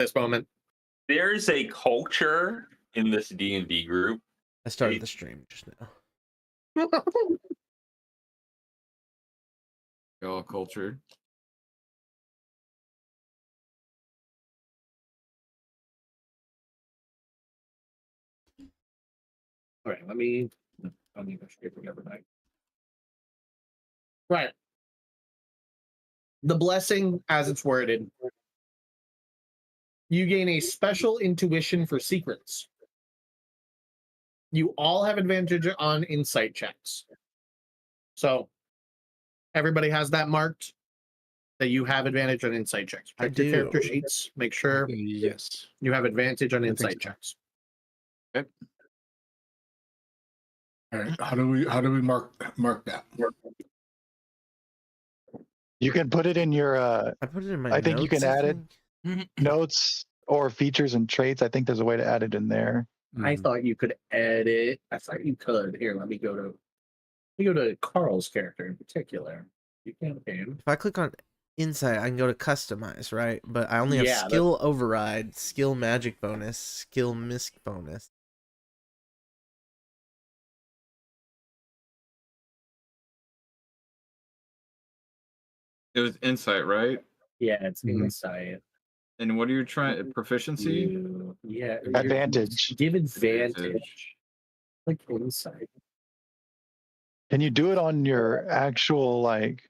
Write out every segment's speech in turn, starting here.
this moment. There's a culture in this D&D group. I started the stream just now. Y'all cultured. All right, let me. I'll need to scrape everything. Right. The blessing, as it's worded, you gain a special intuition for secrets. You all have advantage on insight checks. So everybody has that marked that you have advantage on insight checks. Check your character sheets. Make sure Yes. you have advantage on insight checks. Okay. All right. How do we mark that? You can put it in your. I put it in my. I think you can add it notes or features and traits. I think there's a way to add it in there. I thought you could edit. I thought you could. Here, let me go to Carl's character in particular. You can. If I click on insight, I can go to customize, right? But I only have Yeah, skill override, skill magic bonus, skill misc bonus. It was insight, right? Yeah, it's insight. And what are you trying? Proficiency? Yeah. Advantage. Give advantage. Like insight. Can you do it on your actual like?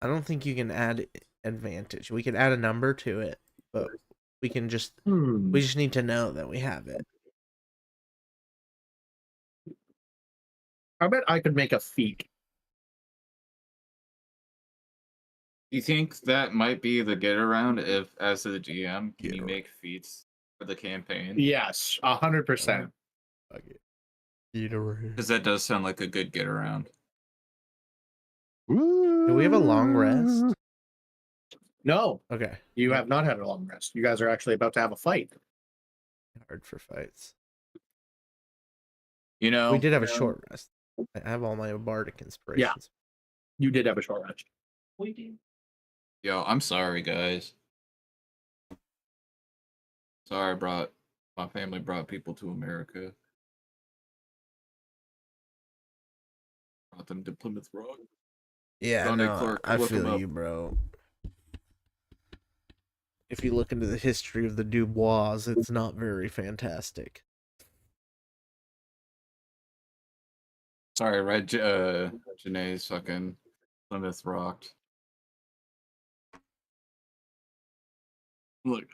I don't think you can add advantage. We can add a number to it, but we can just we just need to know that we have it. I bet I could make a feat. Do you think that might be the get around if, as the GM, can you make feats for the campaign? Yes, 100%. Because that does sound like a good get around. Do we have a long rest? No. Okay. You have not had a long rest. You guys are actually about to have a fight. Hard for fights. You know, we did have a short rest. I have all my bardic inspirations. Yeah. You did have a short rest. We did. Yo, I'm sorry, guys. Sorry, my family brought people to America. Brought them to Plymouth Rock. Yeah, no, I feel you, bro. If you look into the history of the Dubois, it's not very fantastic. Sorry, right? Janae's fucking Plymouth rocked. Look.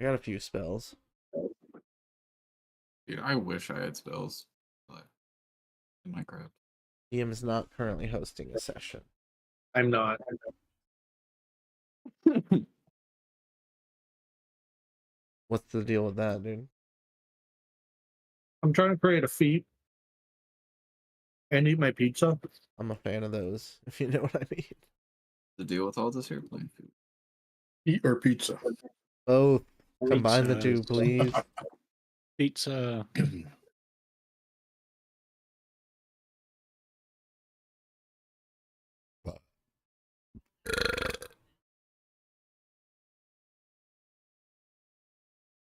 I got a few spells. Dude, I wish I had spells. But in Minecraft. DM is not currently hosting a session. I'm not. What's the deal with that, dude? I'm trying to create a feat and eat my pizza. I'm a fan of those, if you know what I mean. The deal with all this airplane food. Eat or pizza? Both. Combine the two, please. Pizza.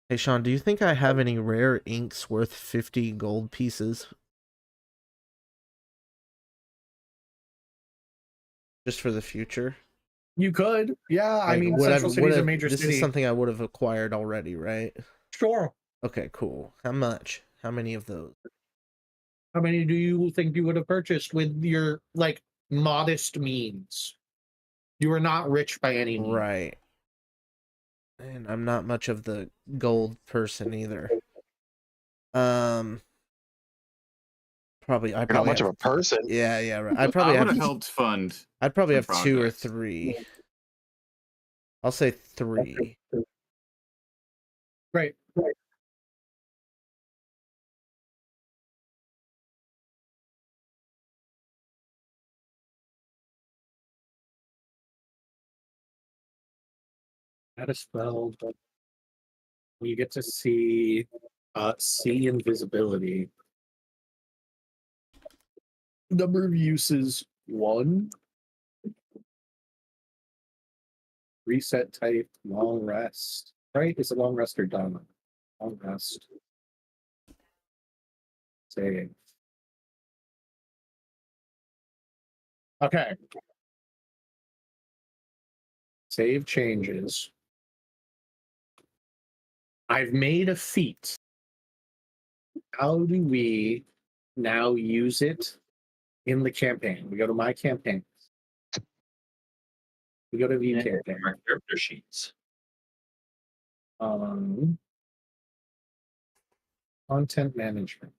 Hey, Sean, do you think I have any rare inks worth 50 gold pieces? Just for the future? You could. Yeah, I mean, Central City is a major city. This is something I would have acquired already, right? Sure. Okay, cool. How much? How many of those? How many do you think you would have purchased with your, like, modest means? You are not rich by any means. Right. And I'm not much of the gold person either. Probably. You're not much of a person. Yeah, right. I would have helped fund. I'd probably have projects. 2 or 3. I'll say 3. Right. Add a spell, but you get to see invisibility. Number of uses 1. Reset type, long rest. Right? Is it long rest or done? Long rest. Save. Okay. Save changes. I've made a feat. How do we now use it in the campaign? We go to my campaign. We go to view And campaign. our character sheets. Content management.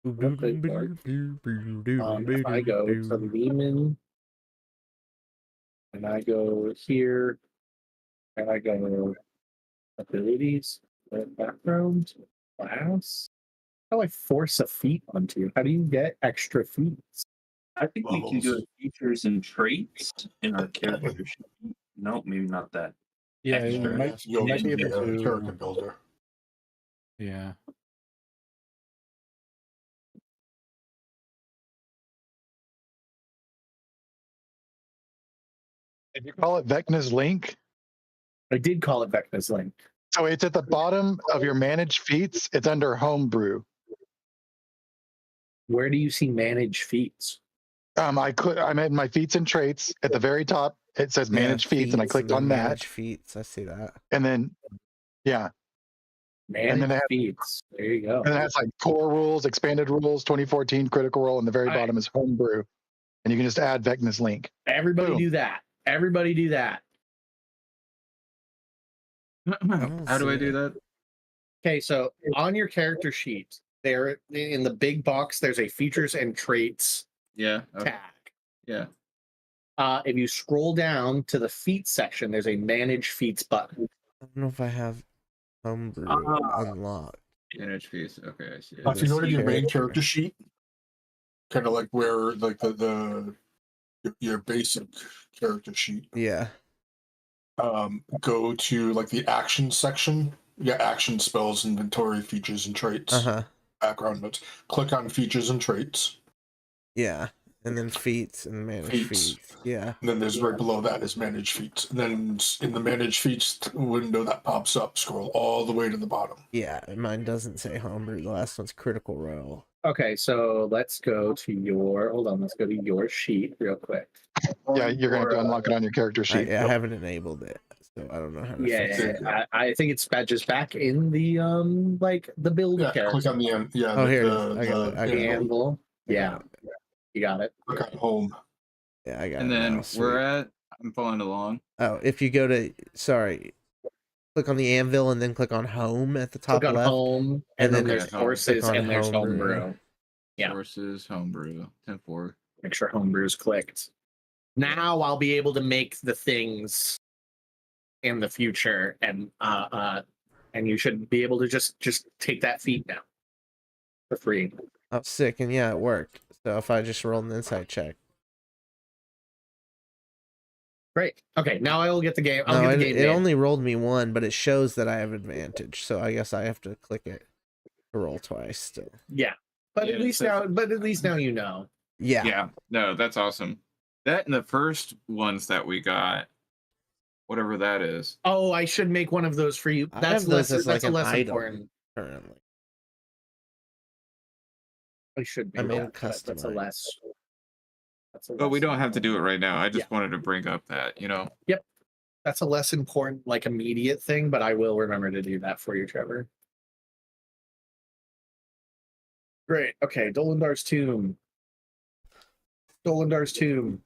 If I go to Lehman and I go here and I go abilities, background, class. How do I force a feat onto you? How do you get extra feats? I think we can do features and traits in our character sheet. No, maybe not that. Yeah, you Extra. might, You'll might be need able the to. character builder. Yeah. Did you call it Vecna's link? I did call it Vecna's link. So it's at the bottom of your managed feats. It's under homebrew. Where do you see manage feats? I'm in my feats and traits at the very top. It says manage feats, and I clicked on that. Manage feats. I see that. And then, yeah, Manage then it has- feats. There you go. and it has like core rules, expanded rules, 2014 critical role, and the very All right. bottom is homebrew. And you can just add Vecna's link. Everybody Boom. do that. Everybody do that. How do I do that? Okay, so on your character sheet, there in the big box, there's a features and traits Yeah. Okay. tag. Yeah. If you scroll down to the feats section, there's a manage feats button. I don't know if I have homebrew unlocked. Manage fees. Okay, I see. Uh, If you go to your main character. character sheet, kind of like where like your basic character sheet, Yeah. go to like the action section. Yeah, action, spells, inventory, features and traits, background notes. Click on features and traits. Yeah. And then feats and manage Feats. feats. Yeah. And then there's right below that is manage feats. And then in the manage feats window that pops up, scroll all the way to the bottom. Yeah. Mine doesn't say homebrew. The last one's critical role. Okay, so let's go to your. Hold on, let's go to your sheet real quick. Yeah, you're going to have to unlock it on your character sheet. I haven't enabled it, so I don't know how to Yeah, fix it. I think it's just back in the like the build Yeah, character. click on the end. Yeah. Oh, here it is. I got it. I got The it. anvil. Yeah, you got it. Click on home. Yeah, I got And it. then now. Sweet. we're at. I'm following along. Oh, if you go to click on the anvil and then click on home at the top Click on left. home, and and then then there's click courses, on and there's homebrew. homebrew. Yeah. Sources, homebrew, 10-4. Make sure homebrew's clicked. Now I'll be able to make the things in the future, and you should be able to just take that feat now for free. Oh, sick, and yeah, it worked. So if I just roll an insight check. Great. Okay, now I will get the game. I'll No, get the game. it name. only rolled me 1, but it shows that I have advantage. So I guess I have to click it to roll twice still. Yeah, but Yeah, at it least says- now, you know. Yeah. Yeah. No, that's awesome. That and the first ones that we got, whatever that is. Oh, I should make one of those for you. I That's have those less. as That's like an less item important. currently. I should. I Make made a that, but custom That's a item. less. That's a But we less- don't have to do it right now. I just wanted to bring up that, That's a less important, like immediate thing, but I will remember to do that for you, Trevor. Great. Okay, Dolandar's Tomb. Dolandar's Tomb.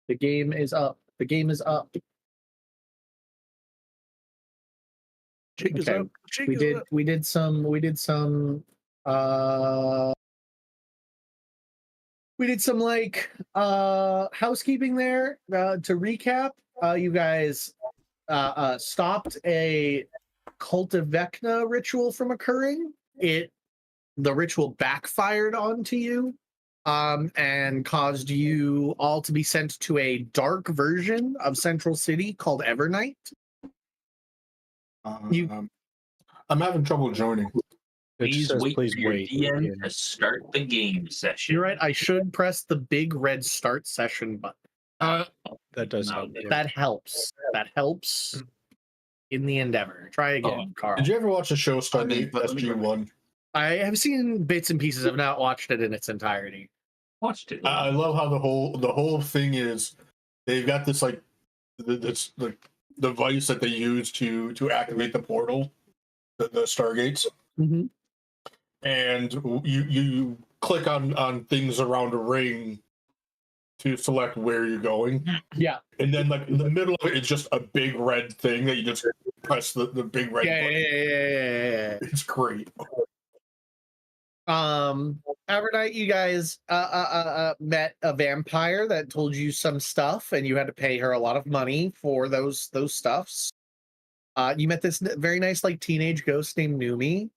The game is up. The game is up. Jig is Okay. up. Jig We is did up. we did some like housekeeping there. To recap, you guys stopped a Cult of Vecna ritual from occurring. The ritual backfired onto you, and caused you all to be sent to a dark version of Central City called Evernight. I'm having trouble joining. It just Please says, wait please for your wait. DM again. to start the game session. You're right. I should press the big red start session button. That does No, help. Yeah. That helps. That helps in the endeavor. Try again, Carl. Did you ever watch the show Stargate let me go SG-1? I have seen bits and pieces. I've not watched it in its entirety. Watched it. I love how the whole thing is they've got this like this the device that they use to activate the portal, the Stargates, Mm-hmm. and you click on things around a ring to select where you're going. Yeah. And then like in the middle of it, it's just a big red thing that you just press the big red Yeah. button. It's great. Evernight, you guys met a vampire that told you some stuff, and you had to pay her a lot of money for those stuffs. You met this very nice like teenage ghost named Numi.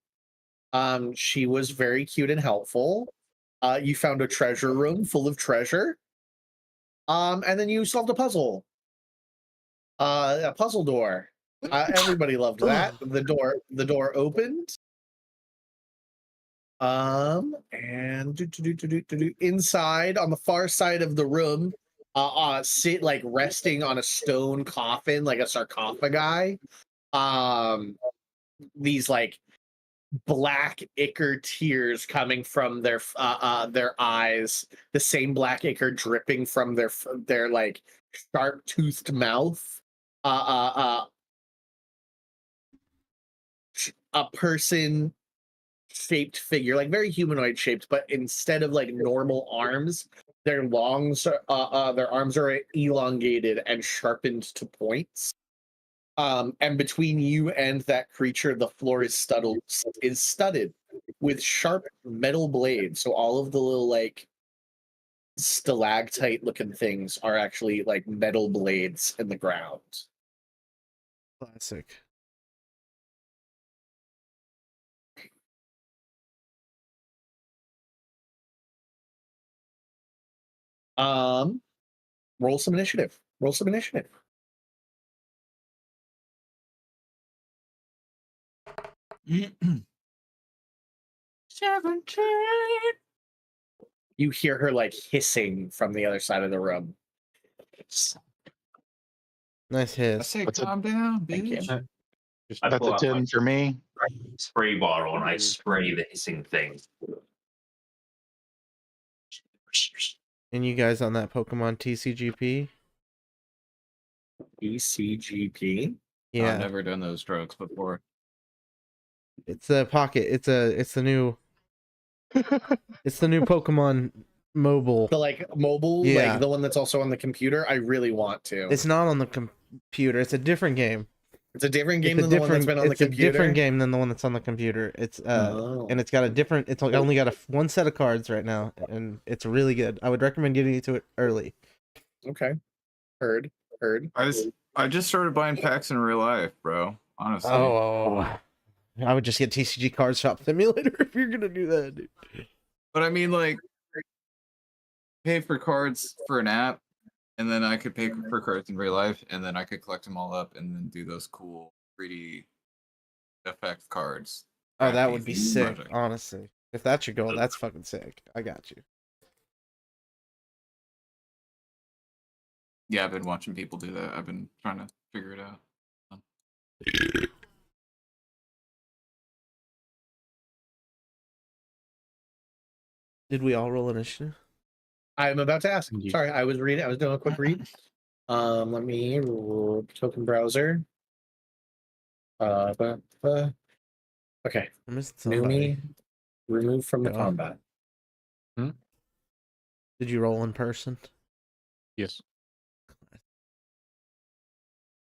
She was very cute and helpful. You found a treasure room full of treasure. And then you solved a puzzle. A puzzle door. Everybody loved that. The door opened. And inside on the far side of the room, sit like resting on a stone coffin, like a sarcophagi. These like black ichor tears coming from their eyes, the same black ichor dripping from their like sharp toothed mouth. A person shaped figure, like very humanoid shaped, but instead of like normal arms, their arms are elongated and sharpened to points. And between you and that creature, the floor is studded with sharp metal blades. So all of the little like stalactite looking things are actually like metal blades in the ground. Classic. Roll some initiative. 17. You hear her like hissing from the other side of the room. Nice I hit. say, What's it? calm down, Thank you. bitch. I That's pull a out my 10 for me. spray bottle and I spray the hissing thing. And you guys on that Pokemon TCGP? ECGP. Yeah, I've never done those drugs before. it's a pocket. It's the new Pokemon mobile. The like mobile, Yeah. like the one that's also on the computer. I really want to. It's not on the computer. It's a different game. It's a different game It's than the one that's been on the It's a computer. different game than the one that's on the computer. It's and it's got a different. It's only got one set of cards right now, and it's really good. I would recommend getting into it early. Okay. Heard. I just started buying packs in real life, bro. Honestly. Oh, I would just get TCG Card Shop Simulator if you're gonna do that, dude. But I mean, like, pay for cards for an app, and then I could pay for cards in real life, and then I could collect them all up, and then do those cool 3D effect cards. Oh, that would be Easy sick. project. Honestly, if that's your goal, that's fucking sick. I got you. Yeah, I've been watching people do that. I've been trying to figure it out. Did we all roll initiative? I'm about to ask. Indeed. Sorry, I was reading. I was doing a quick read. Let me token browser. Okay. I missed somebody. Numi, remove from the Yeah. combat. Did you roll in person? Yes.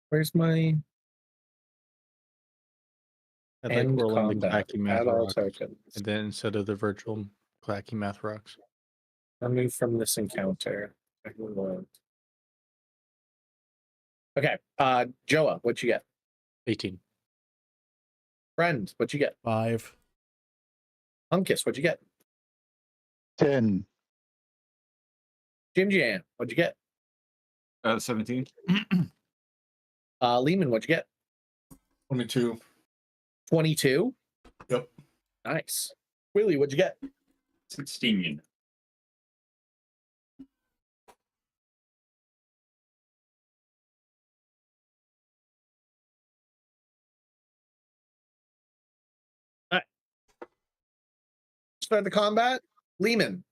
Where's my I'd like end rolling the combat? clacky math Add all rocks. tokens. And then instead of the virtual clacky math rocks. Remove from this encounter. Okay. Joa, what you get? 18. Friend, what'd you get? 5. Hunkus, what'd you get? 10. Jim Jan, what'd you get? 17. Lehman, what'd you get? 22. 22. Yep. Nice. Willie, what'd you get? 16. Start the combat. Lehman.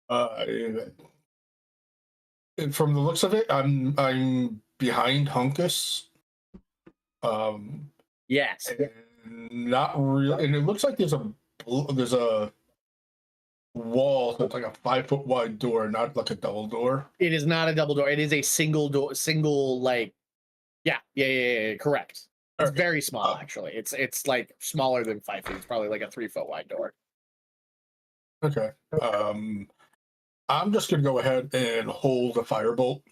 And from the looks of it, I'm behind Hunkus. Yes. And not real, and it looks like there's a wall that's like a 5-foot wide door, not like a double door. It is not a double door. It is a single door, like, yeah, correct. It's Okay. very small, actually. It's like smaller than 5 feet. It's probably like a 3-foot wide door. Okay. I'm just gonna go ahead and hold a firebolt.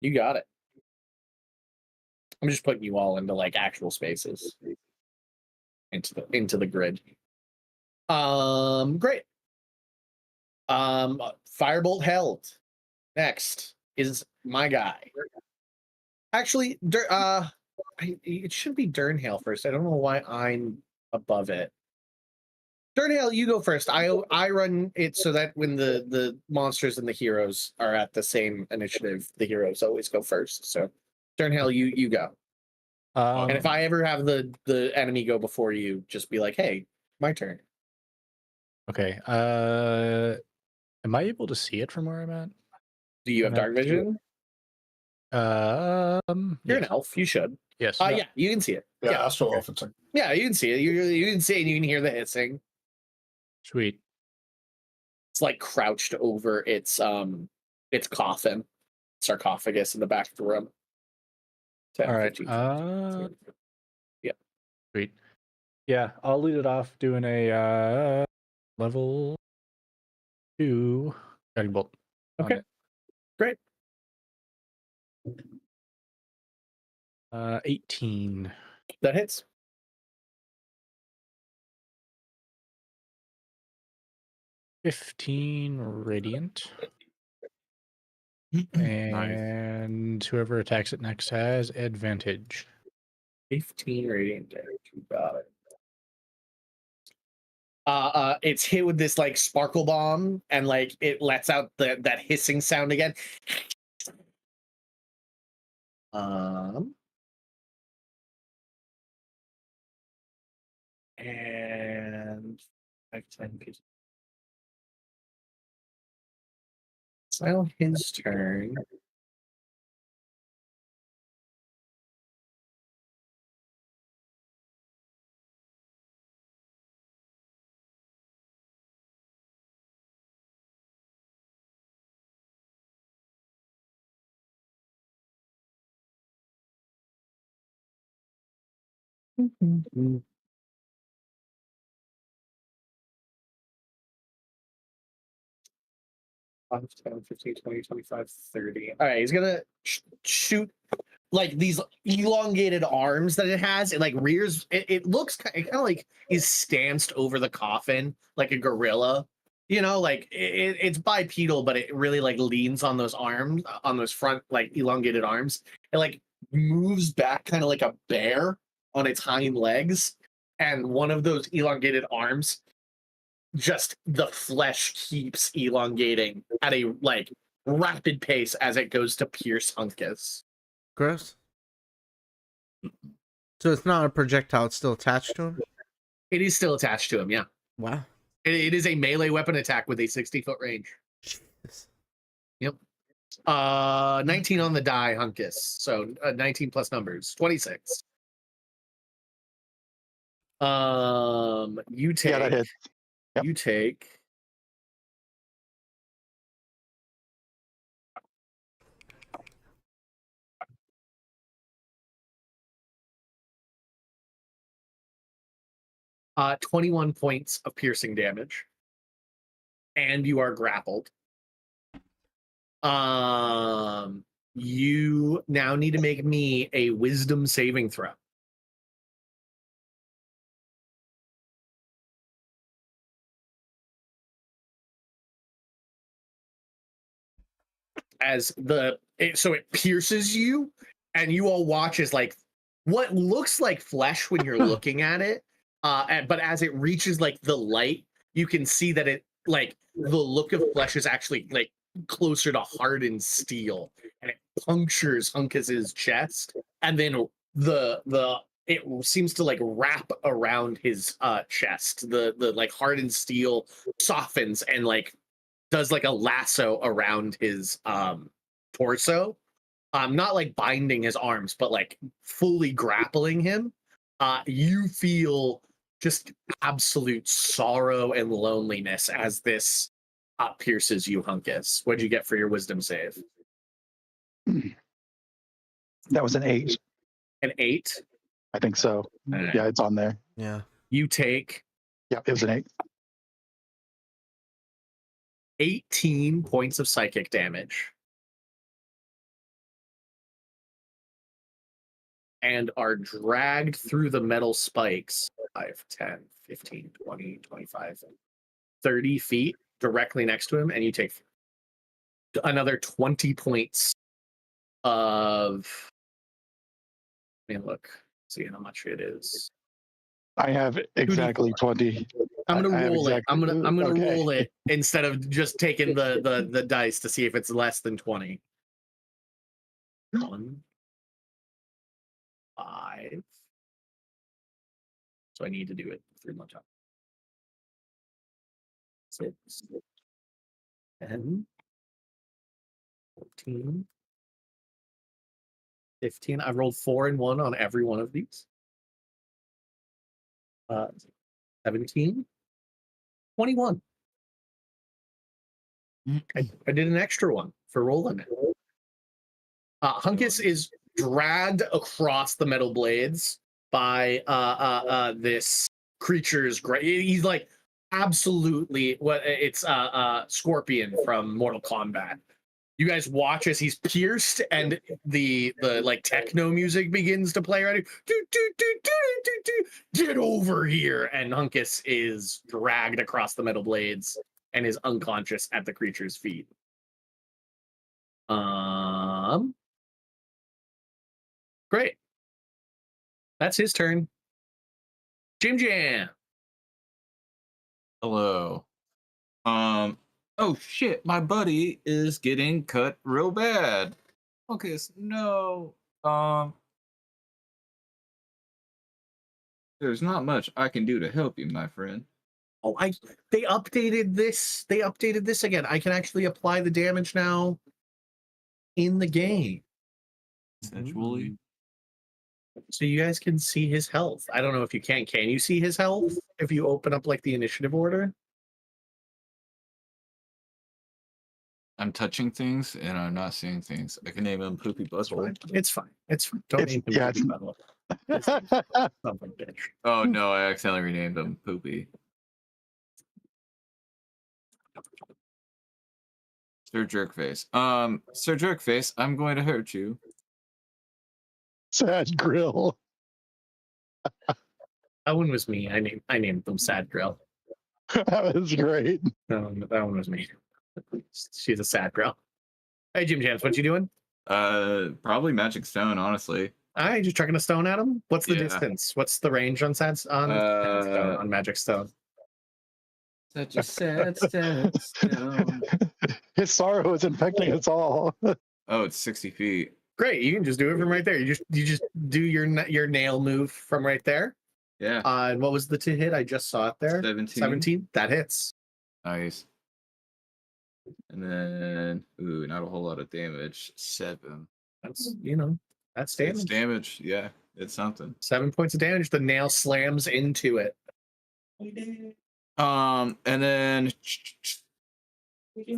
You got it. I'm just putting you all into like actual spaces. Into the grid. Great. Firebolt held. Next is my guy. Actually, it should be Durnhale first. I don't know why I'm above it. Durnhale, you go first. I run it so that when the monsters and the heroes are at the same initiative, the heroes always go first. So Durnhale, you go. And if I ever have the enemy go before you, just be like, hey, my turn. Okay. Am I able to see it from where I'm at? Do you have dark vision? You're an Yes. elf. You should. Yes. Yeah, you can see it. Yeah, Yeah. Astral Elf. It's like Yeah, you can see it. You can see it and you can hear the hissing. Sweet. It's like crouched over its coffin, sarcophagus in the back of the room. 10, All right. 15, yeah. Sweet. Yeah, I'll lead it off doing a level 2 guiding bolt. on Okay. it. Great. 18. That hits. $15 radiant. Nice. And whoever attacks it next has advantage. 15 radiant damage. You got it. It's hit with this like sparkle bomb, and like it lets out that hissing sound again. And 5, 10 pieces. It's now his turn. Mm-hmm. 5, 10, 15, 20, 25, 30. All right, he's gonna shoot like these elongated arms that it has. It like rears. It looks kind of like is stanced over the coffin like a gorilla. You know, like it's bipedal, but it really like leans on those arms, on those front like elongated arms. It like moves back kind of like a bear on its hind legs, and one of those elongated arms, just the flesh keeps elongating at a like rapid pace as it goes to pierce Hunkus. Gross. So it's not a projectile, it's still attached to him? It is still attached to him, yeah. Wow. It is a melee weapon attack with a 60-foot range. Jesus. 19 on the die, Hunkus. So 19 plus numbers. 26. You take. Yeah, that hits. Yep. You take. Uh, 21 points of piercing damage, and you are grappled. You now need to make me a wisdom saving throw. so it pierces you, and you all watch as like what looks like flesh when you're looking at it, but as it reaches like the light, you can see that it like the look of flesh is actually like closer to hardened steel, and it punctures Hunkus's chest, and then it seems to like wrap around his chest. The like hardened steel softens and like does like a lasso around his torso. Not like binding his arms, but like fully grappling him. You feel just absolute sorrow and loneliness as this pierces you, Hunkus. What'd you get for your wisdom save? That was an 8. An 8? I think so. Alright. Yeah, it's on there. Yeah. You take Yeah, it was an 8. 18 points of psychic damage. And are dragged through the metal spikes 5, 10, 15, 20, 25, 30 feet directly next to him, and you take another 20 points of. Let me look, see how much it is. I have exactly 20. I'm gonna I have roll it. I'm gonna okay. roll it instead of just taking the dice to see if it's less than 20. 1, 5. So I need to do it 3 more times. 6, 10, 14, 15. I rolled 4 and 1 on every one of these. 17, 21. I did an extra one for rolling it. Hunkus is dragged across the metal blades by this creature's he's like absolutely it's Scorpion from Mortal Kombat. You guys watch as he's pierced, and the like techno music begins to play. Right, get over here, and Hunkus is dragged across the metal blades and is unconscious at the creature's feet. Great. That's his turn. Jim Jam. Hello. Oh shit, my buddy is getting cut real bad. Okay, no. There's not much I can do to help you, my friend. Oh, they updated this. They updated this again. I can actually apply the damage now in the game. Essentially. So you guys can see his health. I don't know if you can. Can you see his health if you open up like the initiative order? I'm touching things and I'm not seeing things. I can name him Poopy Butthole. It's fine. It's fine. Don't It's- name him yeah, Poopy it's- Butthole. Something bitch. Oh no, I accidentally renamed him Poopy. Sir Jerkface. Sir Jerkface, I'm going to hurt you. Sad grill. That one was me. I named them Sad Grill. That was great. That one was me. She's a sad girl. Hey, Jim Jams, what you doing? Probably Magic Stone, honestly. All right, just chucking a stone at him. What's the Yeah. distance? What's the range on Stone, on Magic Stone? Such a sad stone. His sorrow is infecting us all. Oh, it's 60 feet. Great, you can just do it from right there. You just do your nail move from right there. Yeah. And what was the to hit? I just saw it there. 17. 17. That hits. Nice. And then, ooh, not a whole lot of damage. 7. That's that's It's damage. damage. Yeah, it's something. 7 points of damage. The nail slams into it. And then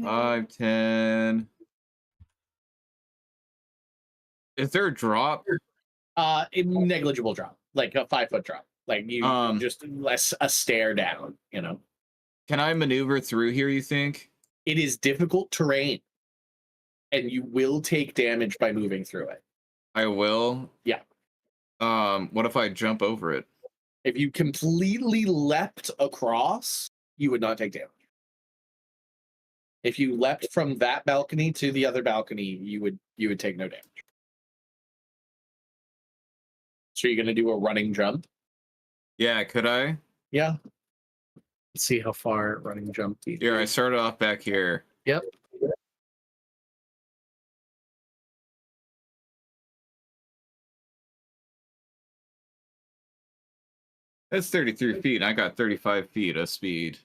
5, 10. Is there a drop? A negligible drop, like a 5-foot drop. Like you just less a stare down. Can I maneuver through here, you think? It is difficult terrain, and you will take damage by moving through it. I will. Yeah. What if I jump over it? If you completely leapt across, you would not take damage. If you leapt from that balcony to the other balcony, you would take no damage. So you're gonna do a running jump. Yeah, could I? Yeah. Let's see how far running jump. Here, I started off back here. Yep. That's 33 feet. I got 35 feet of speed.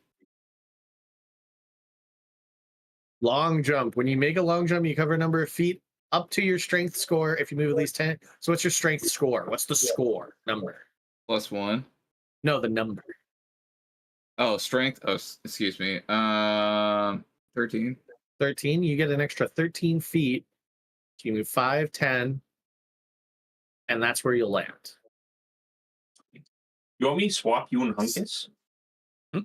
Long jump. When you make a long jump, you cover a number of feet up to your strength score if you move at least 10. So what's your strength score? What's the score number? +1. No, the number. Oh, strength. Oh, excuse me. 13. 13. You get an extra 13 feet. So you move 5, 10, and that's where you'll land. You want me to swap you and Hunkus? Hmm?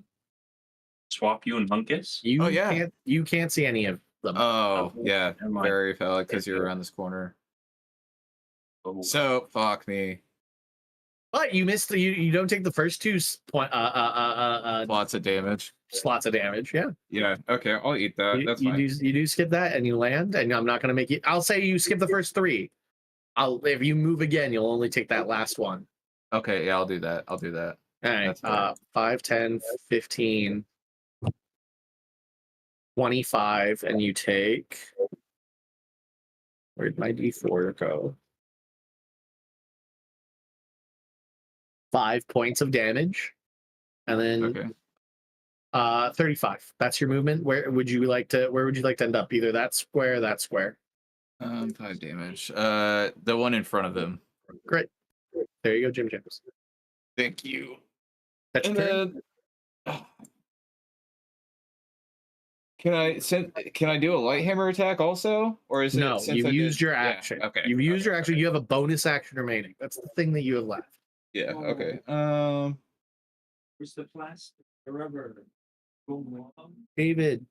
Swap you and Hunkus? You Oh, yeah. you can't see any of them. Oh, yeah. Never mind. Very valid because you're around this corner. Oh, So, fuck me. But you missed you don't take the first two Lots of damage. slots of damage. Yeah. Yeah. Okay. I'll eat that. That's you fine. you do skip that and you land, and I'm not gonna make you. I'll say you skip the first 3. If you move again, you'll only take that last one. Okay. Yeah, I'll do that. All All That's fair. right. 5, 10, 15, 25, and you take. Where'd my D4 go? 5 points of damage, and then Okay. 35. That's your movement. Where would you like to end up? Either that square, that square. 5 damage. The one in front of him. Great. There you go, Jim James. Thank you. That's your And turn. then, can I do a light hammer attack also, or is it? No, since you've I used did- your yeah, action. okay. You've used okay, your action. okay. You have a bonus action remaining. That's the thing that you have left. Yeah. Okay. where's the plastic? The rubber. David.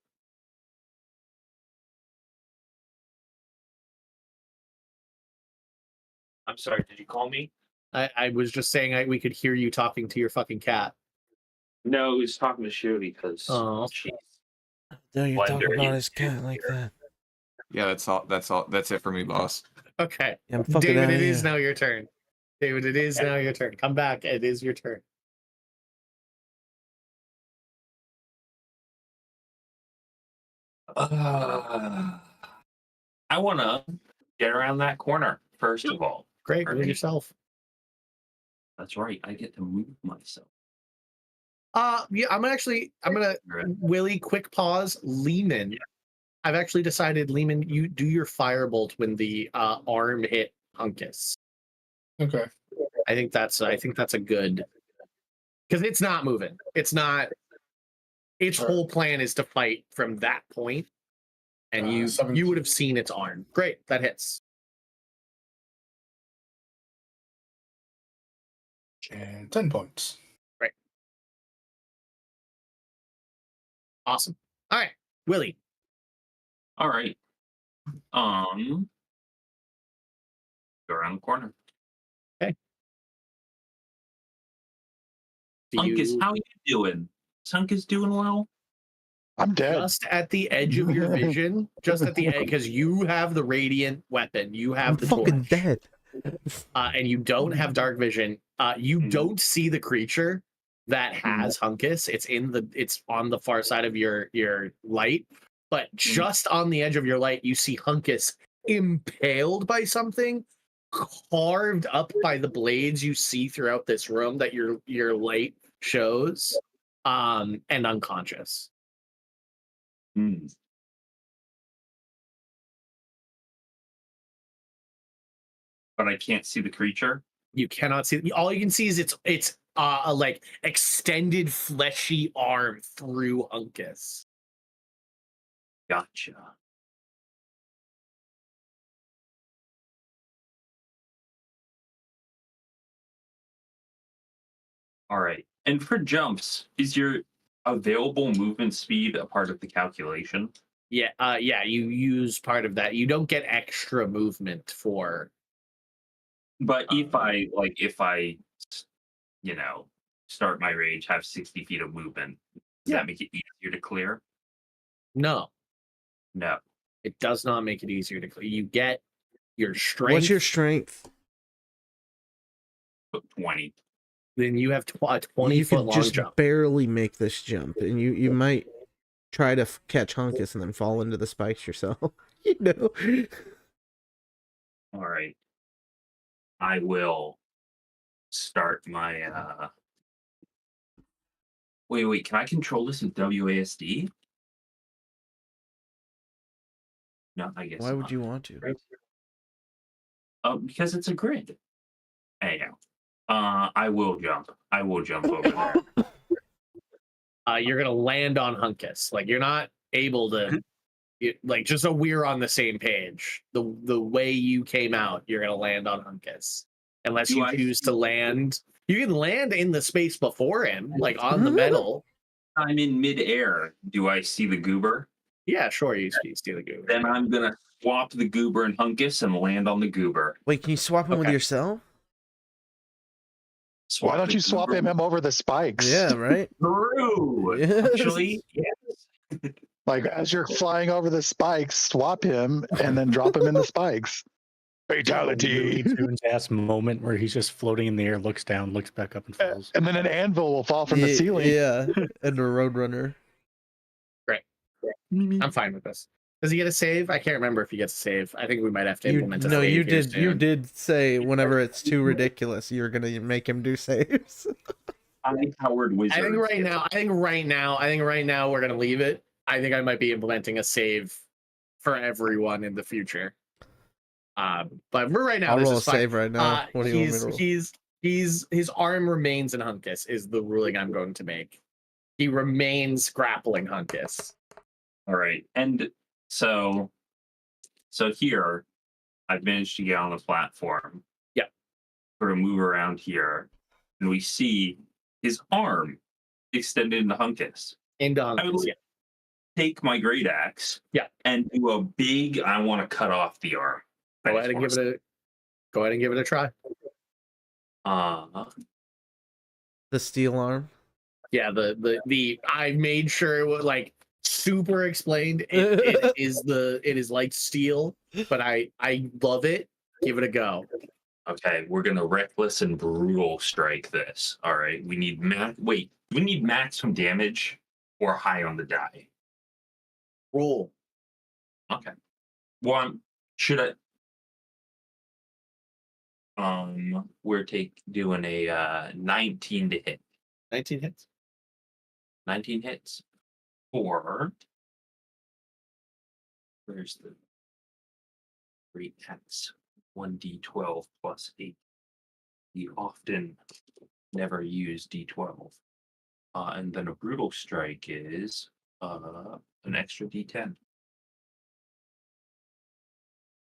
I'm sorry, did you call me? I was just saying we could hear you talking to your fucking cat. No, he was talking to Shirley because Oh. Don't you talk Wonder about if- his cat like that. Yeah. That's all. That's it for me, boss. Okay. Yeah, I'm fucking David, outta it is here. now your turn. David, it is now your turn. Come back. It is your turn. I want to get around that corner, first of all. Great. Move Right. yourself. That's right. I get to move myself. Yeah, I'm gonna Willie, quick pause. Lehman. I've actually decided, Lehman, you do your firebolt when the arm hit Hunkus. Okay. I think that's a good, because it's not moving. It's not. Its Sure. whole plan is to fight from that point, and you 17. would have seen its arm. Great, that hits. And 10 points. Awesome. All right, Willie. All right. Go around the corner. Do Hunkus, you how you doing? Is Hunkus doing well? I'm dead. just at the edge of your vision, just at the edge, because you have the radiant weapon, you have I'm the fucking torch, dead. and you don't have dark vision. You Mhm. don't see the creature that has Hunkus. It's on the far side of your light, but just on the edge of your light, you see Hunkus impaled by something, carved up by the blades you see throughout this room that your light shows, and unconscious. Hmm. But I can't see the creature. You cannot see. All you can see is it's a like extended fleshy arm through Hunkus. Gotcha. All right. And for jumps, is your available movement speed a part of the calculation? Yeah, yeah. You use part of that. You don't get extra movement for. But if I start my rage, have 60 feet of movement, does Yeah. that make it easier to clear? No, No. It does not make it easier to clear. You get your strength. What's your strength? 20. Then you have a 20 You foot could long just jump. barely make this jump, and you might try to catch Hunkus and then fall into the spikes yourself. You know. All right. I will start my Wait, can I control this with WASD? No, I guess Why would not. you want to? Because it's a grid. Anyhow. I will jump. I will jump over there. You're gonna land on Hunkus. Like you're not able to, like just so we're on the same page. The way you came out, you're gonna land on Hunkus, unless you choose to land. You can land in the space before him, like on the metal. I'm in midair. Do I see the goober? Yeah, sure. You see the goober. Then I'm gonna swap the goober and Hunkus and land on the goober. Wait, can you swap him with Okay. yourself? Swap Why don't the you swap goober him over the spikes? Yeah, right. True. Yes. Actually, yes. Like as you're flying over the spikes, swap him and then drop him in the spikes. Fatality. Ass moment where he's just floating in the air, looks down, looks back up, and falls. And then an anvil will fall from the ceiling. Yeah, and a roadrunner. I'm fine with this. Does he get a save? I can't remember if he gets a save. I think we might have to implement a No, save you here did. You soon. did say whenever it's too ridiculous, you're gonna make him do saves. High-powered wizard. I think right now we're gonna leave it. I think I might be implementing a save for everyone in the future. But for right now, I'll this roll a is fine. save right now. What do you want me to roll? His arm remains in Hunkus is the ruling I'm going to make. He remains grappling Hunkus. All right, and so here, I've managed to get on the platform. Yep. Sort of move around here, and we see his arm extended into Hunkus. Into I would Hunkus, like yeah. take my great axe. Yeah. And do a big. I want to cut off the arm. Go ahead and give it a try. The steel arm. Yeah, the I made sure it was like super explained. It is like steel, but I love it. Give it a go. Okay, we're gonna reckless and brutal strike this. All right, we need we need maximum damage or high on the die. Roll. Okay. One should I? We're doing a 19 to hit. 19 hits. 19 hits. Or where's the 3x? 1d12 plus 8. We often never use d12. And then a brutal strike is an extra d10.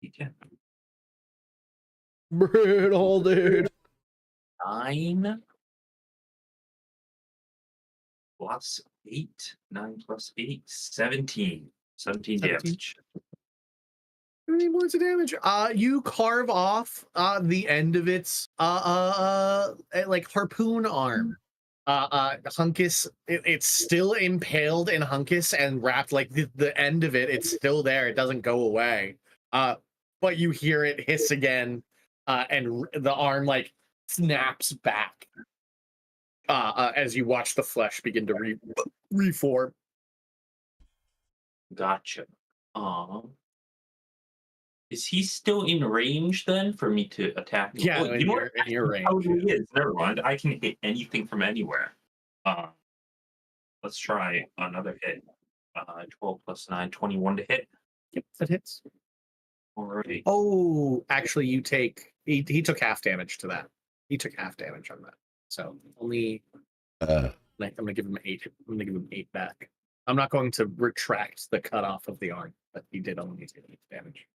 D10. Brutal, dude. 9 plus 8. 9 plus 8. 17. 17 damage. 17 points of damage. You carve off the end of its like harpoon arm. Hunkus, it's still impaled in Hunkus and wrapped, like the end of it's still there. It doesn't go away. But you hear it hiss again, and the arm like snaps back as you watch the flesh begin to reform. Gotcha. Is he still in range then for me to attack? Yeah, Well, in your range. Oh, he is. Never mind. I can hit anything from anywhere. Let's try another hit. 12 plus 9, 21 to hit. Yep, that hits. Alright. Oh, actually, he took half damage to that. He took half damage on that. So only. I'm gonna give him 8. I'm gonna give him 8 back. I'm not going to retract the cutoff of the arm, but he did only take 8 damage.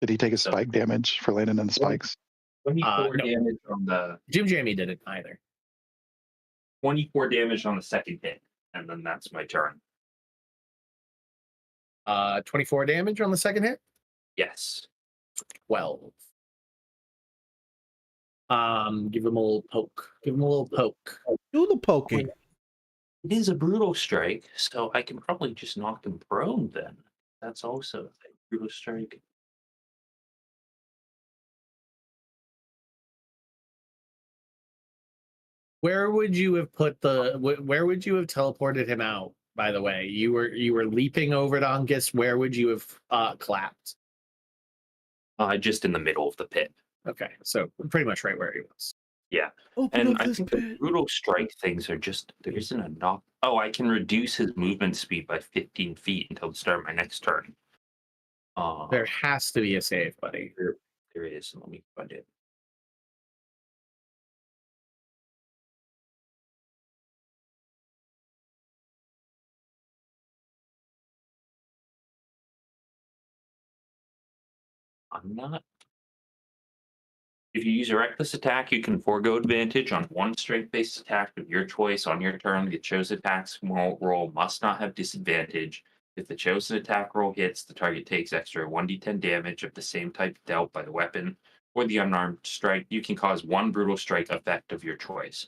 Did he take a spike damage for landing in the spikes? 24 no. damage on the Jim Jamie didn't either. 24 damage on the second hit, and then that's my turn. 24 damage on the second hit. Yes. 12. Give him a little poke. Give him a little poke. Do the poking. It is a brutal strike, so I can probably just knock him prone then. That's also a thing. Brutal strike. Where would you have put the? Where would you have teleported him out? By the way, you were leaping over to Uncas. Where would you have clapped? Just in the middle of the pit. Okay, so pretty much right where he was. Yeah. Open And up I this think the pit. brutal strike things are just there isn't a knock. Oh, I can reduce his movement speed by 15 feet until the start of my next turn. There has to be a save, buddy. There is. Let me find it. I'm not. If you use a reckless attack, you can forego advantage on one strength-based attack of your choice on your turn. The chosen attack's roll must not have disadvantage. If the chosen attack roll hits, the target takes extra 1d10 damage of the same type dealt by the weapon or the unarmed strike. You can cause one brutal strike effect of your choice.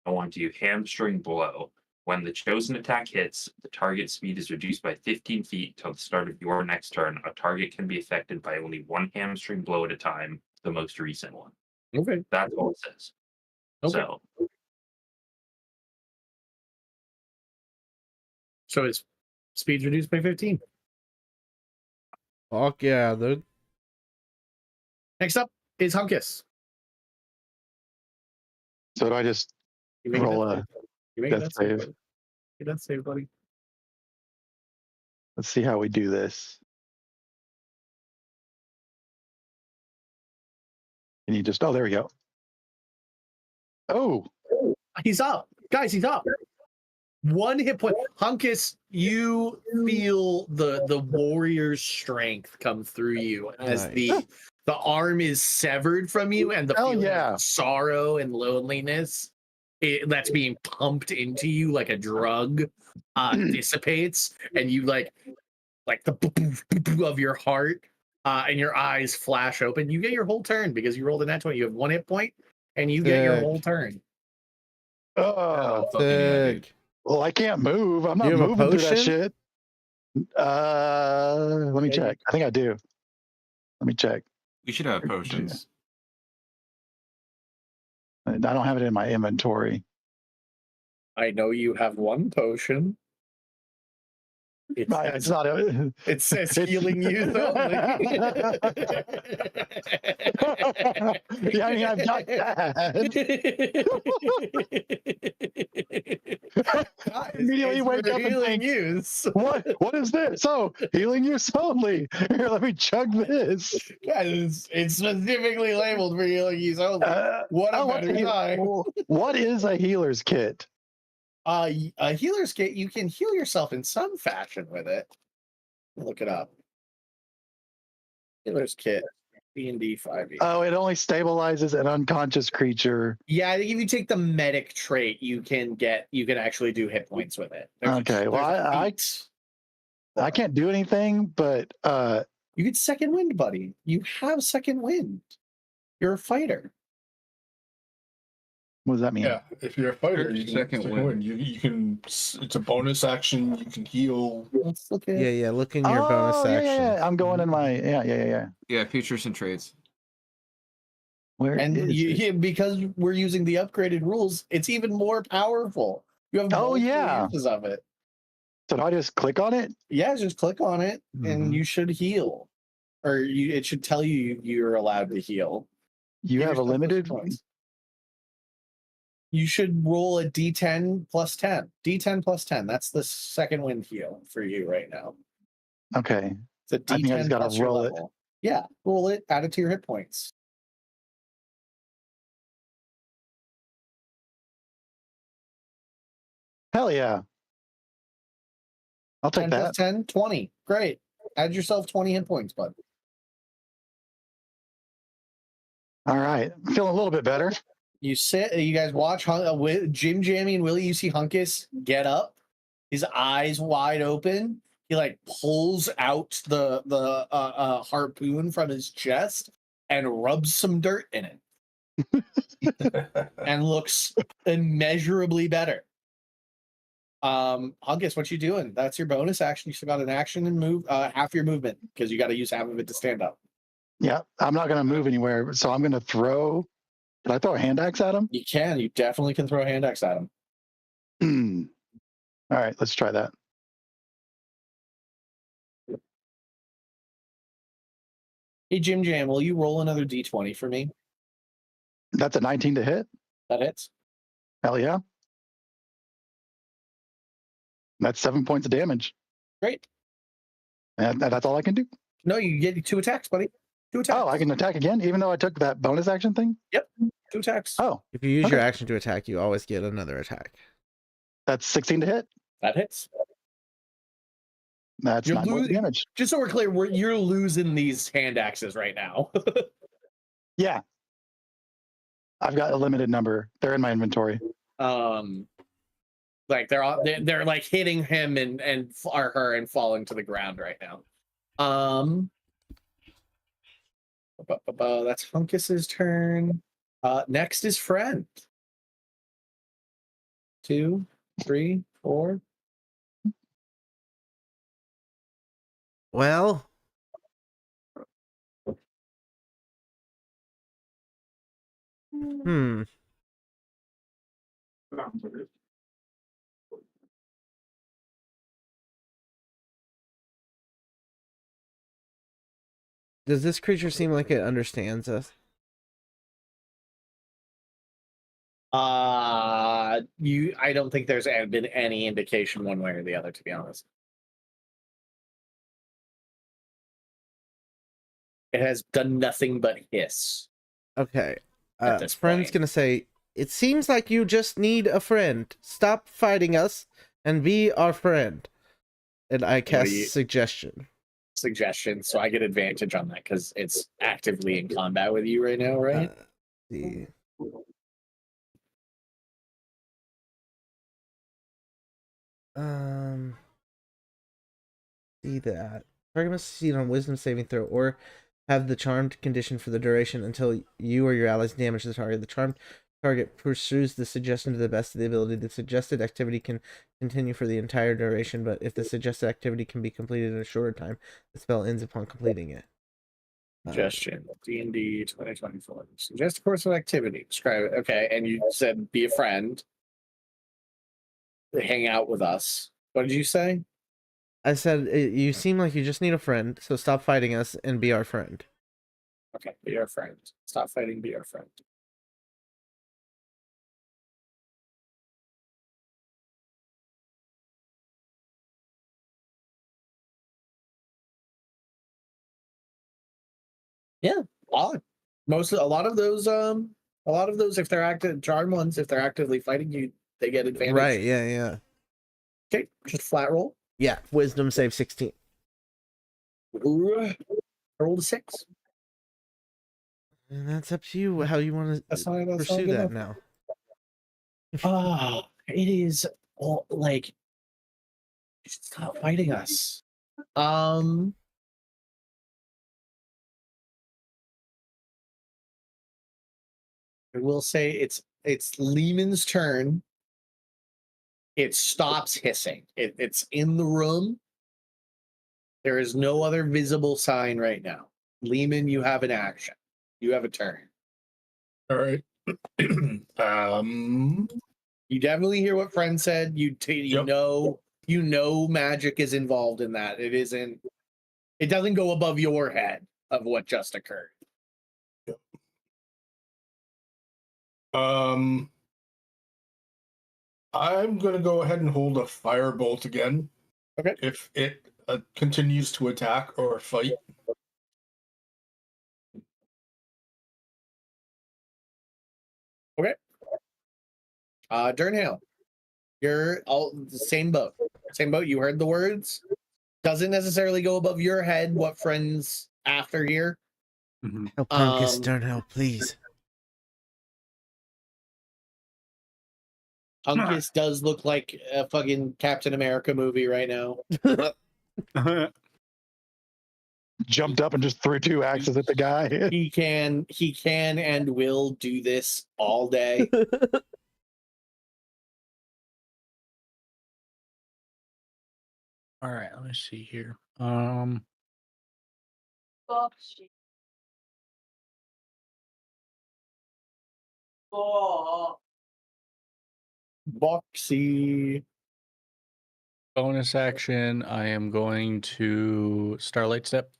I want to hamstring blow. When the chosen attack hits, the target speed is reduced by 15 feet until the start of your next turn. A target can be affected by only one hamstring blow at a time, the most recent one. Okay. That's all it says. Okay. So his speed's reduced by 15. Fuck yeah, dude. Next up is Hunkus. So do I just You make roll that a? You make death that save, save. buddy. Make that save, buddy. Let's see how we do this. Can you just? Oh, there we go. Oh, He's up, guys. He's up. One hit point. Hunkus, you feel the warrior's strength come through you as Nice. the arm is severed from you, and the Hell feeling yeah. of sorrow and loneliness that's being pumped into you like a drug dissipates, and you like the boop of your heart, and your eyes flash open. You get your whole turn because you rolled a nat 20. You have one hit point, and you get your Sick. whole turn. oh. Fucking yeah, dude. Sick. Well, I can't move. I'm Do not you have a moving through that potion? shit. Let me Yeah, check. I think I do. Let me check. We should have potions. I don't have it in my inventory. I know you have one potion. It It's says, not. it says it's- healing you only. Yeah, I mean, I've got that. Immediately wake up and healing think, use. What is this? Oh, healing use only. Here, let me chug this. Guys, it's specifically labeled for healing use only. What a oh, what's better time. what is a healer's kit? A healer's kit, you can heal yourself in some fashion with it. Look it up. Healer's kit, D&D 5e. Oh, it only stabilizes an unconscious creature. Yeah, I think if you take the medic trait, you can actually do hit points with it. Okay, well, I can't do anything, but you get second wind, buddy. You have second wind. You're a fighter. what does that mean? Yeah, if you're a fighter, Sure, you can second wind. You can. It's a bonus action. You can heal. Let's look at Yeah, look in your bonus yeah, action. yeah. I'm going in my yeah. Yeah, features and traits. Where And is it? because we're using the upgraded rules, it's even more powerful. You have multiple uses of it. So do I just click on it? Yeah, just click on it and Mhm. you should heal. Or it should tell you you're allowed to heal. You Give have a yourself those limited. points. You should roll a D10 plus 10. D10 plus 10. That's the second wind heal for you right now. Okay. It's a I think I just D10 gotta plus your roll it. level. Yeah, roll it, add it to your hit points. Hell yeah. I'll 10 take plus that. 10, 20. Great. Add yourself 20 hit points, bud. All right. I'm feeling a little bit better. You sit, you guys watch Jim, Jammy, and Willie. You see Hunkus get up, his eyes wide open. He like pulls out the harpoon from his chest and rubs some dirt in it and looks immeasurably better. Hunkus, what you doing? That's your bonus action. You still got an action and move half your movement because you got to use half of it to stand up. Yeah, I'm not gonna move anywhere, so I'm gonna throw. Did I throw a hand axe at him? You can. You definitely can throw a hand axe at him. All right, let's try that. Hey, Jim Jam, will you roll another d20 for me? That's a 19 to hit. That hits. Hell yeah. That's 7 points of damage. Great. And that's all I can do. No, you get 2 attacks, buddy. 2 attacks. Oh, I can attack again, even though I took that bonus action thing? 2 attacks. Oh, If you use your Okay. action to attack, you always get another attack. that's 16 to hit. That hits. That's You're 9 points of losing- damage. Just so we're clear, you're losing these hand axes right now. Yeah. I've got a limited number. They're in my inventory. Like they're like hitting him or her and falling to the ground right now. That's Hunkus's turn. Next is Friend. 2, 3, 4. Well, does this creature seem like it understands us? I don't think there's been any indication one way or the other, to be honest. It has done nothing but hiss. Okay. At this Friend's point. gonna say, "It seems like you just need a friend. Stop fighting us and be our friend." And I cast you- suggestion. Suggestion, so I get advantage on that because it's actively in combat with you right now, right? See. See that. Target must succeed on Wisdom saving throw or have the charmed condition for the duration until you or your allies damage the target. The charmed target pursues the suggestion to the best of the ability. The suggested activity can continue for the entire duration, but if the suggested activity can be completed in a shorter time, the spell ends upon completing it. Suggestion. D&D 2024. Suggest a course of activity. Describe it. Okay, and you said be a friend. Hang out with us. What did you say? I said, you seem like you just need a friend, so stop fighting us and be our friend. Okay, be our friend. Stop fighting, be our friend. Yeah, odd. A lot of those, if they're active charm ones, if they're actively fighting you, they get advantage. Right, yeah. Okay, just flat roll. Yeah, Wisdom save 16. Ooh, roll a 6. And that's up to you how you want That's to not pursue good that enough. now. It is all like stop fighting us. I will say it's Lehman's turn. It stops hissing. It's in the room. There is no other visible sign right now. Lehman, you have an action. You have a turn. All right. You definitely hear what Friend said. You Yep. know magic is involved in that. It doesn't go above your head of what just occurred. I'm gonna go ahead and hold a firebolt again. Okay. If it continues to attack or fight. Okay. Durnhale, you're all the same boat. Same boat. You heard the words. Doesn't necessarily go above your head what Friend's after here. Help Hunkus, Um, Sternhell, please. Hunkus does look like a fucking Captain America movie right now. Jumped up and just threw 2 axes at the guy. He can and will do this all day. All right, let me see here. Boxy. Bonus action. I am going to Starlight Step.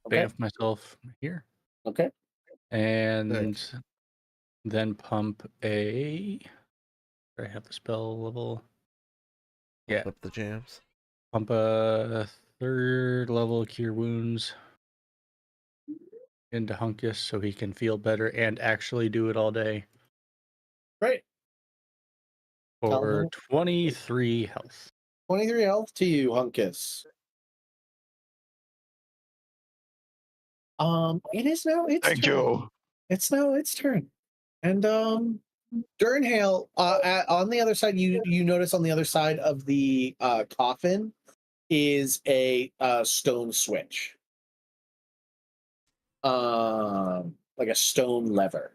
Okay. Bamf myself here. Okay. And then pump a. I have the spell level. Yeah. Up the jams. Pump a 3rd level Cure Wounds into Hunkus so he can feel better and actually do it all day Great. Tell for him. 23 health. 23 health to you, Hunkus. It is now its Thank turn. you. It's now its turn. And Durnhale, on the other side, you notice on the other side of the coffin is a stone switch. Like a stone lever.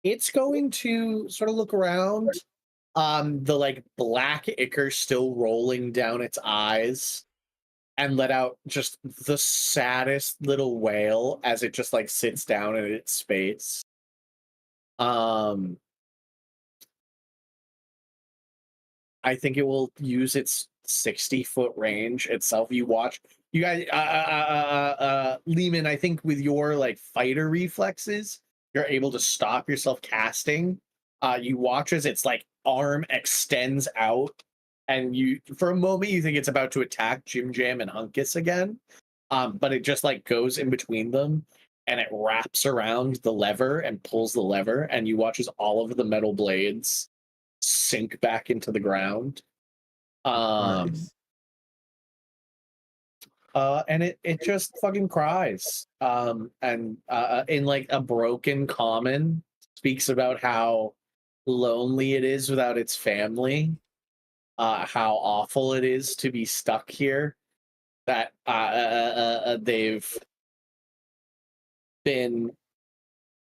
It's going to sort of look around. The like black ichor still rolling down its eyes, and let out just the saddest little wail as it just like sits down in its space. I think it will use its 60-foot range itself. You watch, you guys, Lehman. I think with your like fighter reflexes, you're able to stop yourself casting. You watch as its like arm extends out, and you, for a moment, you think it's about to attack Jim Jam and Hunkus again. But it just like goes in between them, and it wraps around the lever and pulls the lever, and you watch as all of the metal blades sink back into the ground. Nice. And it just fucking cries. And in like a broken common, speaks about how lonely it is without its family, how awful it is to be stuck here, that they've been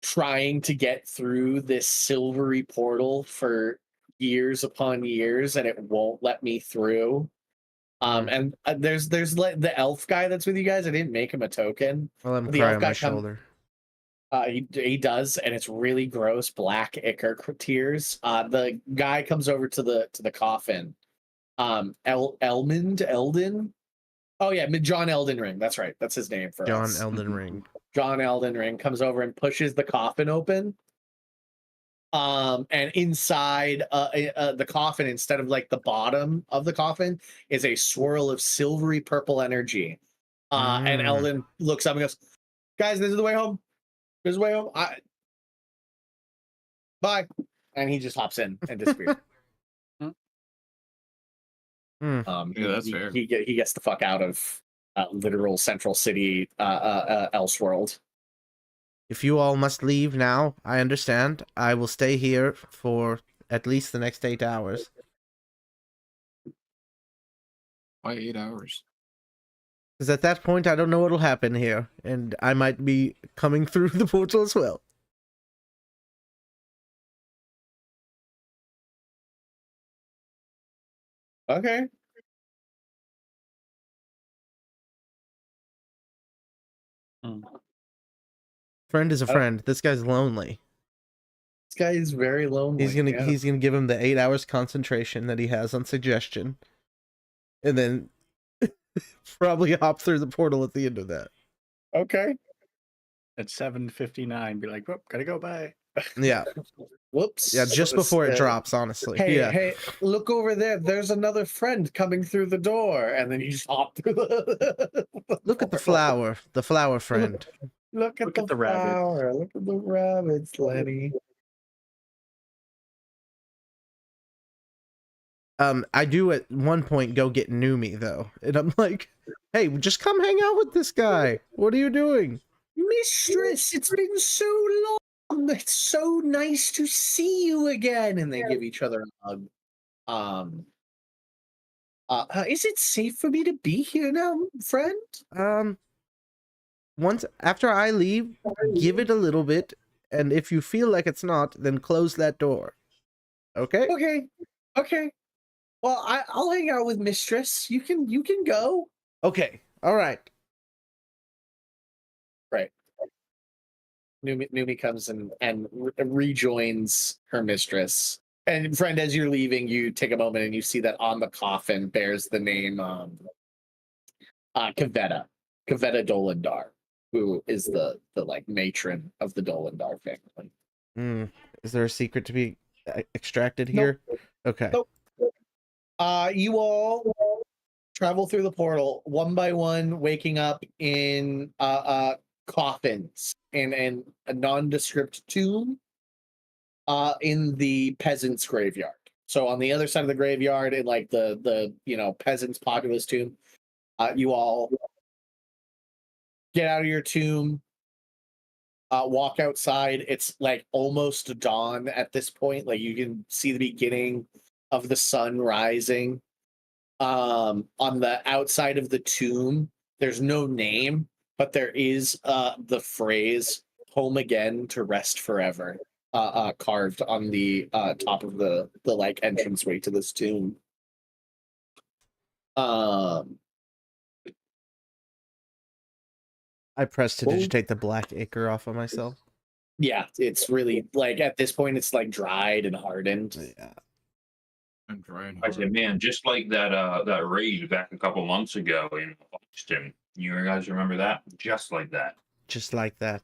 trying to get through this silvery portal for years upon years, and it won't let me through. And there's like the elf guy that's with you guys. I didn't make him a token. I'll let him The cry elf on guy my shoulder. He does, and it's really gross, black ichor tears. The guy comes over to the coffin. Eldon. Oh yeah, John Elden Ring. That's right. That's his name for John us. Elden Ring. John Elden Ring comes over and pushes the coffin open. And inside the coffin, instead of like the bottom of the coffin, is a swirl of silvery purple energy. And Elden looks up and goes, "Guys, this is the way home. This is the way home. Bye." And he just hops in and disappears. Yeah, that's fair. He gets the fuck out of literal Central City, Elseworld. If you all must leave now, I understand. I will stay here for at least the next 8 hours. Why 8 hours? Because at that point, I don't know what'll happen here, and I might be coming through the portal as well. Okay. Friend is a friend. This guy's lonely. This guy is very lonely. He's gonna give him the 8 hours concentration that he has on suggestion, and then probably hop through the portal at the end of that. Okay. At 7:59, be like, "Whoop, gotta go, bye." Yeah. Whoops. Yeah, just before it drops, honestly. Hey, Yeah. hey, look over there. There's another friend coming through the door. And then you just hop through the Look at the flower friend. Look at the rabbit. flower. Look at the rabbits, Lenny. I do at one point go get Numi though, and I'm like, "Hey, just come hang out with this guy. What are you doing?" Mistress, it's been so long. It's so nice to see you again. And they give each other a hug. Is it safe for me to be here now, friend? Once after I leave, give it a little bit, and if you feel like it's not, then close that door. Okay? Okay. Well, I'll hang out with Mistress. You can go. Okay. All right. Right. Numi comes and rejoins her mistress. And friend, as you're leaving, you take a moment and you see that on the coffin bears the name Kavetta Dolendar, who is the like matron of the Dolendar family. Is there a secret to be extracted here? Okay. Nope. You all travel through the portal one by one, waking up in coffins in a nondescript tomb in the peasants' graveyard. So on the other side of the graveyard, in like the peasants' populous tomb, you all get out of your tomb, walk outside. It's like almost dawn at this point. Like you can see the beginning of the sun rising. On the outside of the tomb, there's no name, but there is the phrase "home again to rest forever" carved on the top of the like entranceway to this tomb. I prestidigitate the black ichor off of myself. Yeah, it's really like at this point it's like dried and hardened. Yeah. I'm trying. I said, man, just like that raid back a couple months ago in Boston. You guys remember that? Just like that. Just like that.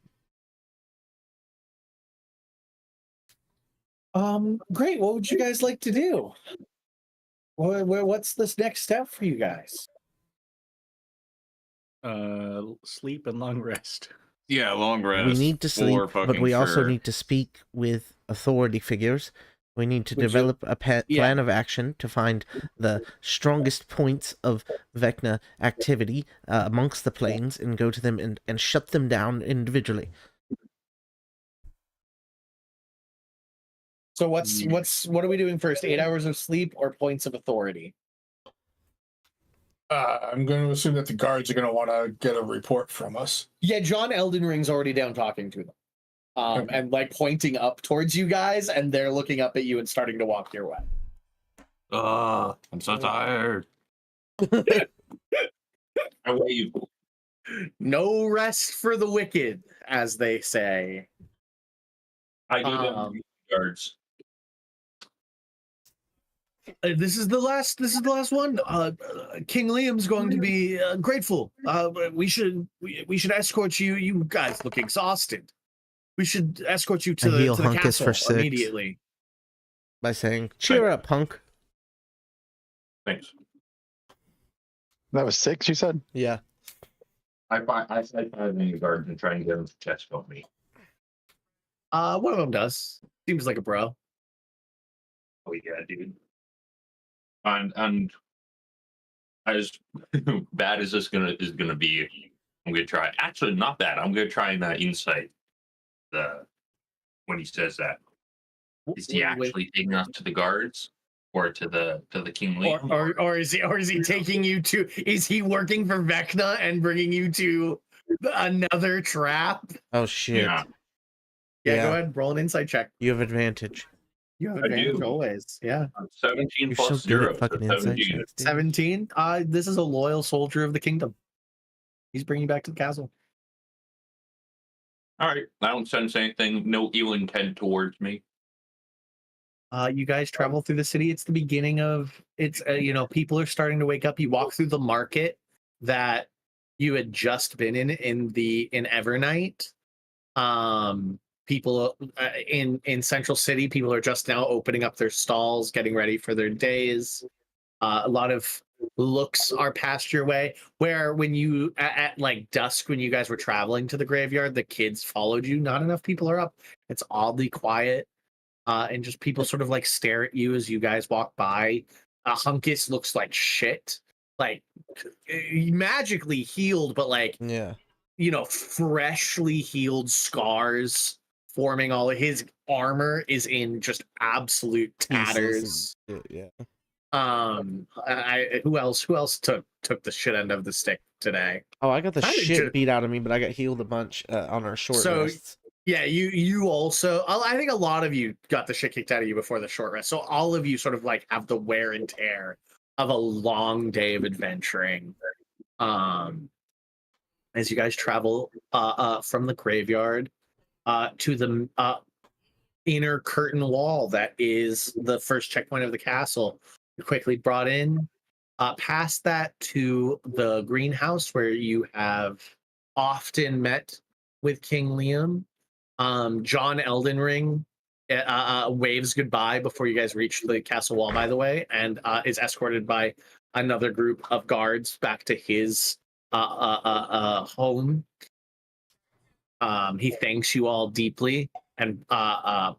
Great. What would you guys like to do? What's this next step for you guys? Sleep and long rest. Yeah, long rest. We need to sleep, for but fucking we also sure. need to speak with authority figures. We need to Would you- develop a Yeah. plan of action to find the strongest points of Vecna activity amongst the planes and go to them and shut them down individually. So what are we doing first? 8 hours of sleep or points of authority? I'm going to assume that the guards are going to want to get a report from us. Yeah, John Elden Ring's already down talking to them. Okay. And like pointing up towards you guys, and they're looking up at you and starting to walk your way. I'm so tired. I wave. No rest for the wicked, as they say. I go down to the guards. This is the last one. King Liam's going to be grateful. We should escort you. You guys look exhausted. We should escort you to A the heal hunk is castle for 6. immediately. By saying, "Cheer up, punk." Thanks. That was 6, you said? Yeah. I find the guards and try and get them to chest bump me. One of them does. Seems like a bro. Oh yeah, dude. And as bad as this is gonna be, I'm gonna try. Actually, not bad. I'm gonna try and insight when he says that. Is he actually taking us to the guards or to the King Liam? Or is he taking you to? Is he working for Vecna and bringing you to another trap? Oh shit. Yeah. Yeah, Yeah. go ahead. Roll an insight check. You have advantage. You have I advantage do. always. Yeah. 17 You're plus so 0. good at fucking so insight 17. checks, dude. 17. This is a loyal soldier of the kingdom. He's bringing you back to the castle. All right. I don't sense anything. No ill intent towards me. You guys travel through the city. It's the beginning of it's. People are starting to wake up. You walk through the market that you had just been in Evernight. People in Central City, people are just now opening up their stalls, getting ready for their days. A lot of looks are passed your way. Where when you at like dusk, when you guys were traveling to the graveyard, the kids followed you. Not enough people are up. It's oddly quiet. And just people sort of like stare at you as you guys walk by. Hunkus looks like shit, like magically healed, but like Yeah. freshly healed scars forming. All of his armor is in just absolute tatters. Yeah. Who else took the shit end of the stick today? Oh, I got the Kinda shit ju- beat out of me, but I got healed a bunch on our short So- rests. Yeah, you also. I think a lot of you got the shit kicked out of you before the short rest, so all of you sort of like have the wear and tear of a long day of adventuring. As you guys travel from the graveyard to the inner curtain wall that is the first checkpoint of the castle, you're quickly brought in. Past that to the greenhouse where you have often met with King Liam. John Eldenring waves goodbye before you guys reach the castle wall, by the way, and is escorted by another group of guards back to his home. He thanks you all deeply and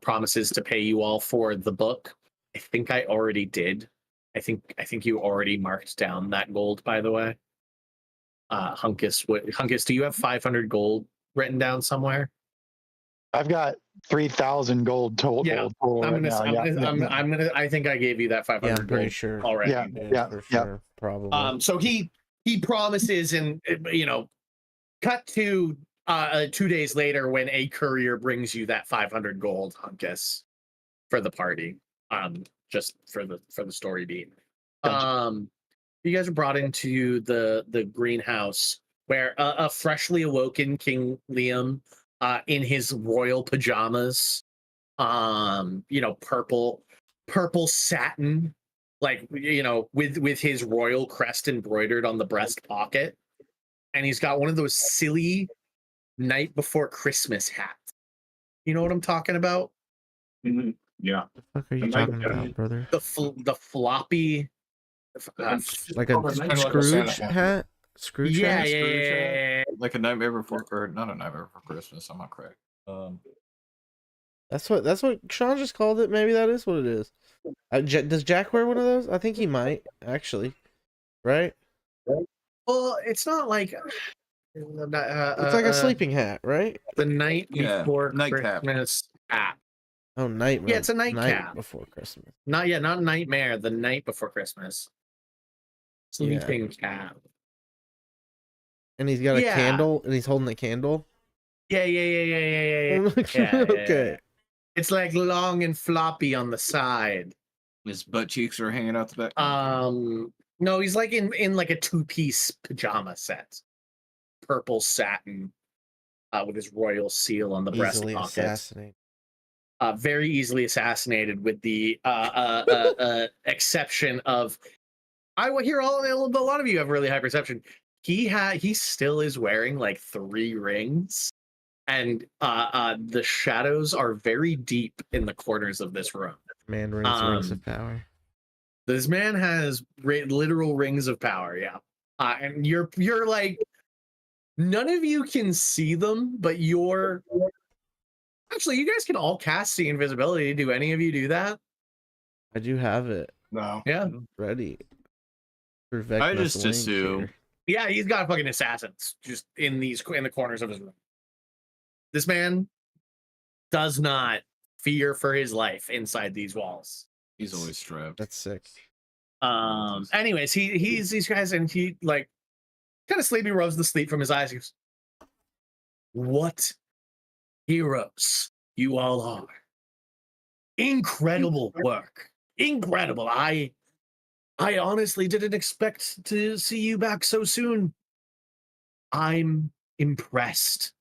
promises to pay you all for the book. I think I already did. I think you already marked down that gold, by the way. Hunkus, do you have 500 gold written down somewhere? I've got 3,000 gold total. Yeah, total I'm right now. I think I gave you that 500 Yeah, I'm pretty gold sure. already. Yeah. For sure. Probably. So he promises, and cut to 2 days later when a courier brings you that 500 gold, Hunkus, for the party. Just for the story beat. Gotcha. You guys are brought into the greenhouse where a freshly awoken King Liam, in his royal pajamas, purple satin, like with his royal crest embroidered on the breast pocket, and he's got one of those silly night before Christmas hats. You know what I'm talking about? Mhm. Yeah. What the fuck are you I'm talking like, about, brother? The floppy. Like a It's kinda like a Scrooge Santa hat. hat? Scrooge Yeah, hat? yeah. Like a Nightmare Before, or not a Nightmare Before Christmas. I'm not correct. That's what Sean just called it. Maybe that is what it is. Does Jack wear one of those? I think he might, actually. Right? Well, it's not like It's like a sleeping hat, right? the night Yeah, before nightcap. Christmas app. Oh, nightmare. Yeah, it's a nightcap. Night before Christmas. Not nightmare. The night before Christmas. Sleeping cap. And he's got a Yeah. candle, and he's holding a candle. Yeah. Okay. It's like long and floppy on the side. His butt cheeks are hanging out the back. No, he's like in like a two-piece pajama set, purple satin, with his royal seal on the breast Easily pocket. assassinated. Very easily assassinated, with the exception of, a lot of you have really high perception. He still is wearing like 3 rings, and the shadows are very deep in the corners of this room. Man rings of power. This man has literal rings of power, yeah. And you're like, none of you can see them, but actually, you guys can all cast see invisibility. Do any of you do that? I do have it No. Yeah. ready. For I Vecna's just link assume. here. Yeah, he's got fucking assassins just in the corners of his room. This man does not fear for his life inside these walls. He's always strapped. That's sick. Anyways, he's these guys, and he like kind of sleepy rubs the sleep from his eyes. He goes, "What heroes you all are! Incredible work, incredible. I honestly didn't expect to see you back so soon. I'm impressed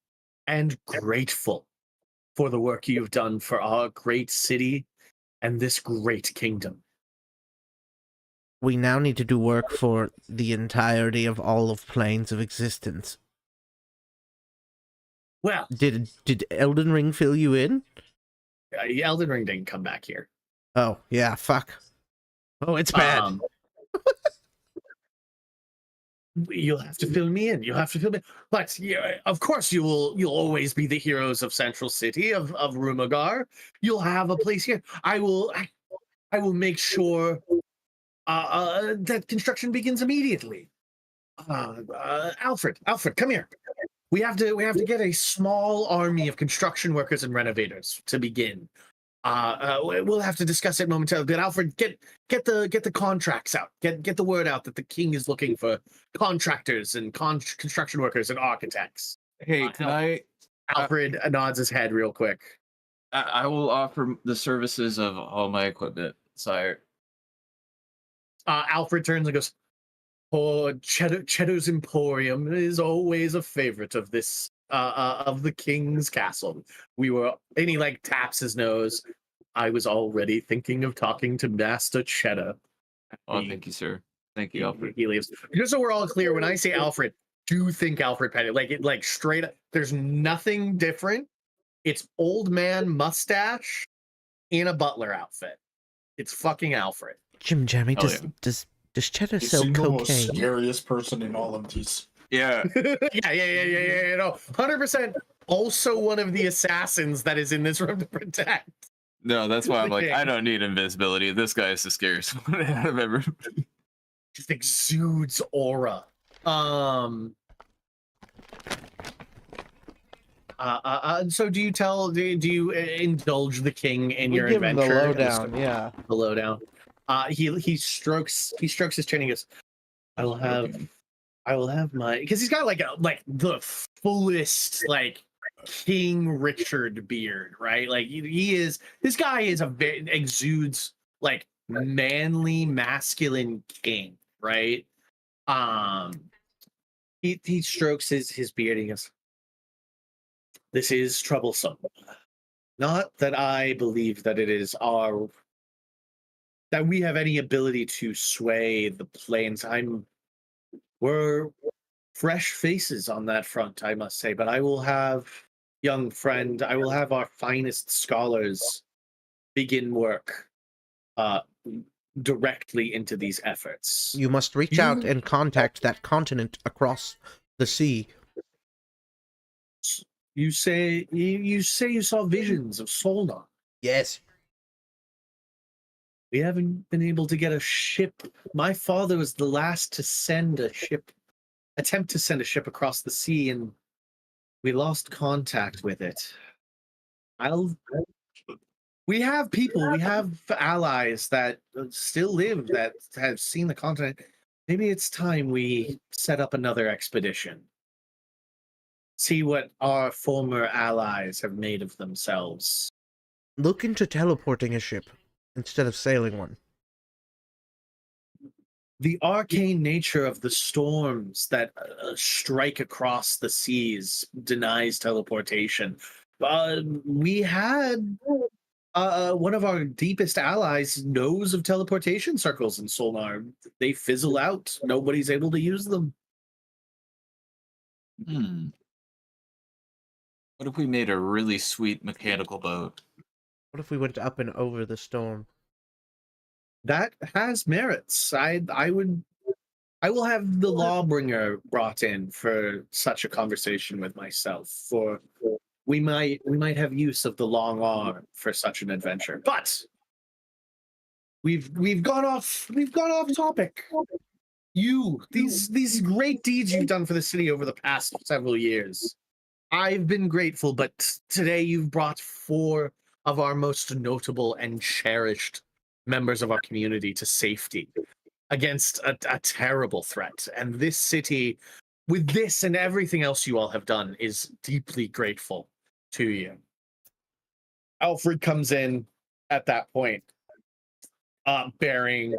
and grateful for the work you've done for our great city and this great kingdom. We now need to do work for the entirety of all of planes of existence. Well, Did Elden Ring fill you in? Elden Ring didn't come back here. Oh, yeah, fuck. Oh, it's bad. You'll have to fill me in. You'll have to fill me. But yeah, of course, you'll always be the heroes of Central City of Rumagar. You'll have a place here. I will make sure that construction begins immediately. Alfred, come here. We have to get a small army of construction workers and renovators to begin. We'll have to discuss it momentarily. But Alfred, get the contracts out. Get the word out that the king is looking for contractors and construction workers and architects. Hey, can I Alfred nods his head real quick. I will offer the services of all my equipment, sire. Alfred turns and goes, "Oh, Cheddar's Emporium is always a favorite of this of the king's castle. And he like taps his nose. I was already thinking of talking to Master Cheddar." Oh, thank you, sir. Thank you, Alfred. He leaves. Just so we're all clear, when I say Alfred, do think Alfred Petty. Like straight up, there's nothing different. It's old man mustache in a butler outfit. It's fucking Alfred. Jim Jammy, Hell does Cheddar You sell seem the most cocaine? scariest person in all of these. Yeah. Yeah. No, 100%. Also one of the assassins that is in this room to protect. No, that's why I'm like, Okay. I don't need invisibility. This guy is the scariest one I've ever. Just exudes aura. So do you indulge the king in We your give him the adventure? lowdown, yeah. The lowdown. He strokes his chin. He goes, I will have my, because he's got like the fullest like King Richard beard, right? Like this guy is exudes like manly, masculine king, right? He strokes his beard and he goes, this is troublesome. Not that I believe that it is that we have any ability to sway the plains. We're fresh faces on that front, I must say, but I will have our finest scholars begin work directly into these efforts. You must reach out and contact that continent across the sea. You say you saw visions of Solnar. Yes. We haven't been able to get a ship. My father was the last to attempt to send a ship across the sea, and we lost contact with it. We have allies that still live, that have seen the continent. Maybe it's time we set up another expedition. See what our former allies have made of themselves. Look into teleporting a ship instead of sailing one. The arcane nature of the storms that strike across the seas denies teleportation. We had one of our deepest allies knows of teleportation circles in Solnar. They fizzle out. Nobody's able to use them. What if we made a really sweet mechanical boat? What if we went up and over the storm? That has merits. I will have the lawbringer brought in for such a conversation with myself. For we might have use of the long arm for such an adventure. But we've gone off topic. These great deeds you've done for the city over the past several years. I've been grateful, but today you've brought 4 of our most notable and cherished members of our community to safety against a terrible threat. And this city, with this and everything else you all have done, is deeply grateful to you. Alfred comes in at that point, bearing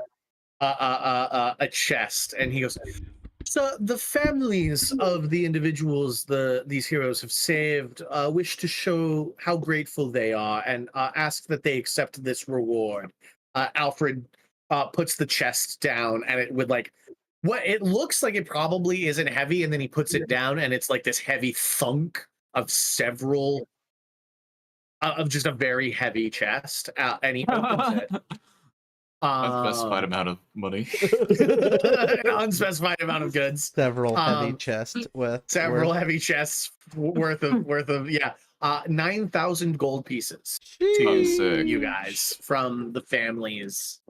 a chest, and he goes, so the families of the individuals these heroes have saved wish to show how grateful they are and ask that they accept this reward. Alfred puts the chest down, and it would what it looks like it probably isn't heavy, and then he puts it down, and it's like this heavy thunk of several of just a very heavy chest, and he opens it. Unspecified amount of money. An unspecified amount of goods. Several heavy chests with heavy chests worth of 9,000 gold pieces Oh, to sick. you guys from the families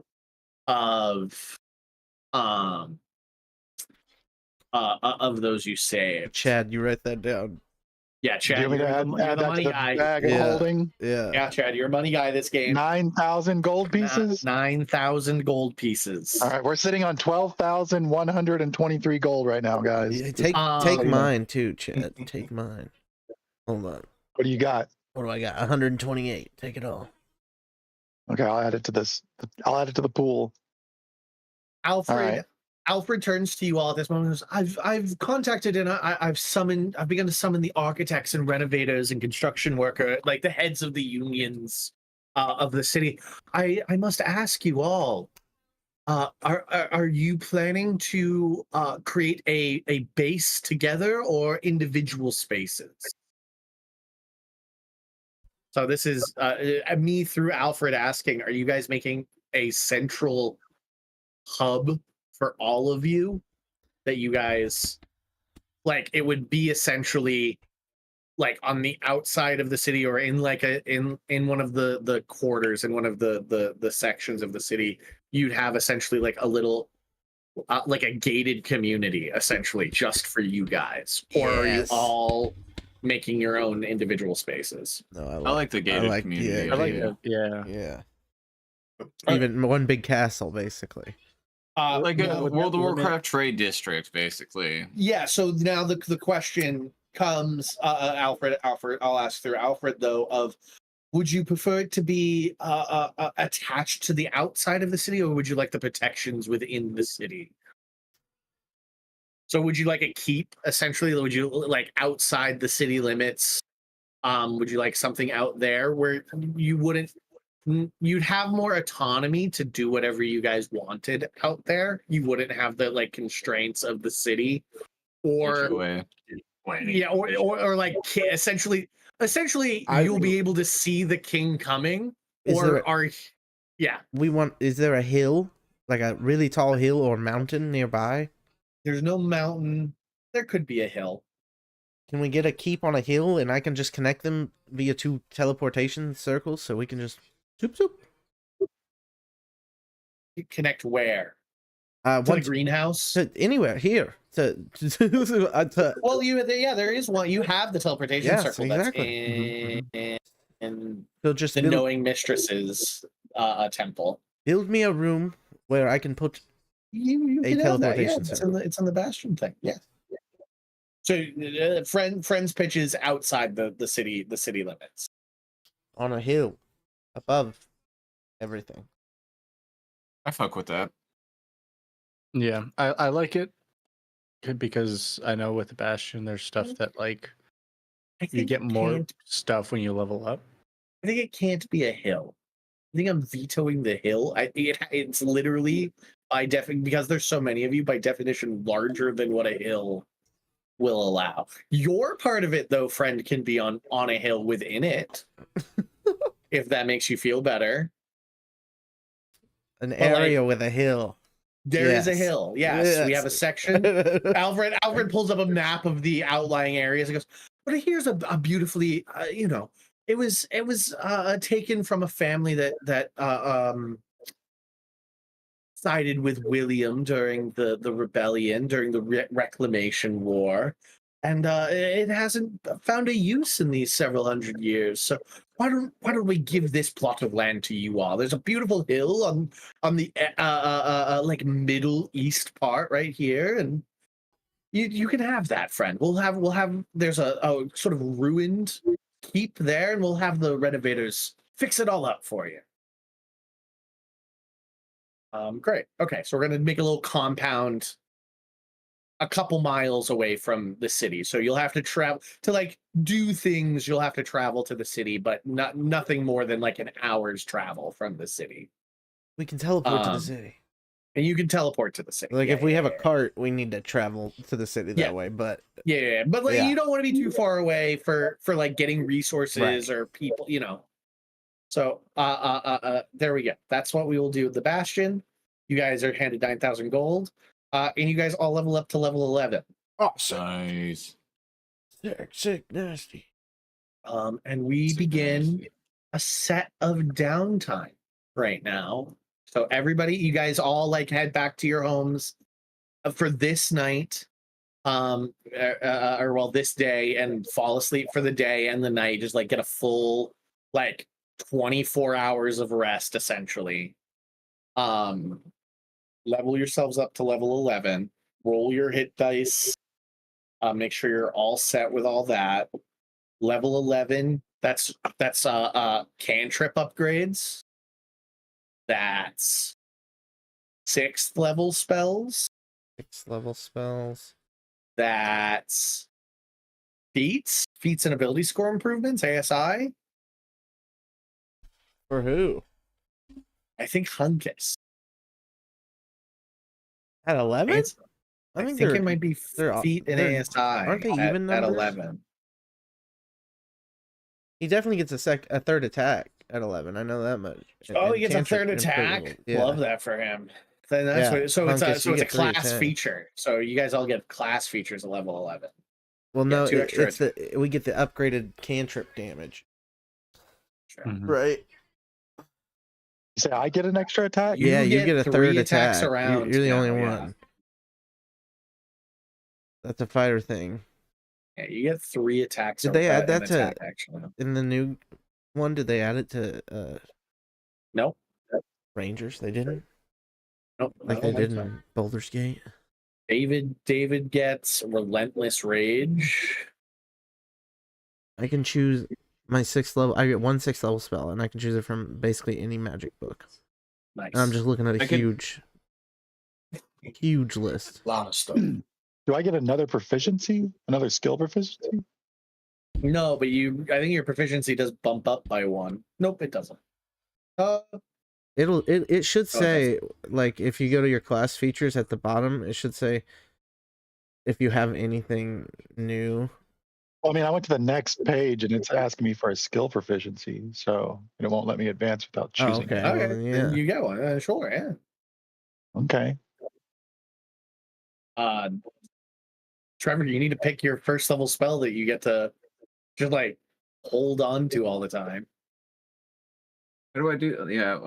of those you saved. Chad, you write that down. Yeah, Do you Chad, want me you're to add the that to money the guy. bag of Yeah. holding? Yeah. Yeah, Chad, you're a money guy this game. 9,000 gold pieces? 9,000 gold pieces. All right, we're sitting on 12,123 gold right now, guys. Yeah, take Um, mine too, Chad. Take mine. Hold on. What do you got? What do I got? 128. Take it all. Okay, I'll add it to this. I'll add it to the pool. Alfred. right. Alfred turns to you all at this moment. And goes, I've contacted and I've begun to summon the architects and renovators and construction worker, like the heads of the unions of the city. I must ask you all. Are you planning to create a base together or individual spaces? So this is me through Alfred asking, are you guys making a central hub for all of you that you guys like? It would be essentially like on the outside of the city or in like in one of the quarters in one of the sections of the city. You'd have essentially like a little like a gated community essentially just for you guys, or are you Yes. all making your own individual spaces? No, I like the gated like community. the I like idea. that. Yeah. Yeah. Okay. Even one big castle, basically. Like now a would World that of limit- Warcraft trade district, basically. Yeah, so now the question comes, Alfred, I'll ask through Alfred though, of would you prefer it to be attached to the outside of the city, or would you like the protections within the city? So would you like a keep essentially? Would you like outside the city limits? Would you like something out there where you wouldn't? You'd have more autonomy to do whatever you guys wanted out there. You wouldn't have the like constraints of the city, or HOA. yeah, or like essentially you'll be able to see the king coming, Is or there are yeah. is there a hill, like a really tall hill or mountain nearby? There's no mountain. There could be a hill. Can we get a keep on a hill and I can just connect them via 2 teleportation circles so we can just zoop zoop? Connect where? To the Once greenhouse. to anywhere here to Well, there is one. You have the teleportation Yes, circle exactly. that's in so just the build, Knowing Mistresses temple. build me a room where I can put You A can have that. Yeah, teleportation it's in the Bastion thing. Yeah. So friends pitches outside the city limits. on a hill above everything. I fuck with that. Yeah. I like it because I know with the Bastion, there's stuff that like I you think get it more can't- stuff when you level up. I think it can't be a hill. I think I'm vetoing the hill. It's literally by definition, because there's so many of you, by definition larger than what a hill will allow. Your part of it, though, friend, can be on a hill within it, if that makes you feel better. An But, area with a hill. There is a Yes. hill. Yes, we have a Yes. section. Alfred pulls up a map of the outlying areas and goes, but here's a beautifully, it was taken from a family that sided with William during the rebellion, during the Reclamation War, and it hasn't found a use in these several hundred years. So why don't we give this plot of land to you all? There's a beautiful hill on the like middle east part right here, and you can have that, friend. We'll have there's a sort of ruined keep there, and we'll have the renovators fix it all up for you. Great. Okay, so we're gonna make a little compound a couple miles away from the city. So you'll have to travel to like do things. You'll have to travel to the city, but nothing more than like an hour's travel from the city. We can teleport to the Um, city. And you can teleport to the city. Like Yeah, if we yeah, have a yeah. cart, we need to travel to the city that Yeah. way. But Yeah, but like Yeah. you don't want to be too far away for like getting resources or people, So there we go. That's what we will do with the Bastion. You guys are handed 9,000 gold, and you guys all level up to level 11. awesome, Nice. sick, nasty. And we Sick begin nasty. a set of downtime right now. So everybody, you guys all like head back to your homes for this night, this day, and fall asleep for the day and the night. Just like get a full like 24 hours of rest essentially. Level yourselves up to level 11. Roll your hit dice. Make sure you're all set with all that. Level 11. That's cantrip upgrades. That's 6th level spells. 6th level spells. That's feats and ability score improvements, ASI. For who? I think Hunkus. At 11? I think they're- it might be they're- feet and they're- ASI. aren't they even at numbers? 11? He definitely gets a third attack at 11. I know that much. Oh, And he gets a cantrip third attack. improvement. Yeah. Love that for him. Then that's Yeah, what. So it's Hunkus, you a get 3 class attacks. feature. So you guys all get class features at level 11. Well, Yeah, no, 2 extra it's we get the upgraded cantrip damage. Sure. Mhm. Right. You say I get an extra attack? You Yeah, you get get a 3 third attacks attack. around You're the only now, yeah. one. That's a fighter thing. Yeah, you get 3 attacks. Did they add that to- attack, actually? In the new one, did they add it to Nope. Rangers? They didn't. Nope. Like I they don't did think so. in Baldur's Gate. David gets relentless rage. I can choose my 6th level. I get one 6th level spell, and I can choose it from basically any magic book. Nice. And I'm just looking at a I can- huge list. A lot of stuff. Do I get another proficiency? Another skill proficiency? No, but I think your proficiency does bump up by 1. Nope, it doesn't. It should Oh, it say, like, if you go to your class features at the bottom, it should say if you have anything new. Well, I mean, I went to the next page and it's asking me for a skill proficiency, so it won't let me advance without Oh, choosing. okay. it. Okay, well, then yeah. you get one. Sure, yeah. Okay. Trevor, you need to pick your 1st level spell that you get to just like hold on to all the time. How do I do? Yeah.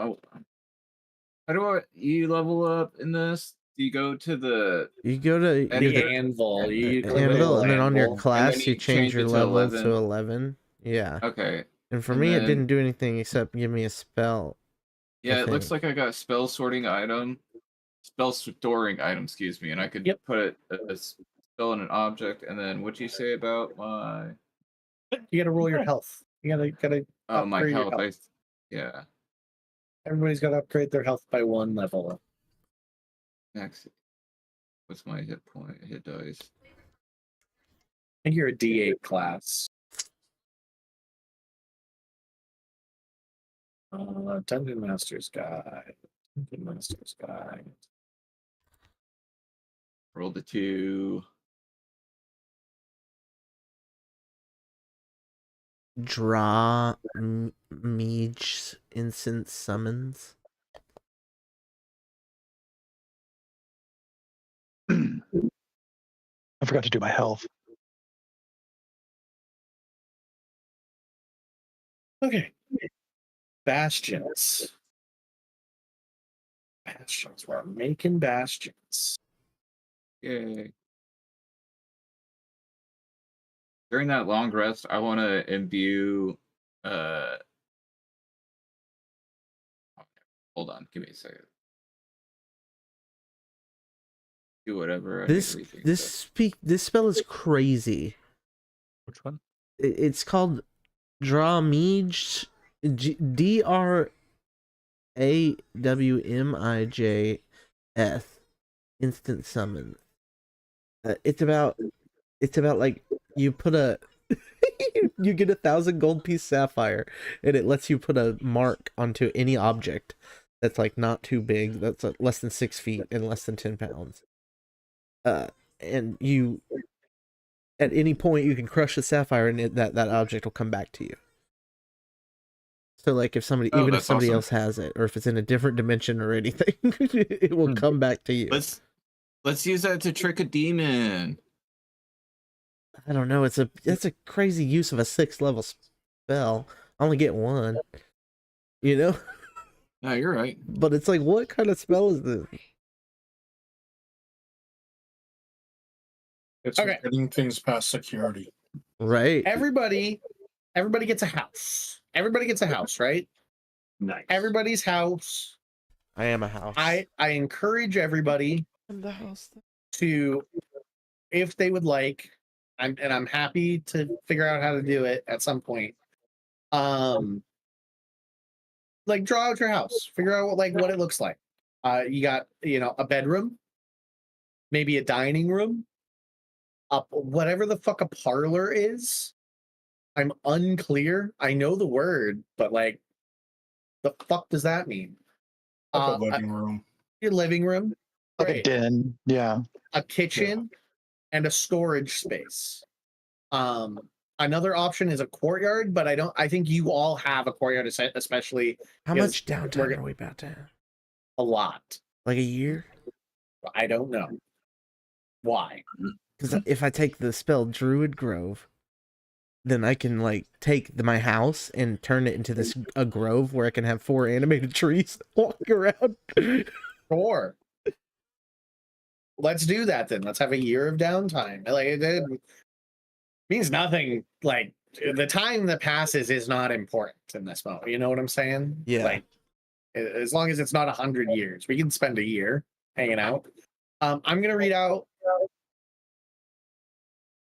You level up in this? Do you go to the You go to And your The the- anvil, you click the anvil, little and then on your anvil. class, you you change change your it to level 11. to 11. Yeah. okay? And for and me, it then- didn't do anything except give me a spell. Yeah, it looks think. like I got spell storing item, excuse me, and I could Yep. put a spell in an object. And then what'd you say about my? You got to roll your health. You gotta Oh, my upgrade your health. Yeah. Everybody's got to upgrade their health by 1 level. Next, what's my hit point? Hit dice. I think you're a D8 class. Dungeon Master's Guide. Dungeon Master's Guide. Roll the 2. Draw Mage Incense Summons. I forgot to do my health. Okay. Bastions. Bastions. We're making bastions. Yay. During that long rest, I want to imbue. Hold on, give me a second. Do whatever. I need to rethink This spell is crazy. Which one? It's called Draw Mage DRAWMIJS Instant Summon. It's about like you put a you get 1,000 gold piece sapphire, and it lets you put a mark onto any object that's like not too big, that's less than 6 feet and less than 10 pounds. And you at any point you can crush the sapphire, and that object will come back to you. So like if somebody, even if that's somebody awesome. else has it, or if it's in a different dimension or anything, it will come back to you. Let's use that to trick a demon. I don't know. That's a crazy use of a 6th level spell. I only get 1. You know? No, you're right. But it's like, what kind of spell is this? It's Okay. getting things past security. Right? Everybody gets a house. Everybody gets a house, right? Nice. Everybody's house. I am a house. I encourage everybody am the house. to, if they would like, I'm happy to figure out how to do it at some point. Like draw out your house, figure out what it looks like. You got a bedroom, maybe a dining room, whatever the fuck a parlor is. I'm unclear. I know the word, but like, the fuck does that mean? Like a living room. Your living room, Like a great. den. Yeah. A kitchen, and a storage space. Another option is a courtyard, but I think you all have a courtyard, especially How because much downtime are we about to have? a lot. Like a year? I don't know why. Because if I take the spell Druid Grove, then I can like take my house and turn it into a grove where I can have 4 animated trees walking around. Sure. Let's do that then. Let's have a year of downtime. Like it means nothing. Like the time that passes is not important in this moment. You know what I'm saying? Yeah. Like as long as it's not 100 years, we can spend a year hanging out. I'm gonna read out.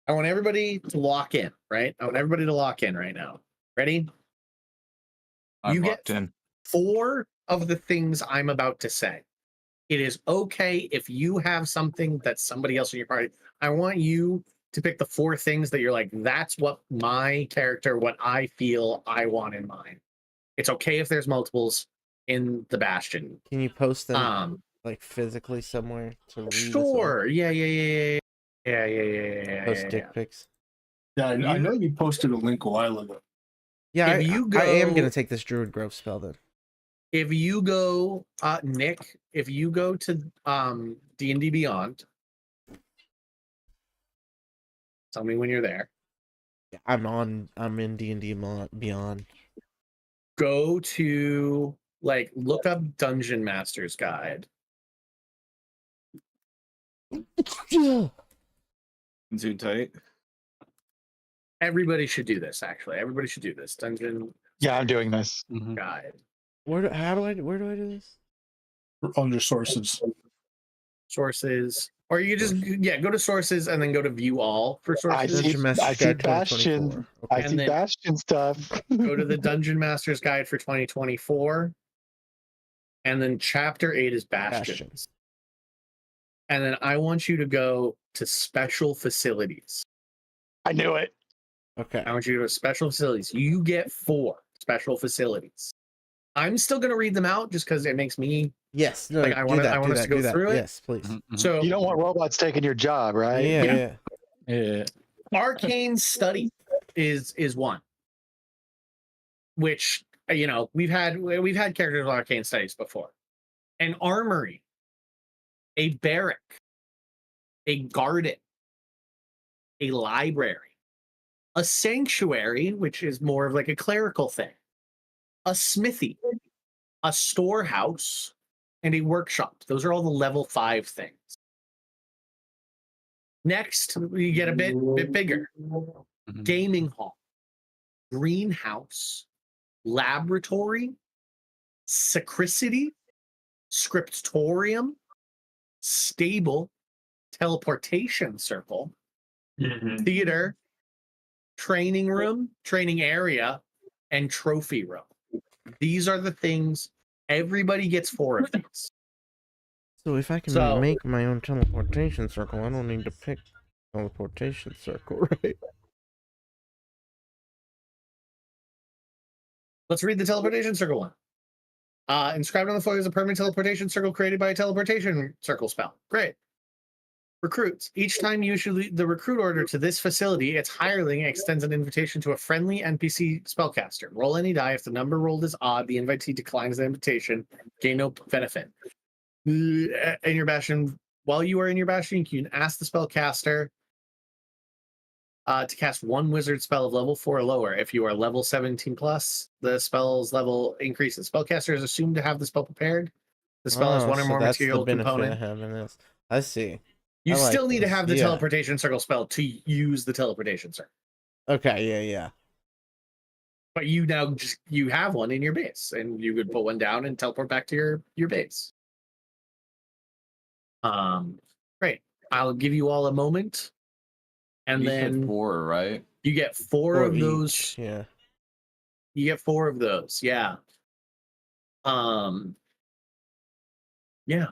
I want everybody to lock in, right? I want everybody to lock in right now. Ready? I'm You locked get in. 4 of the things I'm about to say. It is okay if you have something that somebody else in your party. I want you to pick the 4 things that you're like, that's what my character, what I feel I want in mind. It's okay if there's multiples in the Bastion. Can you post them like physically somewhere to read? Sure. Yeah. Post dick pics. Yeah, I know you posted a link a while ago. Yeah, If you I am go- gonna take this Druid Grove spell then. If you go, Nick, if you go to D&D Beyond, tell me when you're there. Yeah, I'm in D&D Beyond. Go to look up Dungeon Master's Guide. Too tight. Everybody should do this. Actually, everybody should do this. Dungeon Yeah, I'm doing this. Guide. Where do I do this? Under sources. Sources, or you just go to sources and then go to view all for I sources. see, Dungeon Master's I see Guide Bastion. 2024. I Okay. see then Bastion stuff. Go to the Dungeon Master's Guide for 2024, and then Chapter 8 is Bastions. Bastion. And then I want you to go to special facilities. I knew it. Okay. I want you to go to special facilities. You get 4 special facilities. I'm still going to read them out just because it makes me. Yes. No. I want us to go through it. Yes, please. So You don't want robots taking your job, right? Yeah. Arcane Study is one, which we've had characters with Arcane Studies before. An armory, a barrack, a garden, a library, a sanctuary, which is more of like a clerical thing, a smithy, a storehouse, and a workshop. Those are all the level 5 things. Next, we get a bit bigger. Gaming hall, greenhouse, laboratory, sacristry, scriptorium, stable, teleportation circle, theater, training room, training area, and trophy room. These are the things. Everybody gets 4 of these. So if I can make my own teleportation circle, I don't need to pick teleportation circle, right? Let's read the teleportation circle one. Inscribed on the foil is a permanent teleportation circle created by a teleportation circle spell. Great. Recruits. Each time you issue the recruit order to this facility, its hireling extends an invitation to a friendly NPC spellcaster. Roll any die. If the number rolled is odd, the invitee declines the invitation. Gain no benefit. In your bastion, while you are in your bastion, you can ask the spellcaster to cast 1 wizard spell of level 4 or lower. If you are level 17 plus, the spell's level increases. Spellcaster is assumed to have the spell prepared. The spell has 1 or more that's material the benefit component. of having this. I see. You I like still need to this. have the Yeah. teleportation circle spell to use the teleportation circle. Okay, yeah. But you now you have one in your base, and you could put one down and teleport back to your base. Great. I'll give you all a moment And You said then 4, right? you get four Or of those. each, yeah. You get 4 of those, yeah. Yeah.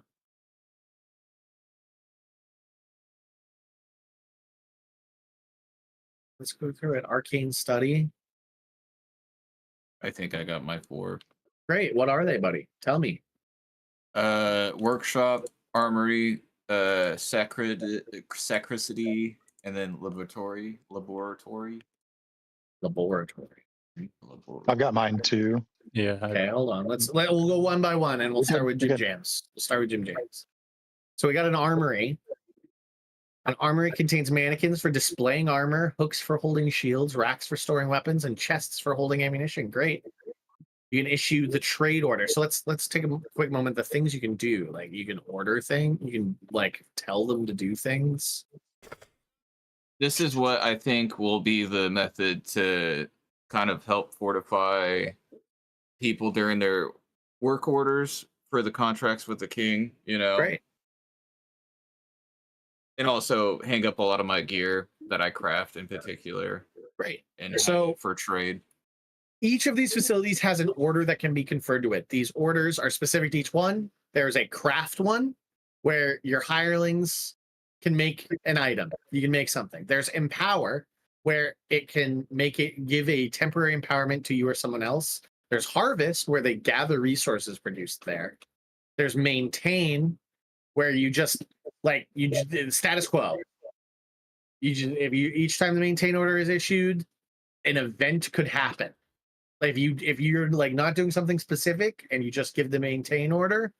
Let's go through it. Arcane Study. I think I got my 4. Great. What are they, buddy? Tell me. Workshop, Armory, Sacricity, and then Laboratory. Laboratory. I've got mine too. Yeah. Okay, hold on. We'll go one by one, and we'll start with Jim Okay. Jams. We'll start with Jim Jams. So we got an armory. An armory contains mannequins for displaying armor, hooks for holding shields, racks for storing weapons, and chests for holding ammunition. Great. You can issue the trade order. So let's take a quick moment. The things you can do, like you can order things, you can like tell them to do things. This is what I think will be the method to kind of help fortify people during their work orders for the contracts with the king, Great. And also hang up a lot of my gear that I craft in particular. Great. And So for trade. each of these facilities has an order that can be conferred to it. These orders are specific to each one. There's a craft one where your hirelings can make an item. You can make something. There's empower where it can give a temporary empowerment to you or someone else. There's harvest where they gather resources produced there. There's maintain where you just status quo. Each time the maintain order is issued, an event could happen. Like if you're like not doing something specific and you just give the maintain order,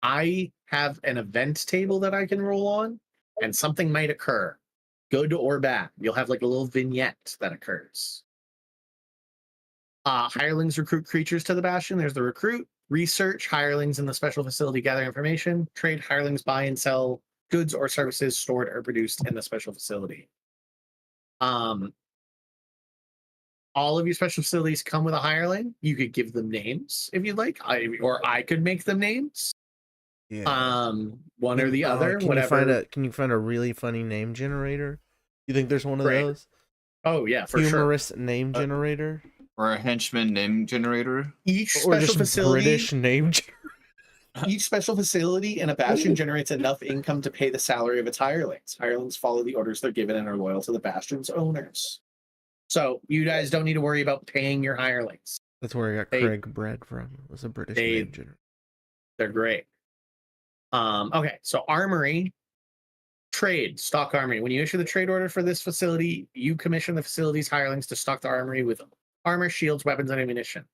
I have an event table that I can roll on, and something might occur, good or bad. You'll have like a little vignette that occurs. Hirelings recruit creatures to the bastion. There's the recruit, research, hirelings in the special facility gather information, trade, hirelings buy and sell goods or services stored or produced in the special facility. All of your special facilities come with a hireling. You could give them names if you'd like, or I could make them names. Yeah. One or the other, Can whatever. Can you find a really funny name generator? You think there's one of Great. those? Oh yeah, for sure. Humorous name generator? Or a henchman name generator. Each Or special just facility, British name generator? each special facility in a bastion generates enough income to pay the salary of its hirelings. Hirelings follow the orders they're given and are loyal to the bastion's owners. So you guys don't need to worry about paying your hirelings. That's where I got Craig Bread from. It was a British name generator. They're great. Okay, so armory, trade, stock armory. When you issue the trade order for this facility, you commission the facility's hirelings to stock the armory with armor, shields, weapons, and ammunition.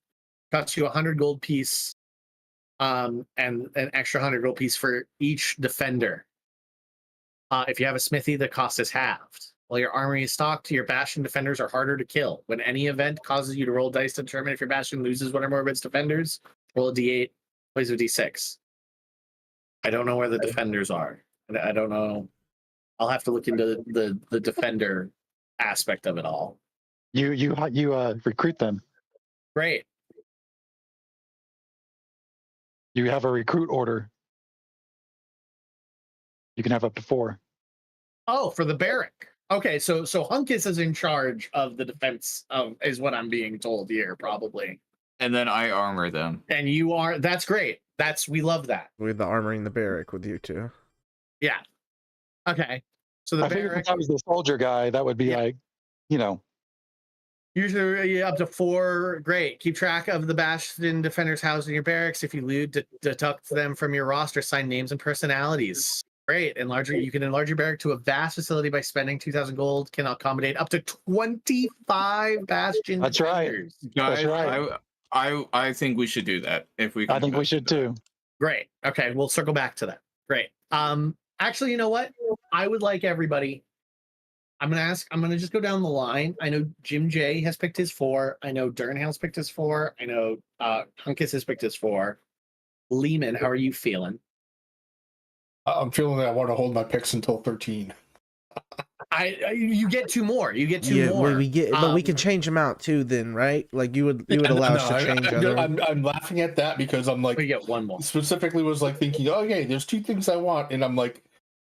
Costs you 100 gold piece, and an extra 100 gold piece for each defender. If you have a smithy, the cost is halved. While your armory is stocked, your bastion defenders are harder to kill. When any event causes you to roll dice to determine if your bastion loses one or more of its defenders, roll a d8, plays a d6. I don't know where the defenders are. I don't know. I'll have to look into the defender aspect of it all. You recruit them. Great. You have a recruit order. You can have up to 4. Oh, for the barrack. Okay, so Hunkus is in charge of the defense is what I'm being told here, probably. And then I armor them. And you are. That's great. We love that. With the armory in the barrack with you two. Yeah. Okay. So the I figured barrack. if I was the soldier guy, that would be like, Usually up to 4. Great. Keep track of the bastion defenders housed in your barracks. If you loot, deduct them from your roster. Sign names and personalities. Great. You can enlarge your barrack to a vast facility by spending 2,000 gold. Can accommodate up to 25 bastion That's right. defenders. Guys, right. I think we should do that if we can. I think we should too. Great. Okay, we'll circle back to that. Great. Actually, you know what? I would like everybody. I'm gonna just go down the line. I know Jim J has picked his 4. I know Durnhale's picked his 4. I know Hunkus has picked his 4. Lehman, how are you feeling? I'm feeling that I want to hold my picks until 13. You get 2 more. You get 2 more. We get, but we can change them out too. Then, right? Like you would allow us to change other. I'm laughing at that because I'm like, we get 1 more. Specifically was like thinking, oh, okay, there's 2 things I want, and I'm like,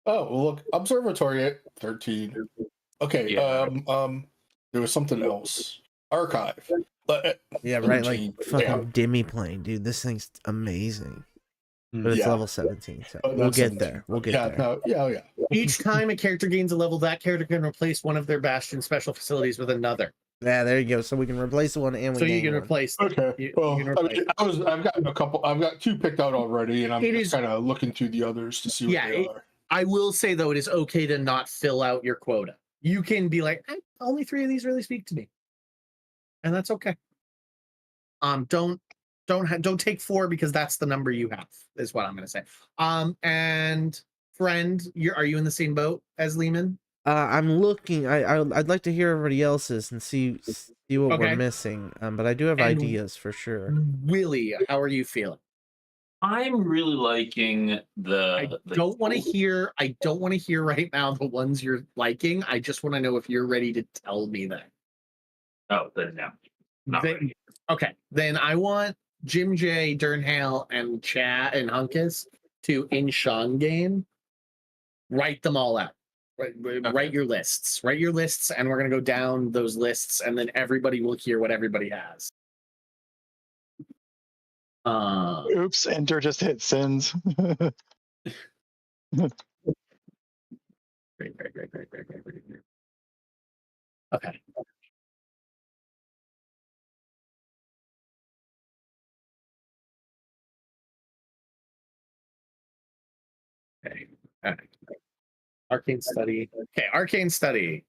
oh, well, look, observatory at 13. Okay. Yeah. There was something else. Archive. Yeah, right. Like Yeah. fucking Demi-plane, dude. This thing's amazing. But it's Yeah. level 17, so Oh, we'll that's get 17. there. We'll get Yeah. there. No. Yeah. Yeah. Each time a character gains a level, that character can replace one of their Bastion special facilities with another. Yeah, there you go. So we can replace one and we So you gain can one. replace them. Okay. You Well, can I replace mean, I've got a couple. I've got 2 picked out already, and I'm It just is- kind of looking through the others to see what Yeah, they are. I will say though, it is okay to not fill out your quota. You can be like, only 3 of these really speak to me, and that's okay. Don't take 4 because that's the number you have. Is what I'm going to say. And friend, are you in the same boat as Lehman? I'm looking. I'd like to hear everybody else's and see what Okay. we're missing. But I do have And- ideas for sure. Willie, how are you feeling? I'm really liking I the. don't want to hear. I don't want to hear right now the ones you're liking. I just want to know if you're ready to tell me that. Oh, then no. Not Then- ready. Okay, then I want Jim J, Durnhale, and Chad and Hunkus to in Sean game. Write them all out. Write your lists. Write your lists, and we're gonna go down those lists, and then everybody will hear what everybody has. Oops, enter just hit sins. Great. Okay. Okay. All right. Arcane study. Okay, arcane study.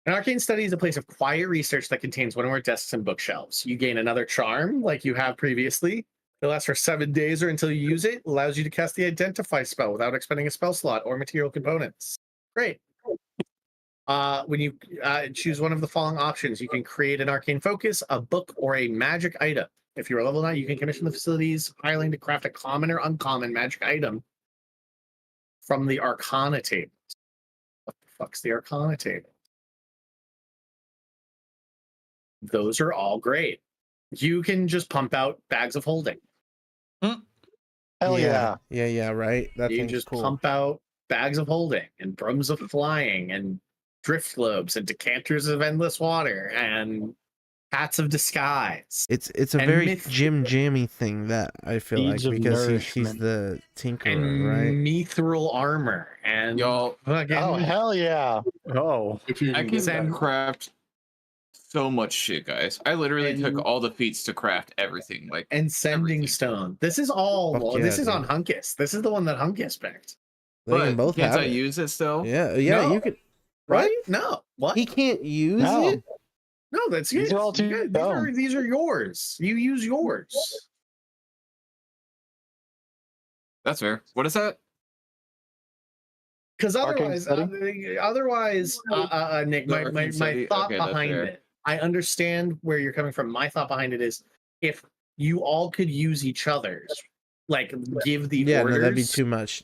An arcane study is a place of quiet research that contains one or more desks and bookshelves. You gain another charm, like you have previously. It lasts for 7 days or until you use it. Allows you to cast the Identify spell without expending a spell slot or material components. Great. When you choose one of the following options, you can create an arcane focus, a book, or a magic item. If you're level 9, you can commission the facilities hireling to craft a common or uncommon magic item from the Arcana table. What the fuck's the Arcana table? Those are all great. You can just pump out bags of holding. Hell yeah. Yeah, right. That You thing's just cool. pump out bags of holding and brooms of flying and drift globes and decanters of endless water and hats of disguise It's a and very myth- Jim Jammy thing that I feel Seeds like of because he's nourishment. the tinkerer, and right? mithril armor and Y'all, fucking Oh, hell yeah. Oh, If you I can can get that. craft so much shit, guys. I literally And- took all the feats to craft everything. Like, and sending everything. stone. This is all. Fuck yeah, this is dude. on Hunkus. This is the one that Hunkus picked. They can but both can't have I it. use it still? Yeah, No. you could. Right? Right? No. What? He can't use No. it. No, that's These yours. are all too dumb. These are yours. You use yours. That's fair. What is that? Because Arcane otherwise, Nick, The my arcane study? thought Okay, that's behind fair. it. I understand where you're coming from. My thought behind it is if you all could use each other's, like give the Yeah, orders, no, that'd be too much.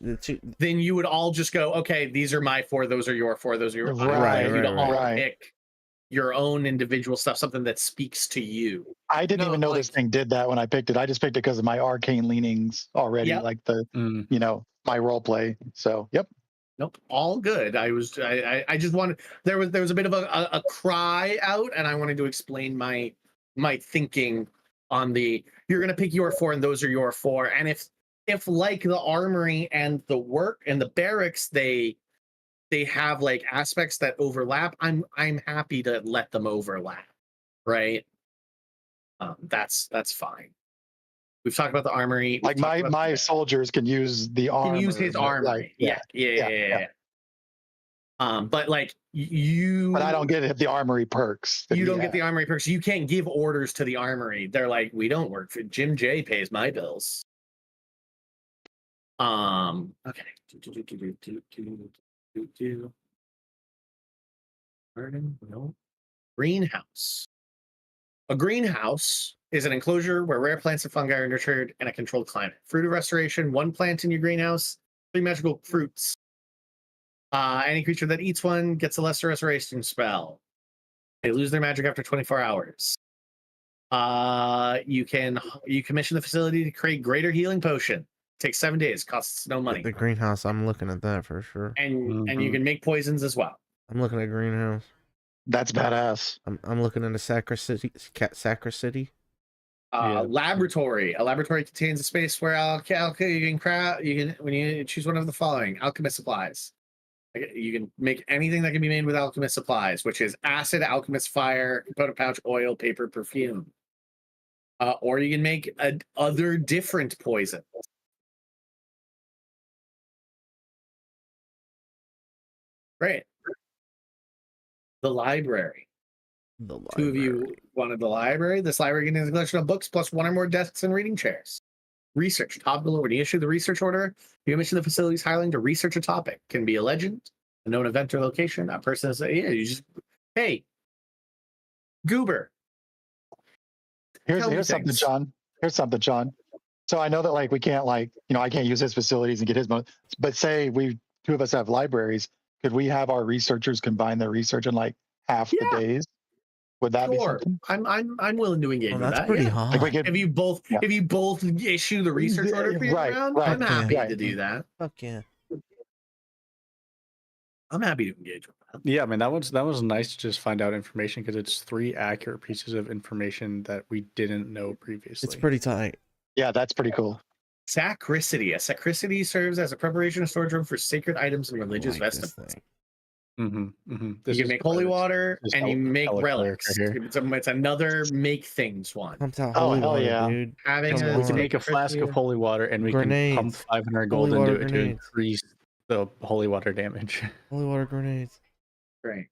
then you would all just go, okay, these are my 4, those are your 4, those are your. I Right, want you to right, all right. pick your own individual stuff, something that speaks to you. I didn't No, even know this like- thing did that when I picked it. I just picked it because of my arcane leanings already, Yep. like the, mm. my role play. So, yep. Nope, all good. I just wanted there was a bit of a cry out, and I wanted to explain my thinking on the you're gonna pick your 4 and those are your 4, and if like the armory and the work and the barracks they have like aspects that overlap, I'm happy to let them overlap, right? That's fine. We've talked about the armory. Like we've talked about my the- soldiers can use the armor. can use his but, armory. like, Yeah. But like you, But I don't get the armory perks. that you he don't get has. the armory perks. You can't give orders to the armory. They're like, we don't work for Jim J pays my bills. Okay. Garden? No. Greenhouse. A greenhouse is an enclosure where rare plants and fungi are nurtured in a controlled climate. Fruit of restoration, 1 plant in your greenhouse, 3 magical fruits. Any creature that eats one gets a lesser restoration spell. They lose their magic after 24 hours. You commission the facility to create greater healing potion. Takes 7 days, costs no money. The greenhouse. I'm looking at that for sure. And you can make poisons as well. I'm looking at greenhouse. That's badass. I'm looking into Sacra City. Sacra City. Yeah. Laboratory. A laboratory contains a space where you can when you choose one of the following alchemist supplies. You can make anything that can be made with alchemist supplies, which is acid, alchemist fire, component pouch, oil, paper, perfume. Or you can make other different poisons. Great. The library. Two of you wanted the library. This library contains a collection of books plus one or more desks and reading chairs. Research. Top below. When you issue the research order, you commission the facility's hireling to research a topic. Can be a legend, a known event or location. A person is, you just, hey, Goober. Here's something, John. Here's something, John. So I know that like we can't I can't use his facilities and get his money. But say two of us have libraries, could we have our researchers combine their research in like half the days? Would that be something? I'm willing to engage with that's that. pretty Yeah. hot. Like we could, If you both issue the research order for your round, I'm happy to do that. Fuck yeah. I'm happy to engage with that. Yeah, I mean that was nice to just find out information because it's 3 accurate pieces of information that we didn't know previously. It's pretty tight. yeah, that's pretty cool. Sacristity. A sacristity serves as a preparation and storage room for sacred items and religious vestments. You You can make holy water and you make relics. It's another make things one. Pump out Oh, holy hell water, yeah. dude. Having Come a We can on. make a flask of holy water and we Grenades. can pump 500 gold Holy into water it to grenades. increase the holy water damage. Holy water grenades. Great.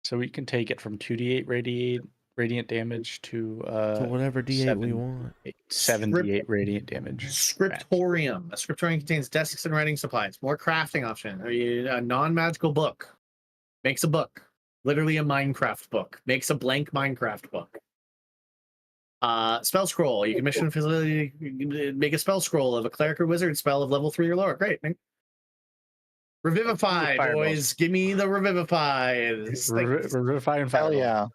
So we can take it from 2d8 radiant damage to So whatever D8 we 7 want. 78 radiant damage. Scriptorium. A scriptorium contains desks and writing supplies. More crafting option. A non-magical book. Makes a book. Literally a Minecraft book. Makes a blank Minecraft book. Spell scroll. You can mission a facility, make a spell scroll of a cleric or wizard spell of level 3 or lower. Great. Revivify, Fireballs. boys. Give me the revivify. Revivify and Hell fireball. yeah.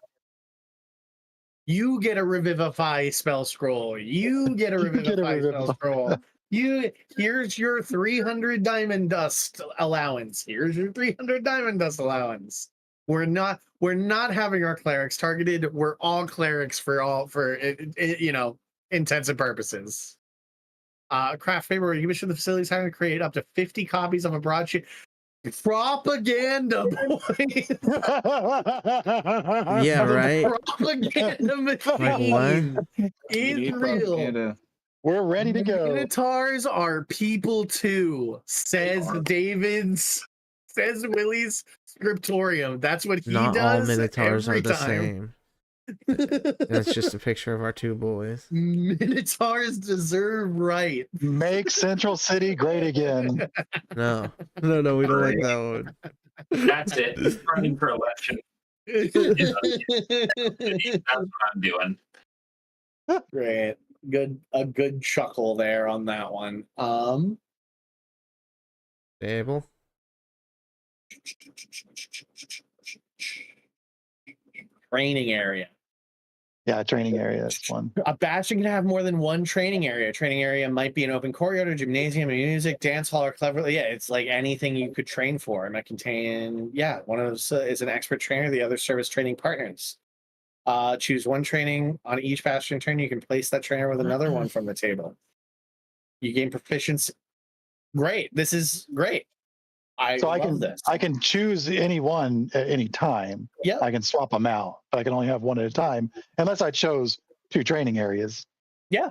You get a revivify spell scroll. You get a revivify spell scroll. Here's your 300 diamond dust allowance. Here's your 300 diamond dust allowance. We're not having our clerics targeted. We're all clerics for intents and purposes. Craft paper. You commission the facilities having to create up to 50 copies of a broadsheet. Propaganda, boys. Yeah, right? Propaganda machine what? is real. Propaganda. We're ready to go. Minotaurs are people too, says Willie's scriptorium. That's what he Not all does. minotaurs every are the time. same. And it's just a picture of our 2 boys. Minotaurs deserve right. Make Central City great again. No, we don't like that one. That's it. Running for election. That's what I'm doing. Great. A good chuckle there on that one. Table. Training area. Yeah, training area is fun. A bastion can have more than one training area. A training area might be an open courtyard, or gymnasium, a music, dance hall, or cleverly. Yeah, it's like anything you could train for. It might contain, one of those is an expert trainer, the other service training partners. Choose one training on each bastion training. You can place that trainer with another one from the table. You gain proficiency. Great. This is great. I can choose any one at any time. Yeah. I can swap them out, but I can only have one at a time unless I chose 2 training areas. Yeah.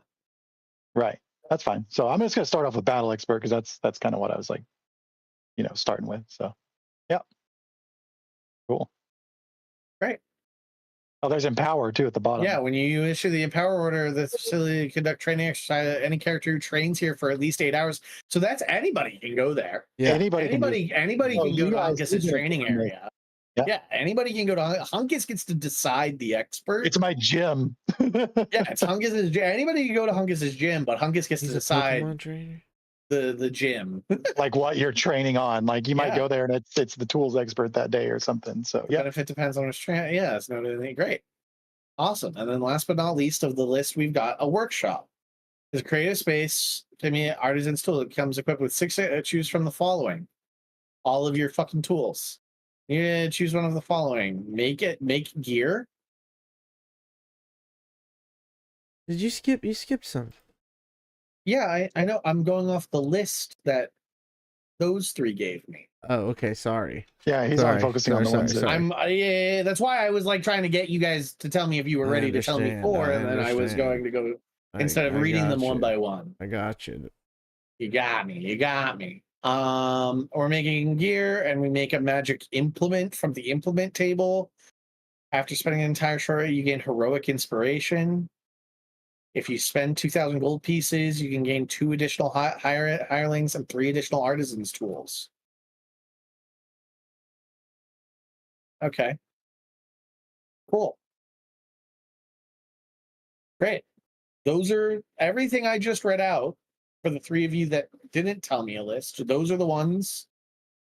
Right. That's fine. So I'm just going to start off with battle expert because that's kind of what I was like, starting with. So, yeah. Cool. Great. Oh, there's empower too at the bottom. Yeah, when you issue the empower order, the facility conduct training exercise. Any character who trains here for at least 8 hours. So that's anybody can go there. Yeah. Anybody can go to you guys Hunkus's did it training for me. area. Yeah. Yeah, anybody can go to Hunkus gets to decide the expert. It's my gym. Yeah, it's Hunkus's gym. Anybody can go to Hunkus's gym, but Hunkus gets to He's a decide Pokemon trainer. the gym. Like what you're training on. Like you might Yeah. go there and it's the tools expert that day or something. So Yeah, if it depends on which train. Yeah, it's noted. Great. Awesome. And then last but not least of the list, we've got a workshop. Just create a space. Give me artisan's tool. It comes equipped with 6. Choose from the following. All of your fucking tools. Yeah, choose one of the following. Make gear. Did you skip? You skipped some. Yeah, I know. I'm going off the list that those 3 gave me. Oh, okay. Sorry. Yeah, he's Sorry, only focusing on the sorry, ones that. sorry. Yeah, that's why I was like trying to get you guys to tell me if you were I ready to tell me understand, 4, I and then I was understand. going to go instead of I reading them got one you. by one. I got you. You got me. You got me. We're making gear, and we make a magic implement from the implement table. After spending an entire short, you gain heroic inspiration. If you spend 2,000 gold pieces, you can gain 2 additional hirelings and 3 additional artisans tools. Okay. Cool. Great. Those are everything I just read out for the 3 of you that didn't tell me a list. Those are the ones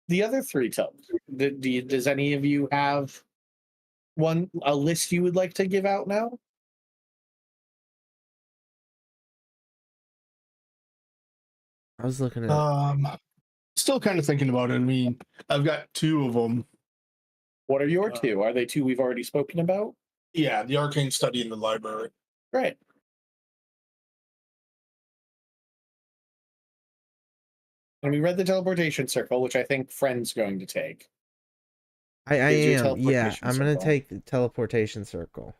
the other 3 told. Does any of you have a list you would like to give out now? I was looking at. Still kind of thinking about it. I mean, I've got 2 of them. What are your 2? Are they 2 we've already spoken about? Yeah, the arcane study in the library. Right. And we read the teleportation circle, which I think Friend's going to take. I Gives you a am. Yeah, teleportation I'm gonna circle. take the teleportation circle.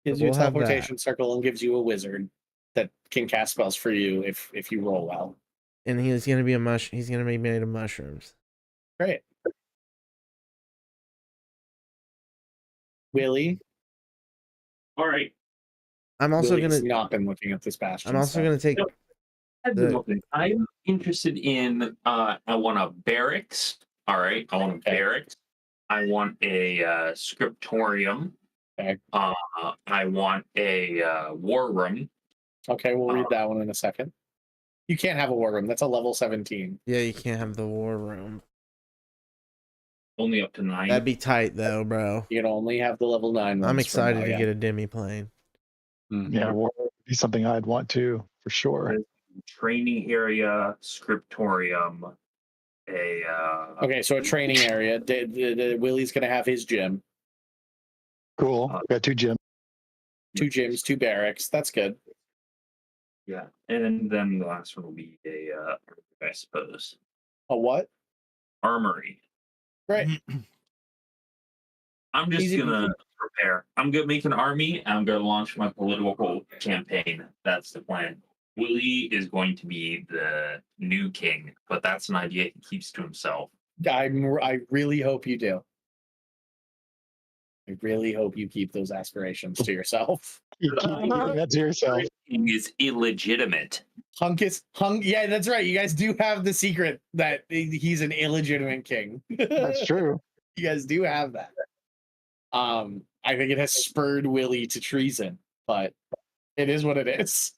Gives you a We'll have that. teleportation circle and gives you a wizard that can cast spells for you if you roll well. And he's gonna be He's gonna be made of mushrooms. Great. Willie. All right. I'm also Willie's gonna. not been looking at this bastion. I'm also stuff. gonna take. I'm interested in. I want a barracks. All right. I want a barracks. I want a scriptorium. Okay. I want a war room. Okay, we'll read that one in a second. You can't have a war room. That's a level 17. Yeah, you can't have the war room. Only up to 9. That'd be tight though, bro. You can only have the level 9 ones. I'm for excited now, to yeah. get a demi plane. Yeah, war would be something I'd want to for sure. Training area, scriptorium, a Okay, so a training area. Willie's gonna have his gym. Cool. Got 2 gyms. 2 gyms, 2 barracks. That's good. yeah, and then the last one will be a I suppose A what? armory. Right. I'm just Easy gonna prepare. I'm gonna make an army. And I'm gonna launch my political campaign. That's the plan. Willie is going to be the new king, but that's an idea he keeps to himself. I really hope you do. I really hope you keep those aspirations to yourself. You keep keeping that to yourself. King is illegitimate. Hunk. Yeah, that's right. You guys do have the secret that he's an illegitimate king. That's true. You guys do have that. I think it has spurred Willie to treason, but it is what it is.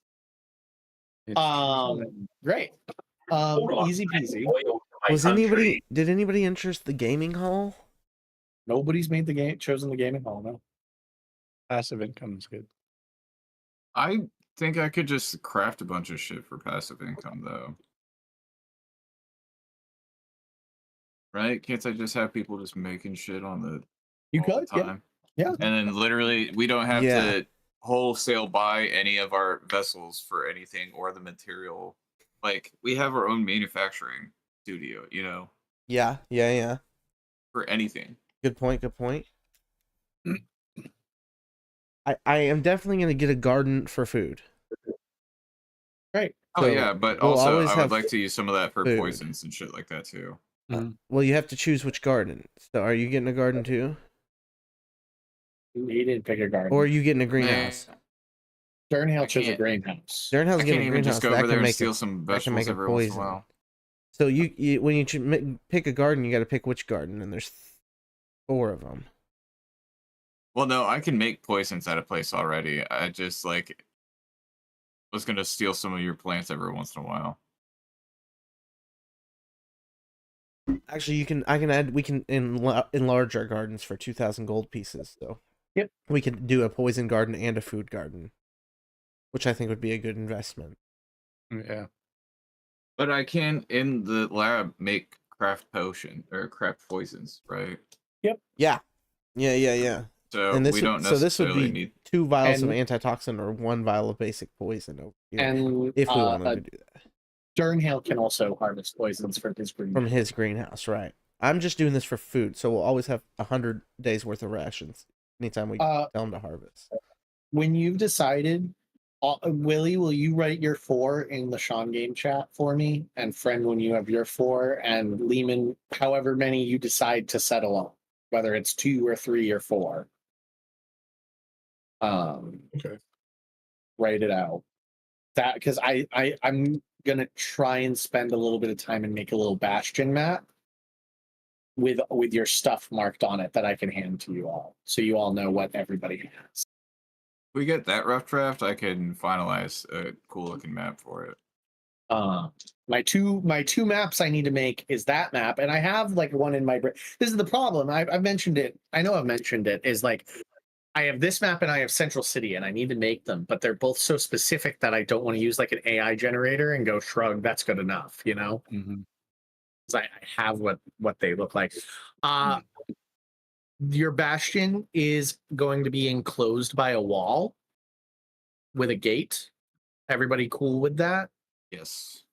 Great. Hold on. Easy peasy. Did anybody interest the gaming hall? Nobody's made chosen the gaming hall, no. Passive income is good. I think I could just craft a bunch of shit for passive income, though. Right? Can't I just have people just making shit on the You all could, the time? yeah. And then literally, we don't have Yeah. to wholesale buy any of our vessels for anything or the material. Like, we have our own manufacturing studio, you know, Yeah. for anything. Good point. I am definitely gonna get a garden for food. Great. Oh, So, yeah, but we'll also, always I have would like to use some of that for food. poisons and shit like that, too. Well, you have to choose which garden. So, are you getting a garden too, He didn't pick a garden. or are you getting a greenhouse? Sternhale chose a can't- greenhouse. Sternhill's I can't getting a even greenhouse. just go That over there can and make steal it. some That can make vegetables it every once in a poison. while. So you when you pick a garden, you got to pick which garden, and there's 4 of them. Well, no, I can make poisons at a place already. I just was gonna steal some of your plants every once in a while. Actually, we can enlarge our gardens for 2,000 gold pieces. So Yep. we can do a poison garden and a food garden, which I think would be a good investment. Yeah. But I can in the lab make craft potion or craft poisons, right? Yeah. So And this we would don't so this would necessarily be need. 2 vials of And- antitoxin or 1 vial of basic poison over here. And If we wanted to do that Durnhale can also harvest poisons from his green. from his greenhouse, right? I'm just doing this for food, so we'll always have 100 days worth of rations anytime we tell him to harvest. When you've decided, Willie, will you write your 4 in the Sean game chat for me? And friend, when you have your 4, and Lehman, however many you decide to settle on, whether it's 2 or 3 or 4. Okay. Write it out. That because I'm gonna try and spend a little bit of time and make a little bastion map with your stuff marked on it that I can hand to you all, so you all know what everybody has. We get that rough draft. I can finalize a cool looking map for it. My two maps I need to make is that map, and I have like one in my brain. This is the problem. I've mentioned it. I know I've mentioned it. Is like I have this map and I have Central City, and I need to make them, but they're both so specific that I don't want to use like an AI generator and go shrug. That's good enough, you know. Mm-hmm. I have what they look like. Your bastion is going to be enclosed by a wall with a gate. Everybody cool with that? Yes.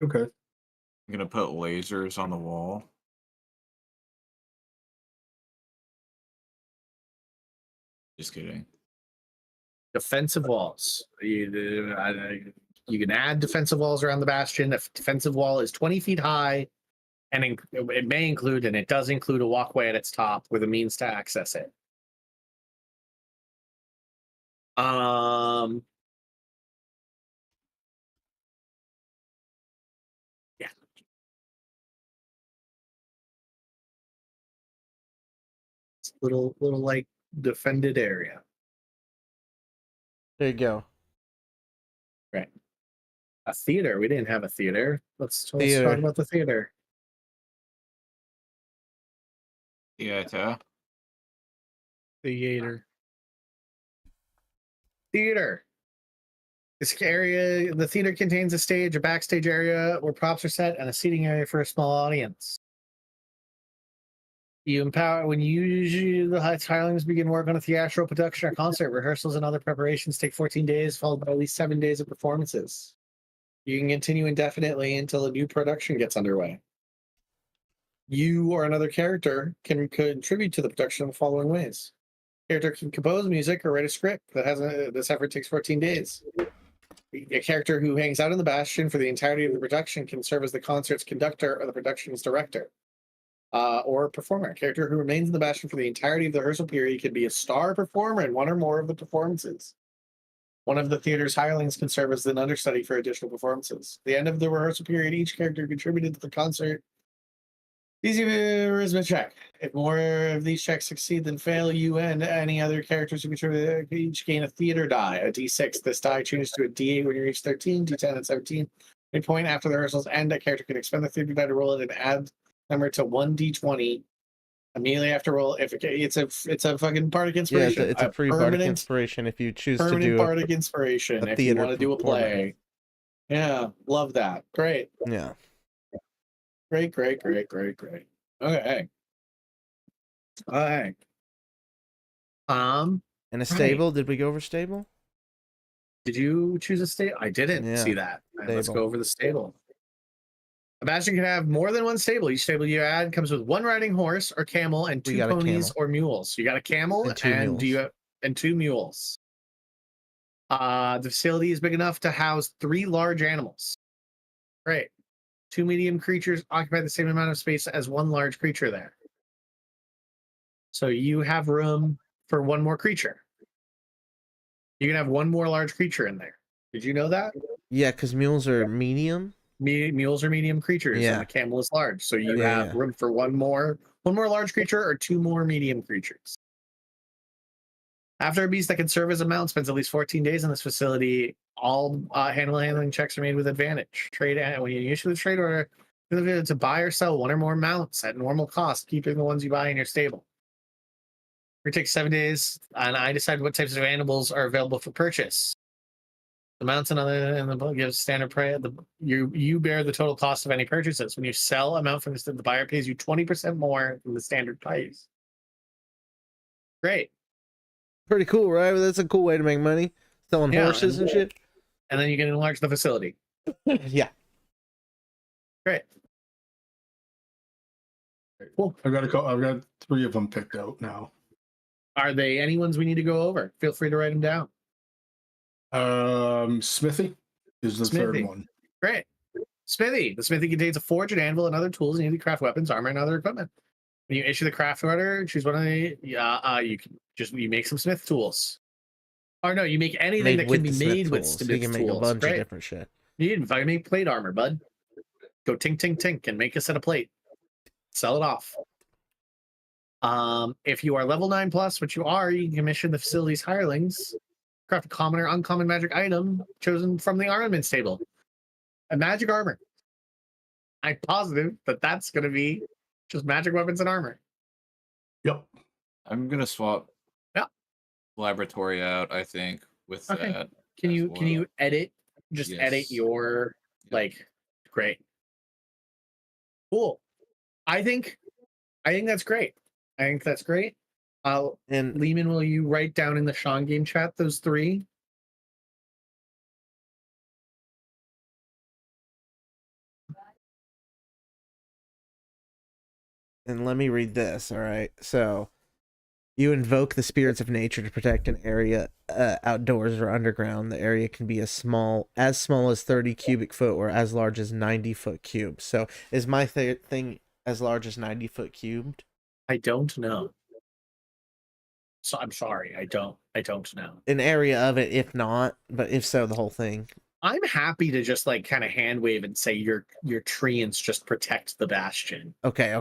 Okay. I'm gonna put lasers on the wall. Just kidding. Defensive walls. You can add defensive walls around the bastion. If defensive wall is 20 feet high, and it may include, and it does include, a walkway at its top with a means to access it. Yeah. It's a little like defended area. There you go. Right. A theater. We didn't have a theater. Let's talk Theater. about the theater. Yeah. Theater. This area, the theater contains a stage, a backstage area where props are set, and a seating area for a small audience. You empower when usually the hirelings begin work on a theatrical production or concert. Rehearsals and other preparations take 14 days, followed by at least 7 days of performances. You can continue indefinitely until a new production gets underway. You or another character can contribute to the production in the following ways. Character can compose music or write a script. This effort takes 14 days. A character who hangs out in the bastion for the entirety of the production can serve as the concert's conductor or the production's director. Or a performer. A character who remains in the bastion for the entirety of the rehearsal period can be a star performer in one or more of the performances. One of the theater's hirelings can serve as an understudy for additional performances. At the end of the rehearsal period, each character contributed to the concert. Easy charisma check. If more of these checks succeed than fail, you and any other characters who contribute each gain a theater die, a d6. This die changes to a d8 when you reach 13, d10 and 17. At a point after the rehearsals end, a character can expend the theater die to roll it and add number to 1d20 immediately after roll. If it's a fucking bardic inspiration. Yeah, it's a free bardic inspiration if you choose to Permanent do bardic inspiration if you want to do a play. Yeah, love that. Great. Yeah. Great. Okay. All right. And a stable. Did we go over stable? Did you choose a stable? I didn't see that. All right, let's go over the stable. A bastion can have more than one stable. Each stable you add comes with one riding horse or camel and 2 ponies or mules. You got a camel and two mules. The facility is big enough to house 3 large animals. Great. 2 medium creatures occupy the same amount of space as 1 large creature there. So you have room for 1 more creature. You can have 1 more large creature in there. Did you know that? Yeah, because mules are medium. Mules are medium creatures, and the camel is large. So you have room for 1 more large creature or 2 more medium creatures. After a beast that can serve as a mount spends at least 14 days in this facility, all handling checks are made with advantage. When you issue the trade order, to buy or sell 1 or more mounts at normal cost, keeping the ones you buy in your stable. We take 7 days, and I decide what types of animals are available for purchase. The amounts and the book gives standard price. You bear the total cost of any purchases. When you sell amount from the buyer pays you 20% more than the standard price. Great. Pretty cool, right? That's a cool way to make money. Selling Yeah, horses and shit. And then you can enlarge the facility. Yeah. Great. Cool. I've got 3 of them picked out now. Are they any ones we need to go over? Feel free to write them down. Smithy is the Smithy. third one. Great. Smithy. The smithy contains a forge, an anvil, and other tools needed to craft weapons, armor, and other equipment. When you issue the craft order, choose one of the. You make some smith tools. Or no, you make anything that can be made with smith you can make tools. a bunch Great. of different shit. You can fucking make plate armor, bud. Go tink tink tink and make a set of plate. Sell it off. If you are level 9 plus, which you are, you can commission the facility's hirelings. Craft a common or uncommon magic item chosen from the armaments table. A magic armor. I'm positive that that's going to be just magic weapons and armor. Yep. I'm gonna swap. Yeah. Laboratory out. I think with Okay. that. Can as you well. edit? Just edit Yes. your like. Great. Cool. I think that's great. I think that's great. And Lehman, will you write down in the Sean game chat those 3? let me read this. All right. So you invoke the spirits of nature to protect an area outdoors or underground. The area can be as small as 30 cubic foot or as large as 90 foot cubed. So is my thing as large as 90 foot cubed? I don't know. So I'm sorry. I don't know. An area of it, if not, but if so, the whole thing. I'm happy to just like kind of hand wave and say your treants just protect the bastion. Okay.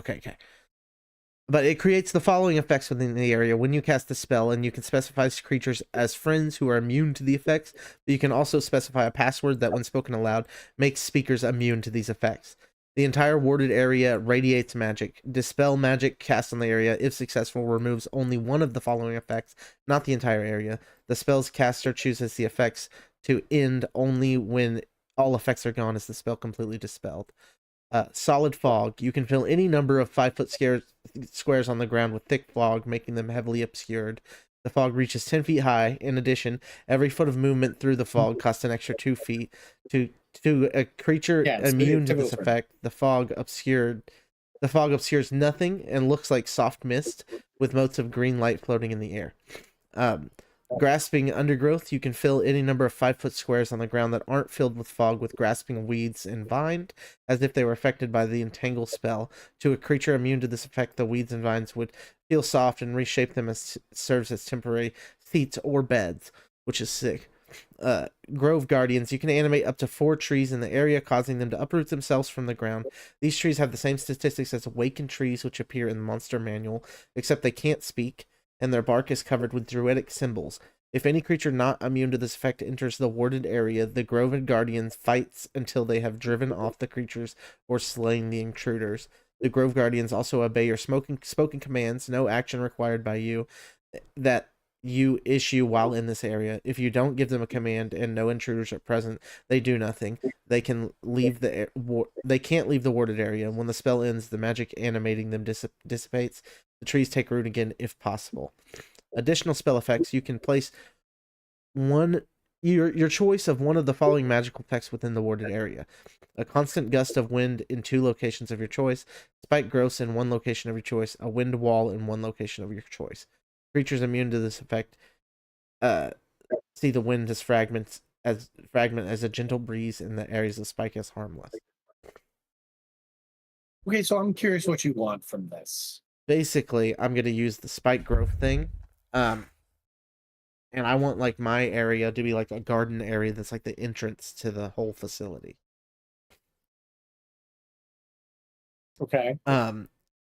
But it creates the following effects within the area when you cast the spell, and you can specify creatures as friends who are immune to the effects, but you can also specify a password that, when spoken aloud, makes speakers immune to these effects. The entire warded area radiates magic. Dispel magic cast on the area, if successful, removes only one of the following effects, not the entire area. The spell's caster chooses the effects to end only when all effects are gone, as the spell completely dispelled. Solid fog. You can fill any number of 5 foot squares on the ground with thick fog, making them heavily obscured. The fog reaches 10 feet high. In addition, every foot of movement through the fog costs an extra 2 feet. To a creature immune to this effect, the fog obscures nothing and looks like soft mist with motes of green light floating in the air. Grasping undergrowth. You can fill any number of 5 foot squares on the ground that aren't filled with fog with grasping weeds and vine, as if they were affected by the entangle spell. To a creature immune to this effect, the weeds and vines would feel soft and reshape them as serves as temporary seats or beds, which is sick. Grove Guardians. You can animate up to 4 trees in the area, causing them to uproot themselves from the ground. These trees have the same statistics as awakened trees, which appear in the monster manual, except they can't speak, and their bark is covered with druidic symbols. If any creature not immune to this effect enters the warded area, the Grove Guardians fights until they have driven off the creatures or slain the intruders. The Grove Guardians also obey your spoken commands, no action required by you, that you issue while in this area. If you don't give them a command and no intruders are present, they do nothing. They can't leave the warded area. When the spell ends, the magic animating them dissipates. The trees take root again if possible. Additional spell effects. You can place your choice of one of the following magical effects within the warded area. A constant gust of wind in 2 locations of your choice. Spike growths in 1 location of your choice. A wind wall in 1 location of your choice. Creatures immune to this effect see the wind as fragment as a gentle breeze in the areas of spike as harmless. Okay, so I'm curious what you want from this. Basically, I'm gonna use the spike growth thing, and I want like my area to be like a garden area that's like the entrance to the whole facility. Okay.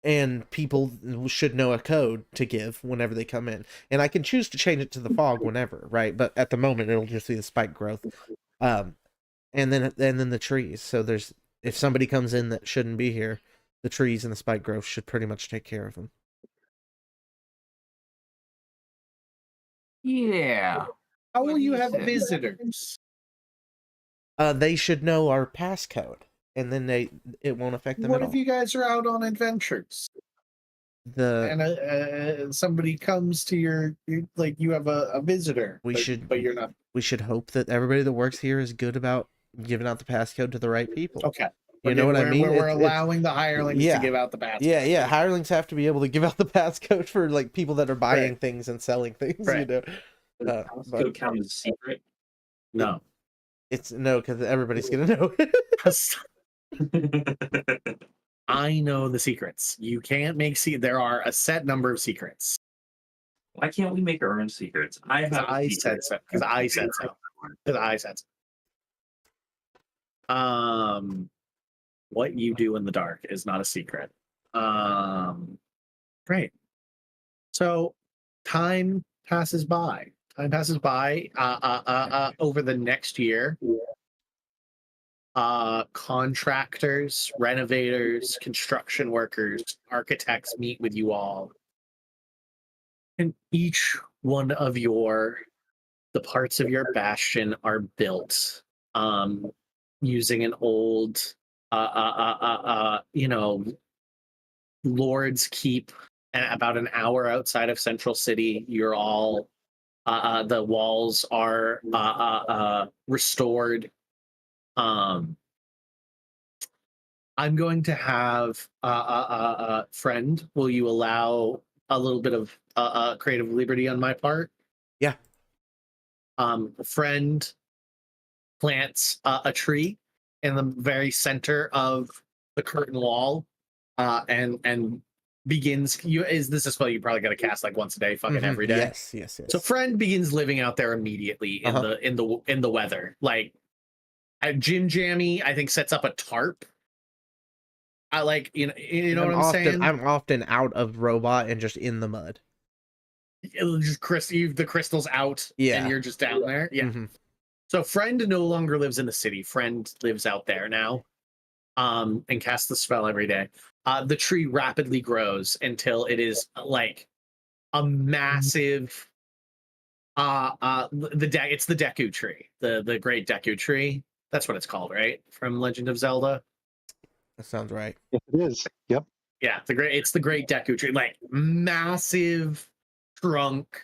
And people should know a code to give whenever they come in. And I can choose to change it to the fog whenever, right? But at the moment, it'll just be the spike growth. And then the trees. So if somebody comes in that shouldn't be here, the trees and the spike growth should pretty much take care of them. Yeah. How What will you he have said. visitors? They should know our passcode, and then it won't affect them What at if all. you guys are out on adventures The and somebody comes to like you have a visitor, We but you're not. we should hope that everybody that works here is good about giving out the passcode to the right people. Okay. You know what I mean? We're It's- allowing the hirelings yeah. to give out the pass. Yeah. Hirelings have to be able to give out the passcode for like people that are buying Right. things and selling things. Right. You know, Does but passcode count as a secret? No. it's no, because everybody's gonna know. I know the secrets. You can't make there are a set number of secrets. Why can't we make our own secrets? I have a I secret. said so. Because I said so. Because I said so. What you do in the dark is not a secret. Great. So time passes by. Time passes by. Over the next year, contractors, renovators, construction workers, architects meet with you all, and each one of the parts of your bastion are built using an old Lord's Keep, about an hour outside of Central City. You're all the walls are restored. I'm going to have friend. Will you allow a little bit of creative liberty on my part? Yeah. Friend plants a tree in the very center of the curtain wall, and begins. This a spell you probably got to cast like once a day, fucking every day. Yes. So friend begins living out there immediately in the weather. Like Jim Jammy, I think, sets up a tarp. I like you know what I'm saying. I'm often out of robot and just in the mud. It'll just the crystal's out, Yeah. and you're just down there. Yeah. Mhm. So friend no longer lives in the city. Friend lives out there now, and casts the spell every day. The tree rapidly grows until it is like a massive. It's the Deku tree, the great Deku tree. That's what it's called, right? From Legend of Zelda. That sounds right. Yes, it is. Yep. Yeah, it's the great Deku tree, like massive trunk,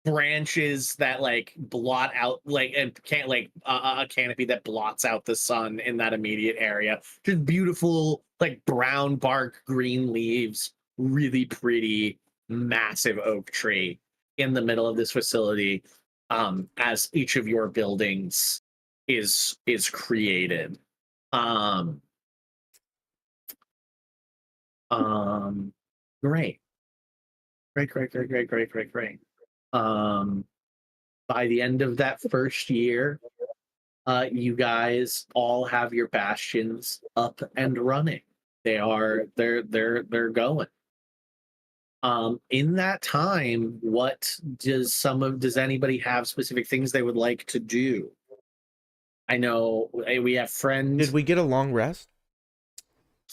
branches that like blot out, like, and can't like a canopy that blots out the sun in that immediate area. Just beautiful, like brown bark, green leaves, really pretty, massive oak tree in the middle of this facility. As each of your buildings is created. Great. Great. By the end of that first year, you guys all have your bastions up and running. They're going. In that time, what does anybody have specific things they would like to do? I know we have friends. Did we get a long rest?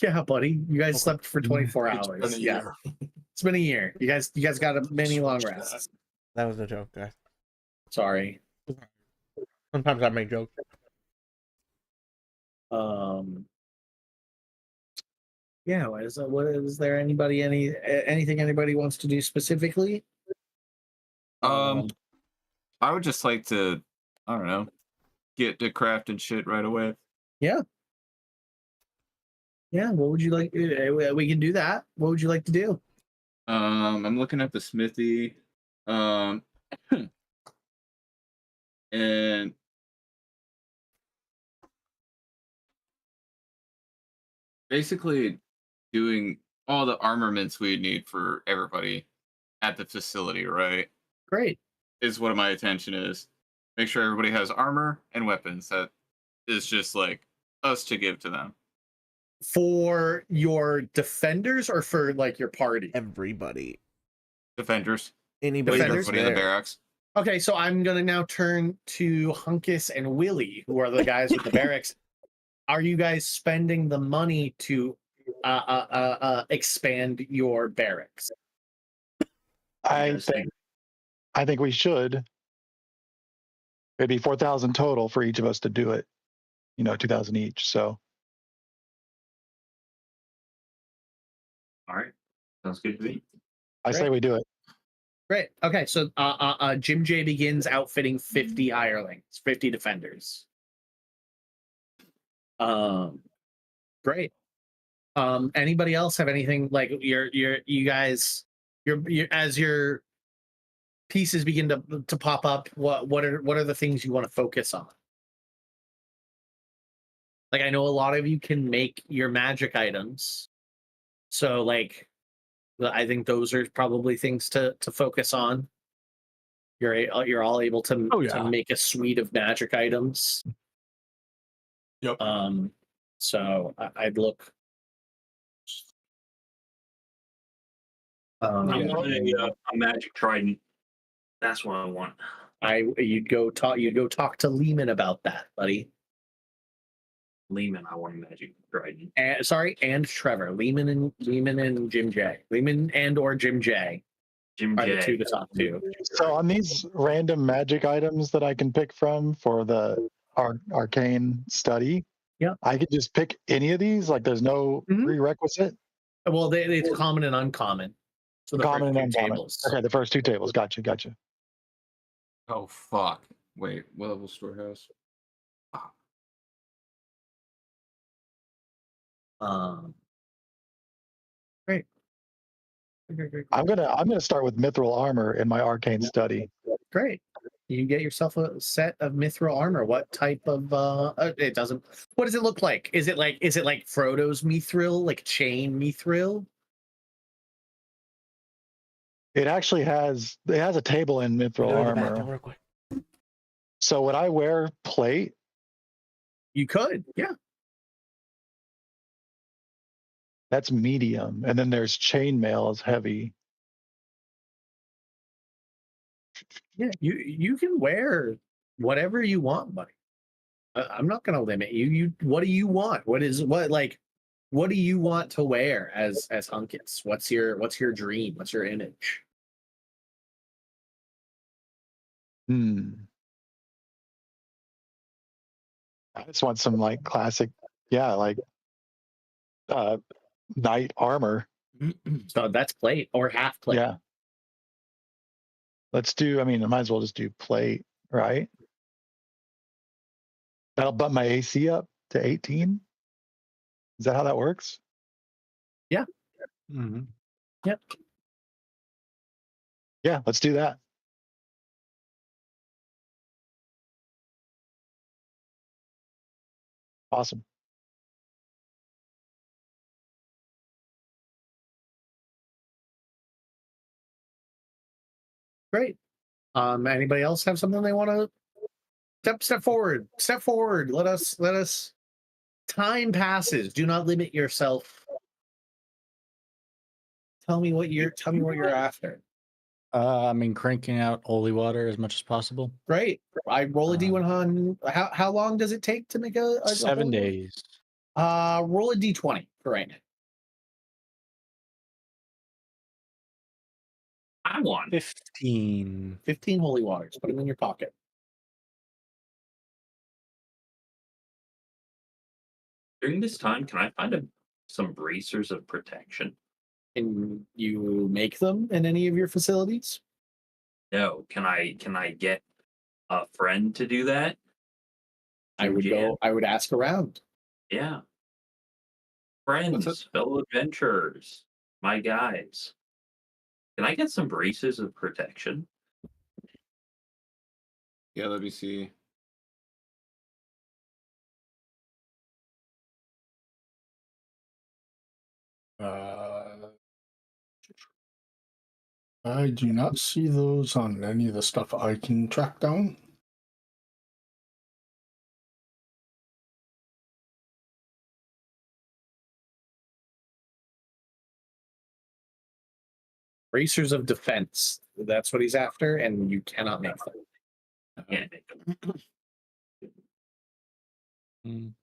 Yeah, buddy. You guys slept for 24 It's hours. been a Yeah. year. It's been a year. You guys got a many long rests. That was a joke, guys. Sorry. Sometimes I make jokes. Yeah, what is there anything anybody wants to do specifically? I would just like to, I don't know, get to crafting shit right away. Yeah, what would you like? We can do that. What would you like to do? I'm looking at the smithy, and basically doing all the armaments we need for everybody at the facility, right? Great. Is what my attention is. Make sure everybody has armor and weapons that is just like us to give to them. For your defenders or for like your party? Everybody. Defenders. Anybody Defenders? that's Everybody in the there. barracks. Okay, so I'm gonna now turn to Hunkus and Willie, who are the guys with the barracks. Are you guys spending the money to expand your barracks? I Yes. think I think we should. It'd be 4,000 total for each of us to do it. 2,000 each. So All right. Sounds good to me. I say Great. we do it. Great. Okay, so Jim J begins outfitting 50 hirelings, 50 defenders. Great. Anybody else have anything like you guys as your pieces begin to pop up? What are the things you want to focus on? Like I know a lot of you can make your magic items, so like I think those are probably things to focus on. You're all able to Oh, yeah. to make a suite of magic items. Yep. So I'd look. I Yeah. want a magic trident. That's what I want. You'd go talk to Lehman about that, buddy. Lehman, I want a magic trident. And Trevor. Lehman and Jim J. Lehman and or Jim J. Jim are the J. two to talk to. So on these random magic items that I can pick from for the arcane study, Yeah. I could just pick any of these. Like there's no Mhm. prerequisite. Well, it's common and uncommon. So the Common first and two uncommon. tables. Okay, the first two tables. Gotcha. Oh fuck! Wait, what level storehouse? Great. I'm gonna start with mithril armor in my arcane study. Great. You get yourself a set of mithril armor. What type of it doesn't what does it look like? Is it like Frodo's mithril, like chain mithril? It actually has a table in mithril armor. Real quick. So would I wear plate? You could, yeah. That's medium, and then there's chainmail is heavy. Yeah, you can wear whatever you want, buddy. I'm not going to limit you. What do you want? What do you want to wear as Hunkets? What's your dream? What's your image? I just want some like classic, like knight armor. So that's plate or half plate. Yeah. Let's do. I might as well just do plate, right? That'll bump my AC up to 18. Is that how that works? Yeah. Mhm. Yep. Yeah, let's do that. Awesome. Great. Anybody else have something they want to step forward? Step forward. Let us. Time passes. Do not limit yourself. Tell me what you're after. Cranking out holy water as much as possible. Great. I roll a D100. How long does it take to make a 7 holy water? days. Roll a D20 for right now. I want 15. 15 holy waters. Put them in your pocket. during this time. Can I find some bracers of protection? Can you make them in any of your facilities? No. Can I get a friend to do that? I would ask around. Yeah. Friends, fellow adventurers, my guys. Can I get some braces of protection? Yeah, let me see. I do not see those on any of the stuff I can track down. Bracers of defense. That's what he's after, and you cannot make them. I can't make them.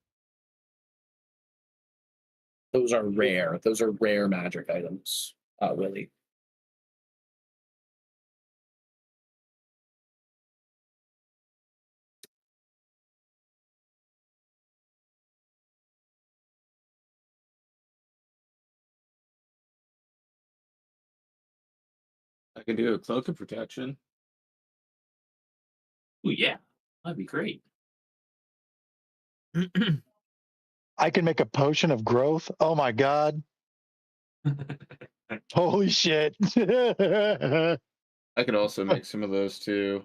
Those are rare. Those are rare magic items, Willie. can do a cloak of protection. Ooh, yeah, that'd be great. I can make a potion of growth. Oh my god. Holy shit. I could also make some of those too.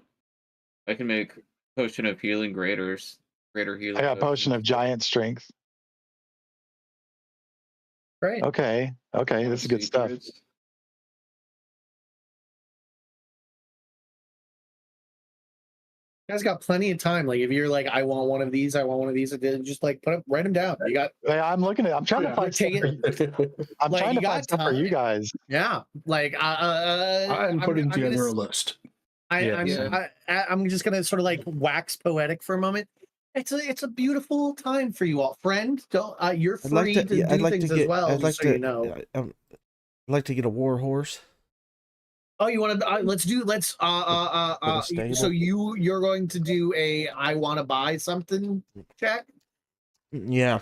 I can make potion of healing greater healing. I got a potion potions. of giant strength. Great. Okay. Okay, this is good stuff. Secrets. You guys got plenty of time. Like if you're like, I want one of these, I want one of these, then just like write them down. You got. Yeah, I'm looking at. I'm trying to We're find. Stuff taking. I'm like, trying you to find got stuff for you time. guys. Yeah, like I'm putting gonna together a s- list. I'm Yeah. I'm just gonna sort of like wax poetic for a moment. It's a beautiful time for you all, friend. Don't you're I'd like free to. to Yeah, do I'd like things to as get. well. I'd like Just so to. you know. I'd like to get a war horse. Oh, you want to? Let's For the stable. So you're going to do a I want to buy something check. Yeah.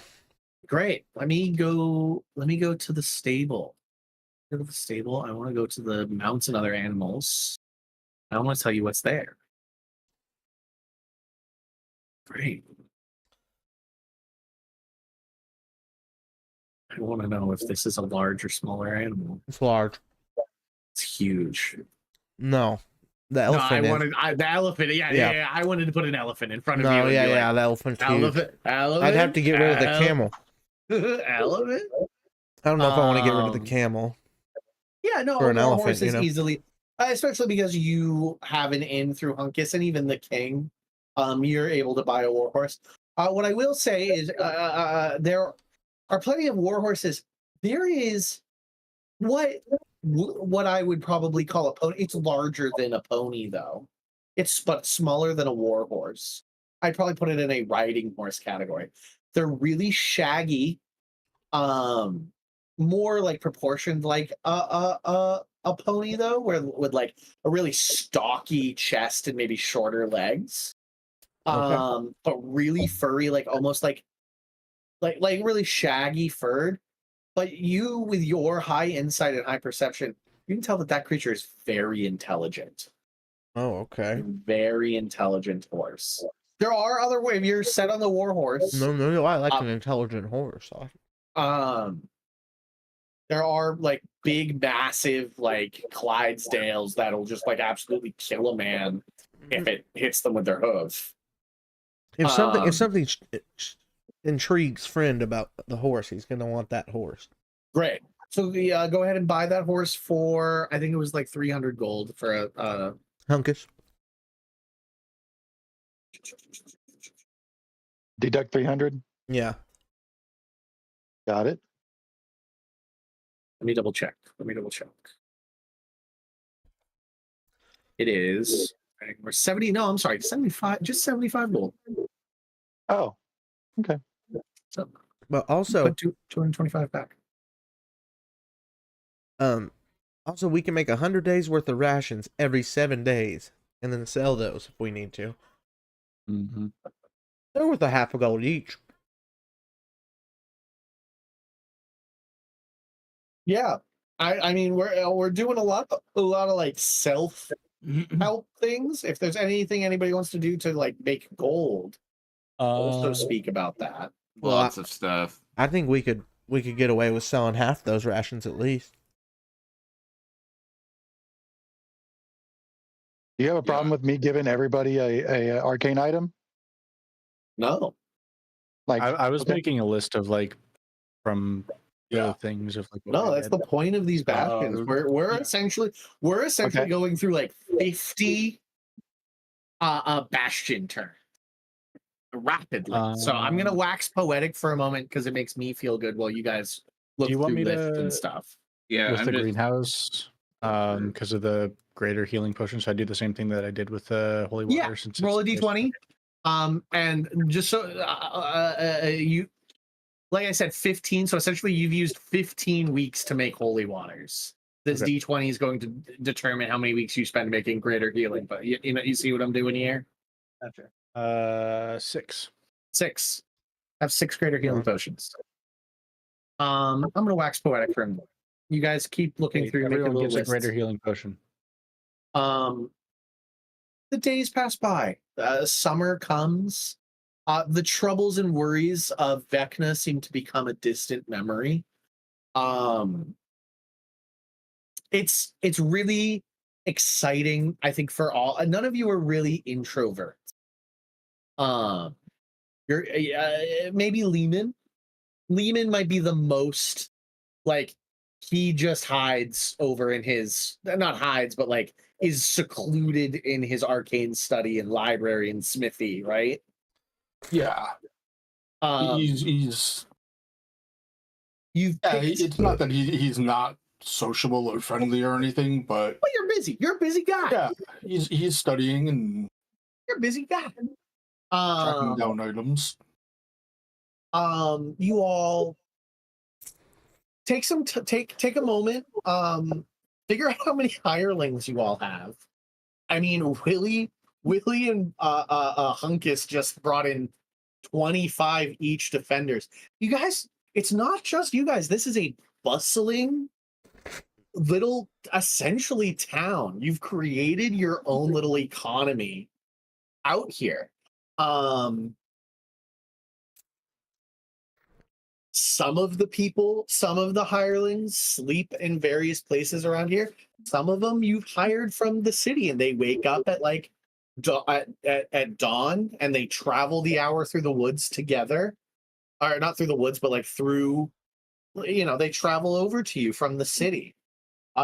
Great. Let me go to the stable. Go to the stable. I want to go to the mounts and other animals. I want to tell you what's there. Great. I want to know if this is a large or smaller animal. It's large. It's huge. No. The No, elephant. I is. wanted the elephant. Yeah. I wanted to put an elephant in front of you. No, and yeah, be like, yeah. The elephant's huge. Elephant. I'd have to get rid of the camel. Elephant. I don't know if I want to get rid of the camel. Yeah, no, For a an war elephant, horse you is know? easily, especially because you have an in through Hunkus and even the king. You're able to buy a war horse. What I will say is, there are plenty of war horses. There is what I would probably call a pony. It's larger than a pony, though. But smaller than a war horse. I'd probably put it in a riding horse category. They're really shaggy, more like proportioned like a pony though, where with like a really stocky chest and maybe shorter legs. Okay. But really furry, like almost like really shaggy furred. But you, with your high insight and high perception, you can tell that creature is very intelligent. Oh, okay. Very intelligent horse. There are other ways. If you're set on the war horse, No. I like an intelligent horse. there are like big, massive, like Clydesdales that'll just like absolutely kill a man if it hits them with their hoof. If something intrigues friend about the horse, he's gonna want that horse. Great. So go ahead and buy that horse for, I think it was like 300 gold for a Hunkus. Deduct 300. Yeah. Got it. Let me double check. It is. We're 70. No, I'm sorry. 75. Just 75 gold. Oh, okay. So But also, put 225 back. also we can make 100 days worth of rations every 7 days, and then sell those if we need to. Mm-hmm. They're worth a half a gold each. Yeah. I mean we're doing a lot of like self help things. If there's anything anybody wants to do to like make gold, also speak about that. Well, Lots of stuff. I think we could get away with selling half those rations at least. Do you have a problem with me giving everybody a arcane item? No. Like I was okay. making a list of like from Yeah. things of like. what No, I that's did. the point of these bastions. We're yeah. essentially Okay. going through like 50 bastion turn rapidly. So I'm gonna wax poetic for a moment because it makes me feel good while you guys look Do you want through me lists to- and stuff. Yeah, with I'm the just, greenhouse because of the greater healing potion. So I do the same thing that I did with the holy water. Yeah, Since roll a it's d20. And just so you, like I said, 15. So essentially, you've used 15 weeks to make holy waters. This Okay. d20 is going to determine how many weeks you spend making greater healing. But you know, you see what I'm doing here? Gotcha. 6. 6. I have 6 greater healing potions. I'm gonna wax poetic for him. You guys keep looking through, make a Everyone little gets a list. greater healing potion. The days pass by. Summer comes. The troubles and worries of Vecna seem to become a distant memory. It's really exciting, I think, for all. None of you are really introverts. You're maybe Lehman. Lehman might be the most, like, he just hides over in his, not hides, but like is secluded in his arcane study and library and smithy, right? Yeah. He's You've it's not that he's not sociable or friendly or anything, but well, you're busy. You're a busy guy. yeah, he's studying and You're a busy guy. tracking down items. You all take some take a moment. Figure out how many hirelings you all have. I mean, Willie and Hunkus just brought in 25 each defenders. You guys, it's not just you guys. This is a bustling little, essentially, town. You've created your own little economy out here. Some of the people, some of the hirelings sleep in various places around here. Some of them you've hired from the city, and they wake up at like at dawn, and they travel the hour through the woods together, or not through the woods, but like through, they travel over to you from the city.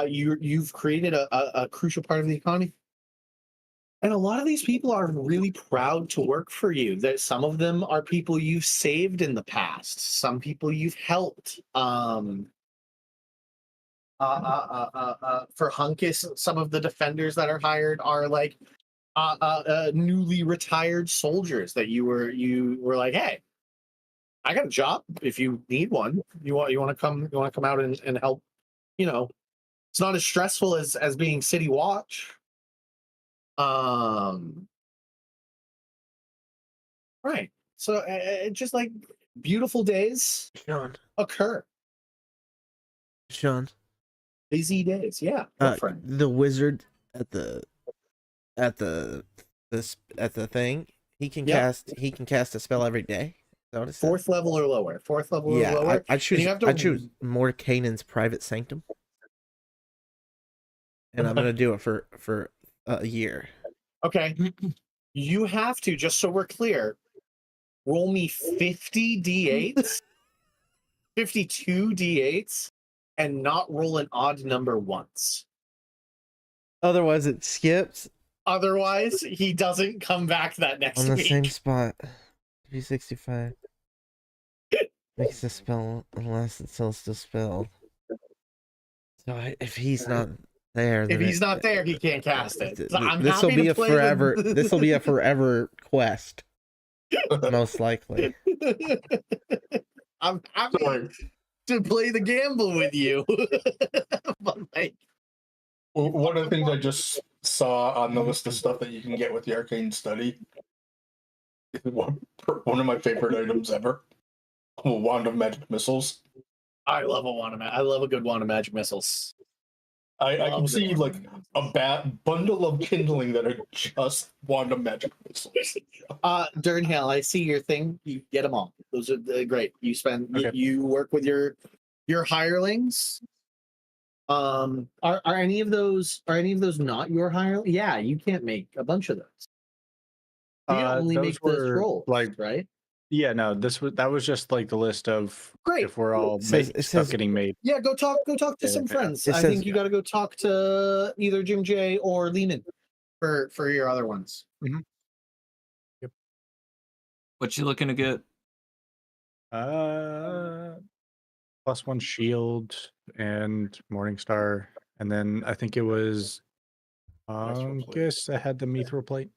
You've created a crucial part of the economy. And a lot of these people are really proud to work for you. That some of them are people you've saved in the past. Some people you've helped. For Hunkus, some of the defenders that are hired are like newly retired soldiers that you were like, hey, I got a job if you need one. You want to come out and help. It's not as stressful as being city watch. Right. So just like beautiful days occur. Sean. Busy days. Yeah. Go for it. The wizard at the thing, he can cast a spell every day. Is that what it says? Fourth level or lower. Or lower. I choose Mordenkainen's private sanctum. And I'm gonna do it for a year. Okay. You have to, just so we're clear, roll me 50 d8s, 52 d8s, and not roll an odd number once. Otherwise, it skips. Otherwise, he doesn't come back that next week. On the same spot. 365. Makes a spell unless it's still spell. So if he's not there, if he's not there, he can't cast it. So this will be a forever. This will be a forever quest, most likely. I'm happy to play the gamble with you. But like, one of the things I just saw on the list of stuff that you can get with the arcane study, one of my favorite items ever, a wand of magic missiles. I love I love a good wand of magic missiles. I can see like a bundle of kindling that are just wand of magic missiles. Durnhill, I see your thing. You get them all. Those are great. You spend you work with your hirelings. Are any of those not your hireling? Yeah, you can't make a bunch of those. You can only make the scrolls, right? Yeah, no, that was just like the list of if we're all stuff getting made. Yeah, go talk to some friends. I think you got to go talk to either Jim J or Lehman for your other ones. Mm-hmm. Yep. What you looking to get? +1 shield and Morningstar, and then I think it was guess I had the mithril plate.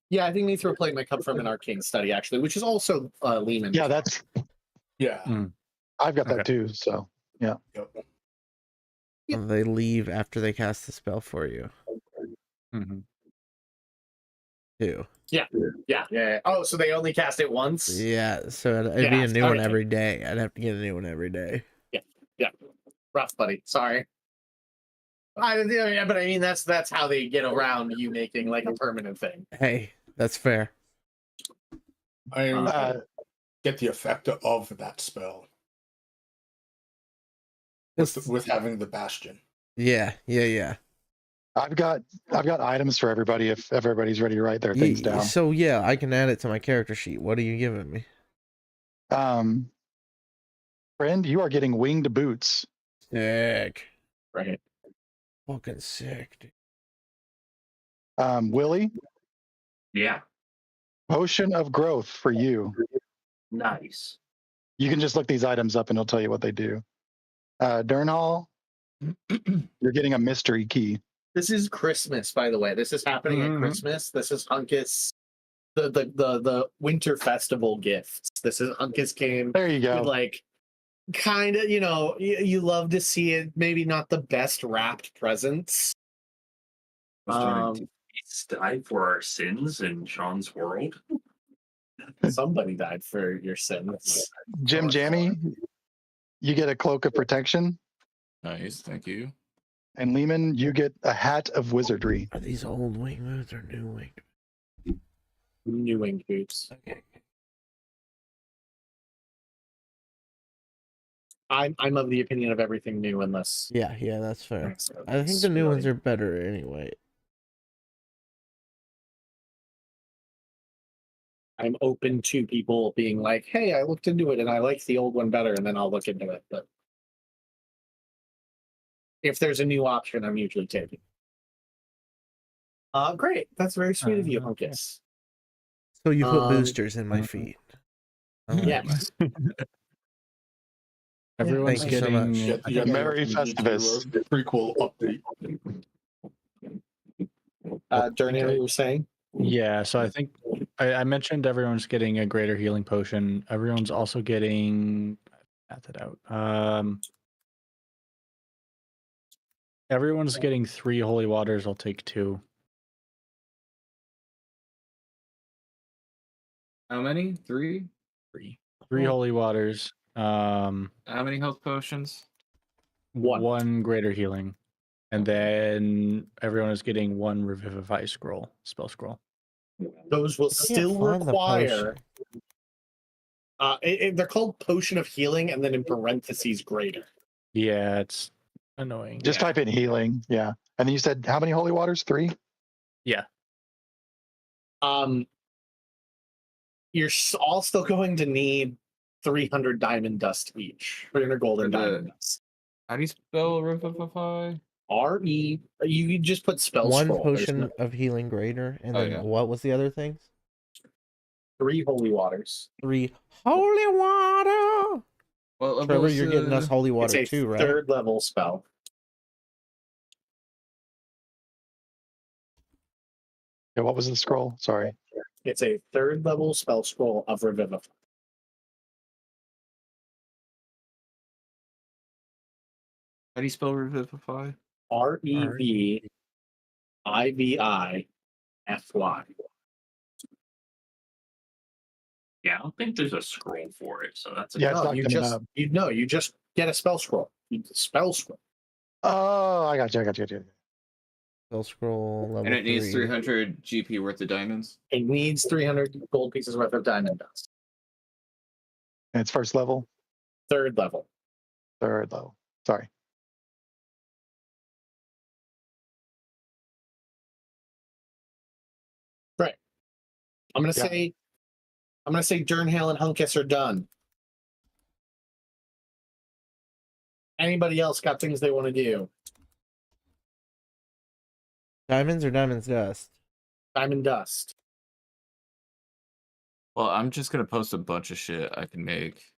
Yeah, I think mithril plate might come from an arcane study, actually, which is also Lehman. Yeah, I've got that too. So yeah. They leave after they cast the spell for you. Mm-hmm. 2. Yeah. Oh, so they only cast it once? Yeah, so it'd be Yeah, a new one okay. every day. I'd have to get a new one every day. Yeah. Rough, buddy. Sorry. Yeah, but I mean that's how they get around you making like a permanent thing. Hey, that's fair. I Uh, get the effect of that spell It's- with having the bastion. yeah. I've got items for everybody if everybody's ready to write their things down. So yeah, I can add it to my character sheet. What are you giving me? Friend, you are getting winged boots. Sick. Right. Fucking sick, dude. Willie, Yeah. potion of growth for you. Nice. You can just look these items up and it'll tell you what they do. Durnhall, you're getting a mystery key. This is Christmas, by the way. This is happening at Mhm. Christmas. This is Hunkus, the winter festival gifts. This is Hunkus came There you with go. like kind of, you love to see it. Maybe not the best wrapped presents. He's died for our sins in Sean's world. Somebody died for your sins. Jim Jammy, you get a cloak of protection. Nice, thank you. And Lehman, you get a hat of wizardry. Are these old wing boots or new wing? New winged boots. Okay. I'm of the opinion of everything new unless. Yeah, that's fair. I think the new ones are better anyway. I'm open to people being like, "Hey, I looked into it and I like the old one better," and then I'll look into it. But if there's a new option, I'm usually taking. Great. That's very sweet of you, Okay. Hunkus. So you put boosters in my feet. I like Yes. Everyone's Thank you so getting. much. You got Merry the Festivus. Prequel update. Journey, what you were saying? Yeah, so I think I mentioned everyone's getting a greater healing potion. Everyone's also getting. Add that out. Everyone's getting 3 holy waters. I'll take 2. How many? 3? 3 holy waters. How many health potions? One. 1 greater healing, and then everyone is getting 1 revivify spell scroll. Those will I can't still find the require. potion. They're called Potion of Healing, and then in parentheses, greater. Yeah, it's annoying. Just type in healing. Yeah. And then you said how many holy waters? 3? You're all still going to need 300 diamond dust each. 300 golden For the- diamond dust. How do you spell revivify? RE. You just put spell 1 scroll. There's potion no- of healing greater, and Oh, then yeah. what was the other things? 3 holy waters. 3 holy water. What level Trevor, is you're getting us holy It's water a too, right? third level spell. Yeah, what was the scroll? Sorry. It's a third level spell scroll of Revivify. How do you spell revivify? REVIVIFY. Yeah, I don't think there's a scroll for it, so that's a Yeah, it's No, not you coming just up. you just get a spell scroll. Spell scroll. Oh, I got you. Spell scroll level And it needs 3. 300 GP worth of diamonds. It needs 300 gold pieces worth of diamond dust. And it's first level, Third level. third level. Sorry. Right. I'm gonna Yeah. say Durnhale and Hunkus are done. Anybody else got things they want to do? Diamonds or diamonds dust? Diamond dust. Well, I'm just gonna post a bunch of shit I can make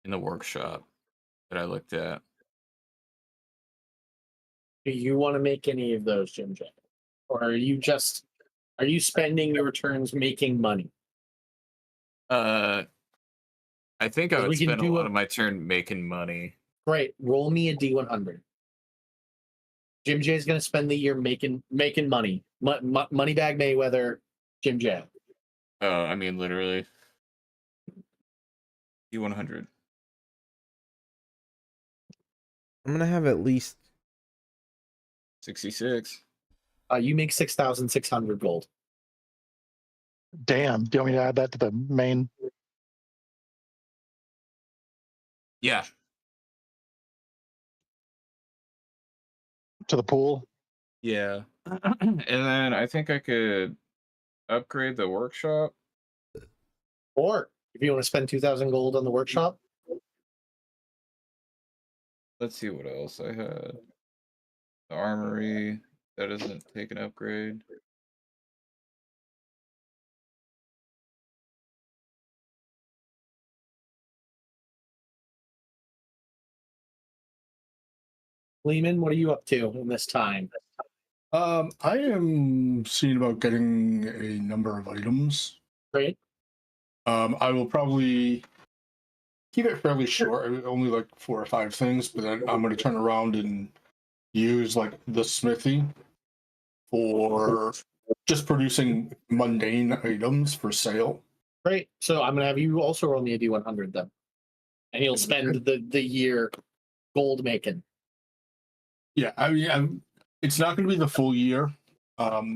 in the workshop that I looked at. Do you want to make any of those, Jim J? Or are you spending your turns making money? I think I 'Cause would we can spend a do lot a- of my turn making money. Great. Roll me a D100. Jim J's going to spend the year making money. Moneybag Mayweather, Jim J. I mean, literally. E100. I'm gonna have at least 66. You make 6,600 gold. Damn. Do you want me to add that to the main? Yeah. To the pool? Yeah. And then I think I could upgrade the workshop. Or if you want to spend 2,000 gold on the workshop, Let's see what else I had. The armory. That doesn't take an upgrade. Lehman, what are you up to in this time? I am seeing about getting a number of items. Great. I will probably keep it fairly short, only like 4 or 5 things, but then I'm going to turn around and use like the smithy for just producing mundane items for sale. Great. So I'm going to have you also roll me a D100 then. And you'll spend the year gold making. Yeah, I mean, it's not going to be the full year.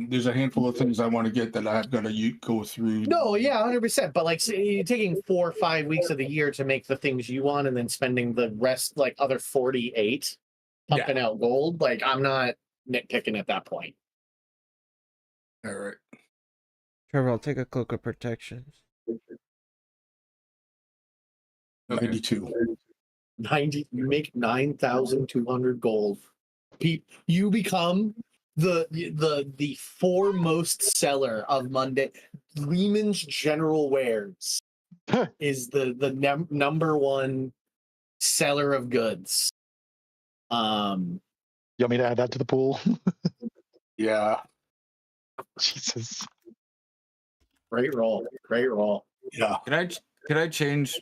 There's a handful of things I want to get that I've got to go through. No, yeah, 100%. But like, so you're taking 4 or 5 weeks of the year to make the things you want, and then spending the rest, like other 48, pumping out gold. Like, I'm not nitpicking at that point. All right. Trevor, I'll take a cloak of protection. 92. 90. You make 9,200 gold. You become the foremost seller of Monday. Lehman's General Wares is the number one seller of goods. You want me to add that to the pool? Yeah. Jesus. Great roll. Great roll. Yeah. Could I change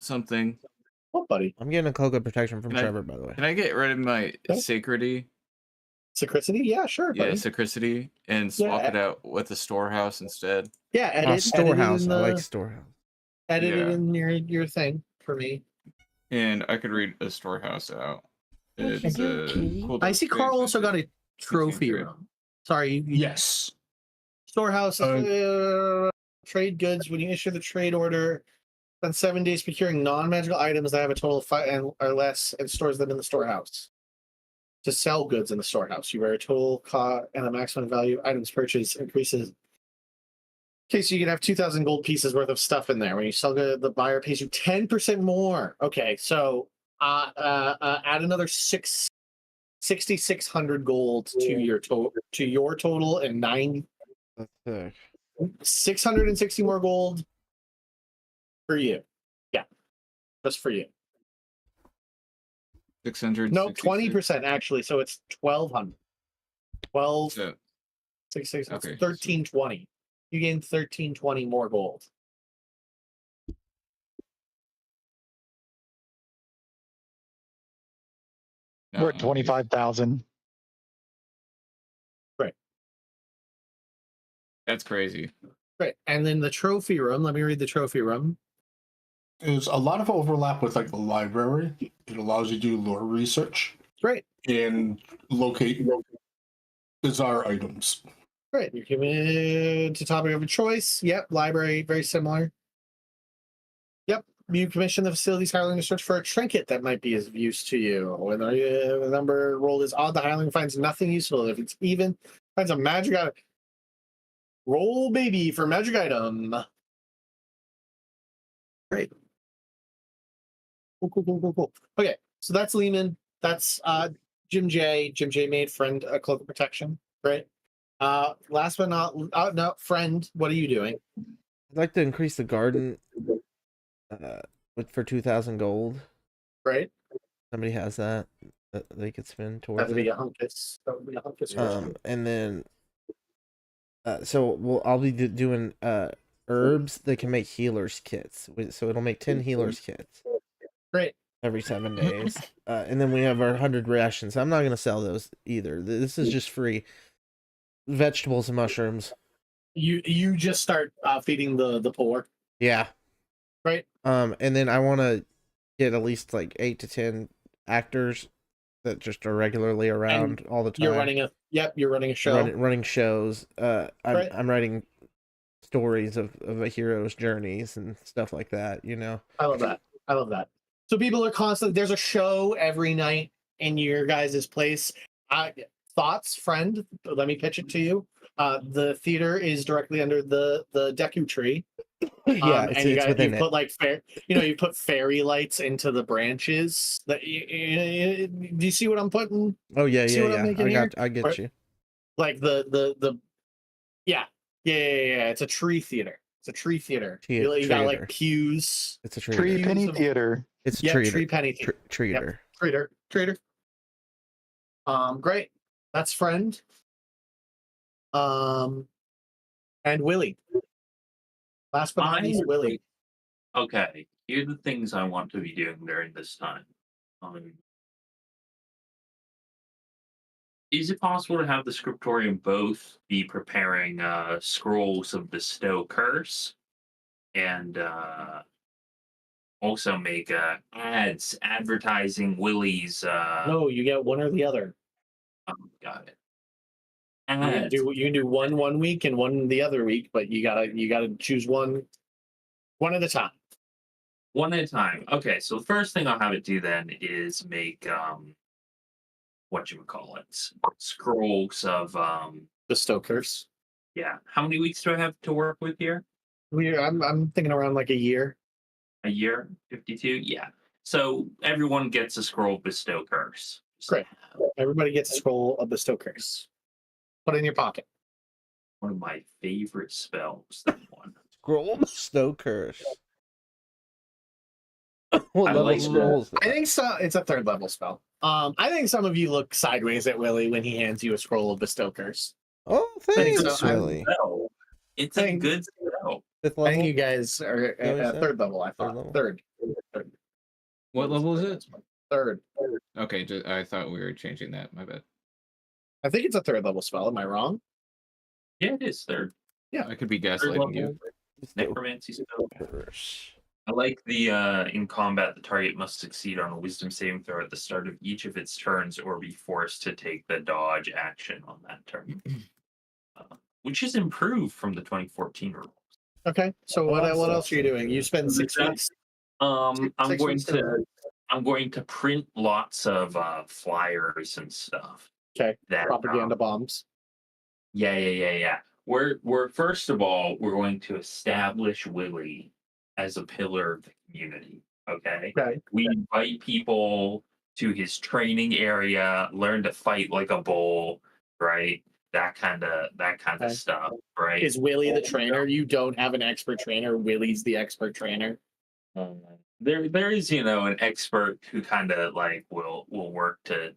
something? What, buddy? I'm getting a cloak of protection from Can I- Trevor, by the way. Can I get rid of my Okay. sacredy? Sacricity? Yeah, sure, Yeah, buddy. sacricity, and swap Yeah. it out with the storehouse instead. Yeah, edit Storehouse. it in I like the, storehouse. edit it Yeah. in your thing for me. And I could read a storehouse out. It's Okay. cool. I see Carl also got a trophy trade. room. Sorry, Yes. storehouse trade goods. When you issue the trade order, spend 7 days procuring non-magical items that have a total of 5 and or less, and stores them in the storehouse. To sell goods in the storehouse, you wear a total cost and a maximum value of items purchased increases. Okay, so you can have 2,000 gold pieces worth of stuff in there. When you sell good, the buyer pays you 10% more. Okay, so add another 6,600 gold to your total, and That's sick. 660 more gold for you. Yeah, just for you. 600. No, 20% actually. So it's 1,200. 12, So, 66, okay. 1320. You gain 1320 more gold. We're at 25,000. That's crazy. Right. And then the trophy room. Let me read the trophy room. There's a lot of overlap with like the library. It allows you to do lore research Great. and locate bizarre items. Great. You're committed to topic of your choice. Yep. Library, very similar. Yep. You commission the facility's hireling to search for a trinket that might be of use to you. When the number rolled is odd, the hireling finds nothing useful. If it's even, finds a magic item. Roll baby for magic item. Great. Cool. Okay, so that's Lehman. That's Jim J. Jim J made friend a cloak of protection. Great. Last but not no, friend, what are you doing? I'd like to increase the garden for 2,000 gold. Right. Somebody has that they could spend That towards would be it. a hunkus. That would be a hunkus. question. And then so I'll be doing herbs that can make healers kits. So it'll make 10 healers kits. Great. every 7 days. And then we have our 100 rations. I'm not going to sell those either. This is just free. Vegetables and mushrooms. You just start feeding the poor, Yeah. right? And then I want to get at least like 8 to 10 actors that just are regularly around all the time. You're running a show. Running shows. Right. I'm writing stories of a hero's journeys and stuff like that, you know. I love that. So people are constantly, there's a show every night in your guys' place. Thoughts, friend? Let me pitch it to you. The theater is directly under the Deku tree. Yeah, and it's within you it. put like you put fairy lights into the branches. Do you see what I'm putting? Oh yeah, See what I'm making here? I get Right. you. Like the yeah. It's a tree theater. It's a tree theater. You got like pews. It's a Tree treater. penny theater. It's a Yeah, treater. tree penny theater. Treater. Yep. Trader. Great. That's friend. And Willie. Last but not least, Willie. Okay, here are the things I want to be doing during this time. Is it possible to have the scriptorium both be preparing scrolls of bestow curse and also make ads advertising Willie's No, you get one or the other. got it. You can do one week and one the other week, but you gotta choose one at a time. One at a time. Okay, so the first thing I'll have it do then is make whatchamacallit, scrolls of Bestow curse. yeah. How many weeks do I have to work with here? I'm thinking around like a year. A year? 52? Yeah. So everyone gets a scroll of bestow curse. Great. Everybody gets a scroll of bestow curse. Put it in your pocket. One of my favorite spells. That one. Scroll Bestow curse. What I level like scroll is that? I think so. It's a 3rd level spell. I think some of you look sideways at Willie when he hands you a scroll of bestow curse. Oh, think thanks, so. Willie. Spell. It's a good spell. 5th I level. think you guys are what you at said? 3rd level. I thought level. third. What level is it? 3rd. Okay, I thought we were changing that. My bad. I think it's a 3rd level spell. Am I wrong? Yeah, it is third. I could be Third gaslighting you. level necromancy spell. Curse. I like the in combat, the target must succeed on a wisdom saving throw at the start of each of its turns or be forced to take the dodge action on that turn. Which is improved from the 2014 rule. Okay. So what else are you doing? You spend 6 weeks. I'm 6 going weeks I'm going to print lots of flyers and stuff. Okay. That, Propaganda bombs. Yeah. We're first of all, we're going to establish Willie as a pillar of the community. Okay. Okay. We invite people to his training area, learn to fight like a bull, right? That kind of Okay. stuff, right? Is Willie the trainer? You don't have an expert trainer. Willie's the expert trainer. There is an expert who kind of like will work to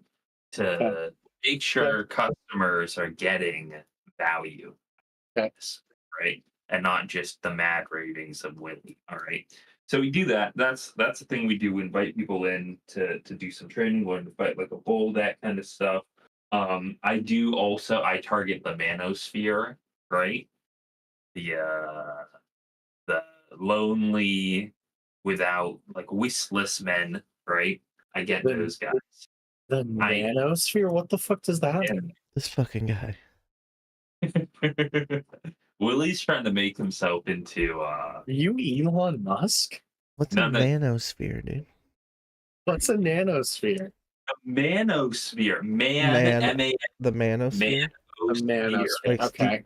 Okay. make sure customers are getting value, Okay. right, and not just the mad ravings of Willie. All right, so we do that. That's the thing we do. We invite people in to do some training, learn to fight like a bull, that kind of stuff. I target the manosphere, right? The lonely, without like wistless men, right? I get The- those guys. The manosphere? What the fuck does that mean? This fucking guy. Willie's trying to make himself into Are you Elon Musk? What's No, a no. manosphere, dude? What's a nanosphere? a manosphere. Man, Man. M-A-N-O-S-P-H-E-R. The manosphere? A manosphere. Like Okay.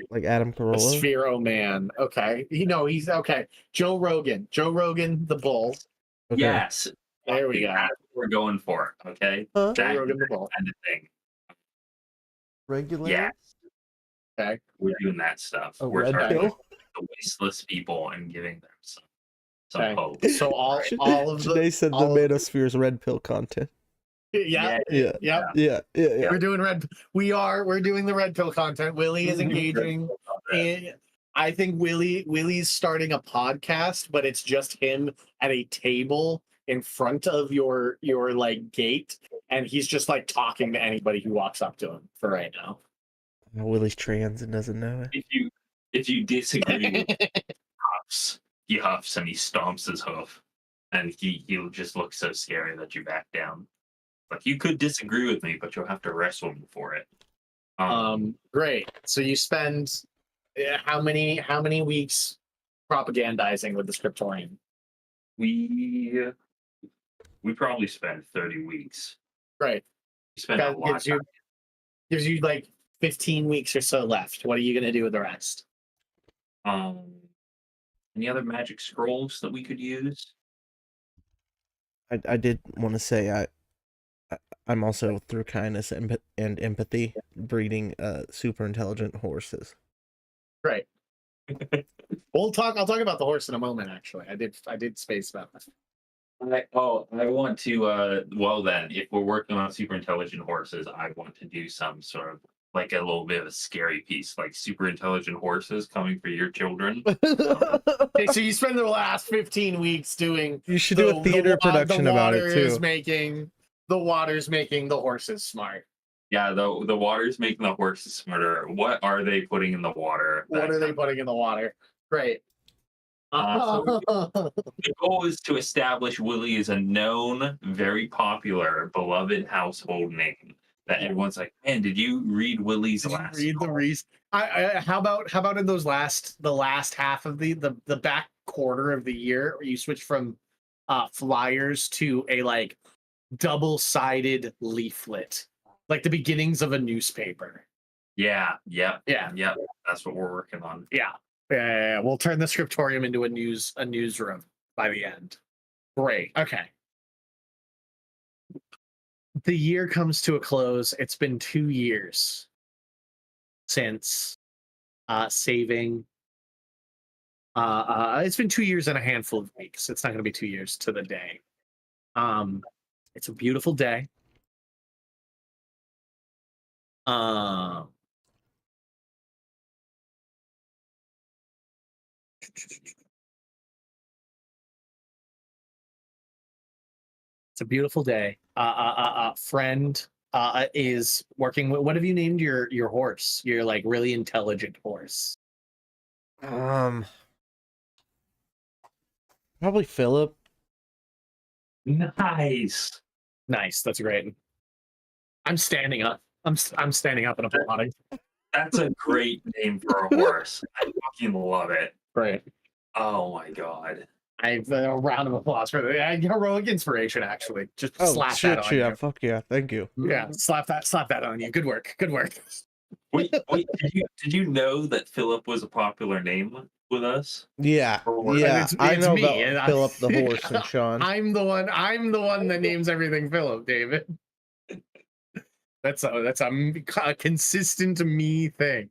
like Adam A Carolla? Sphero man. Okay. He's okay. Joe Rogan, the bull. Okay. Yes. There we go. That's what we're going for. Okay. Huh? Joe That Rogan, the bull. kind of thing. Regular? Yes. Okay. We're doing that stuff. A We're red targeting pill? the wasteless people and giving them some Okay. hope. So all of the Janae said the all of- manosphere is red pill content. yeah. Yeah. Yeah. Yeah. We're doing we're doing the red pill content. Willie is engaging in, I think Willie's starting a podcast, but it's just him at a table in front of your like gate, and he's just like talking to anybody who walks up to him for right now. Willie's trans and doesn't know it. If you disagree with he huffs and he stomps his hoof, and he'll just look so scary that you back down. Like, you could disagree with me, but you'll have to wrestle me for it. Great. So you spend how many weeks propagandizing with the scriptorium? We probably spend 30 weeks. Great. We spend a That lot. gives you like 15 weeks or so left. What are you gonna do with the rest? Any other magic scrolls that we could use? I did want to say I'm also through kindness and empathy breeding super intelligent horses. Great. I'll talk about the horse in a moment. Actually, I did space about that. I want to. Well, then, if we're working on super intelligent horses, I want to do some sort of like a little bit of a scary piece, like super intelligent horses coming for your children. Okay, so you spend the last 15 weeks doing. You should do a theater production about it too. The water's making the horses smart. Yeah, the water's making the horses smarter. What are they putting in the water? What are they putting in the water? Great. The goal is to establish Willie as a known, very popular, beloved household name. That everyone's like, man, did you read Willie's last? Read the reason. How about in the last half of the back quarter of the year, you switch from flyers to a like double-sided leaflet, like the beginnings of a newspaper. Yeah. Yeah. That's what we're working on. Yeah. We'll turn the scriptorium into a newsroom by the end. Great. Okay. The year comes to a close. It's been 2 years since saving. It's been 2 years and a handful of weeks. It's not going to be 2 years to the day. It's a beautiful day. It's a beautiful day. Friend is working with. What have you named your horse? Your like really intelligent horse. Probably Philip. Nice. That's great. I'm standing up. I'm standing up and applauding. That's a great name for a horse. I fucking love it. Great. Oh my god. I've a round of applause for that. Heroic inspiration, actually. Just slap that on you. Fuck yeah, thank you. Yeah, slap that on you. Good work. Wait, did you know that Philip was a popular name with us? Yeah, It's I know me, about Philip the horse and Sean. I'm the one that names everything Philip, David. That's a consistent me thing.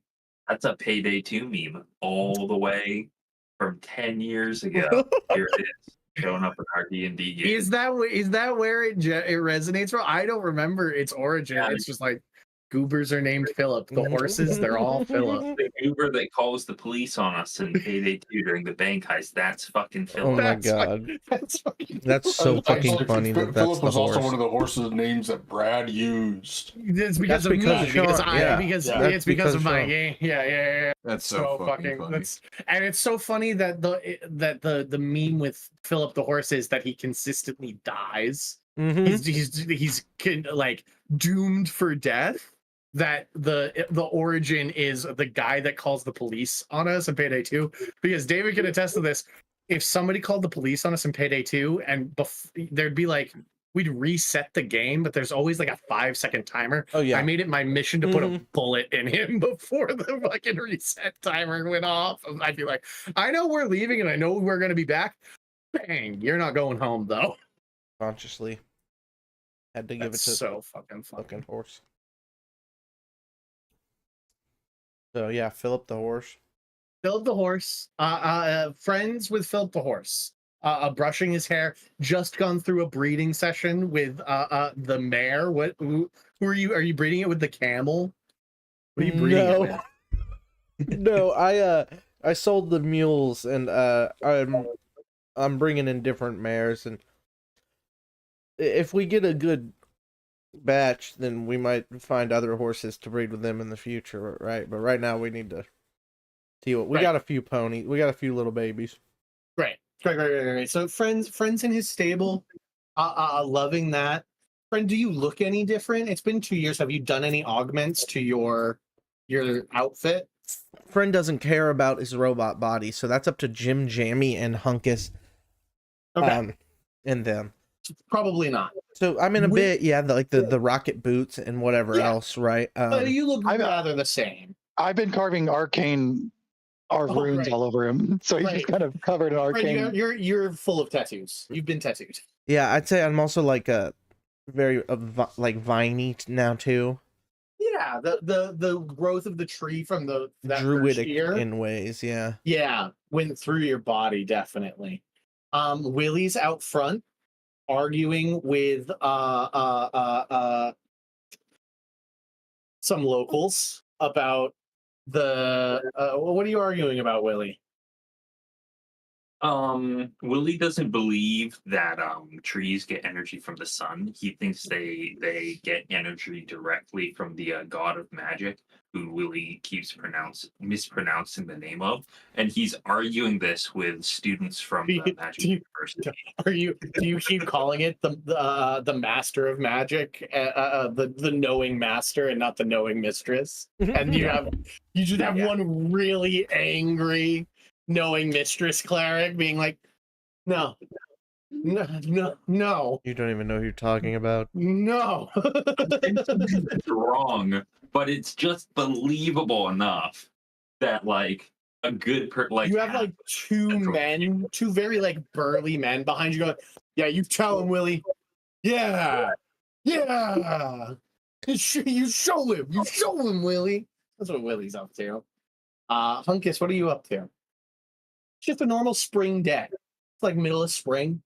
That's a Payday 2 meme all the way from 10 years ago. Here it is, showing up in our D&D game. Is that where it resonates from? I don't remember its origin. Yeah. It's just like goobers are named Philip. The horses, they're all Philip. The Uber that calls the police on us in Payday 2 during the bank heist, that's fucking Philip. Oh my god. That's so fucking funny that that's Philip the was horse. also one of the horses' names that Brad used. It's because That's of me. because Because Sean, I yeah. because Yeah. it's because of my Sean. game. Yeah. That's so fucking funny. And it's so funny that the meme with Philip the horse is that he consistently dies. Mhm. He's like doomed for death. That the origin is the guy that calls the police on us in Payday 2, because David can attest to this. If somebody called the police on us in Payday 2, and there'd be like, we'd reset the game, but there's always like a 5-second timer. Oh yeah. I made it my mission to put a bullet in him before the fucking reset timer went off. I'd be like, I know we're leaving and I know we're gonna be back. Bang, you're not going home though. Consciously had to give That's it to so fucking fucking horse. So yeah, Philip the horse. Philip the horse, friends with Philip the horse, brushing his hair, just gone through a breeding session with the mare. Who are you? Are you breeding it with the camel? What are you breeding it with? No, I sold the mules, and I'm bringing in different mares, and if we get a good batch, then we might find other horses to breed with them in the future, right? But right now we need to see what we got. A few ponies, we got a few little babies. Great. So friends in his stable, loving that. Friend, do you look any different? It's been 2 years. Have you done any augments to your outfit? Friend doesn't care about his robot body, so that's up to Jim, Jammy, and Hunkus. Okay. And them. Probably not. So I'm in a bit, yeah, the rocket boots and whatever else, right? But you look I'm- rather the same. I've been carving arcane runes right. all over him, so he's Right. just kind of covered in arcane. Friend, you're full of tattoos. You've been tattooed. Yeah, I'd say I'm also like a very like viney now too. Yeah, the growth of the tree from that Druidic first year. in ways, yeah. Yeah, went through your body definitely. Willie's out front arguing with some locals about the what are you arguing about, Willie? Willie doesn't believe that trees get energy from the sun. He thinks they get energy directly from the god of magic, who Willie keeps mispronouncing the name of, and he's arguing this with students from the Magic University. Do you keep calling it the master of magic, the knowing master, and not the knowing mistress? And you should have one really angry knowing mistress cleric being like, no. You don't even know who you're talking about. No. It's wrong, but it's just believable enough that like a good you have like two very like burly men behind you going, yeah, you tell him, Willie. Yeah. You show him, Willie. That's what Willie's up to. Hunkus, what are you up to? Just a normal spring day. It's like middle of spring.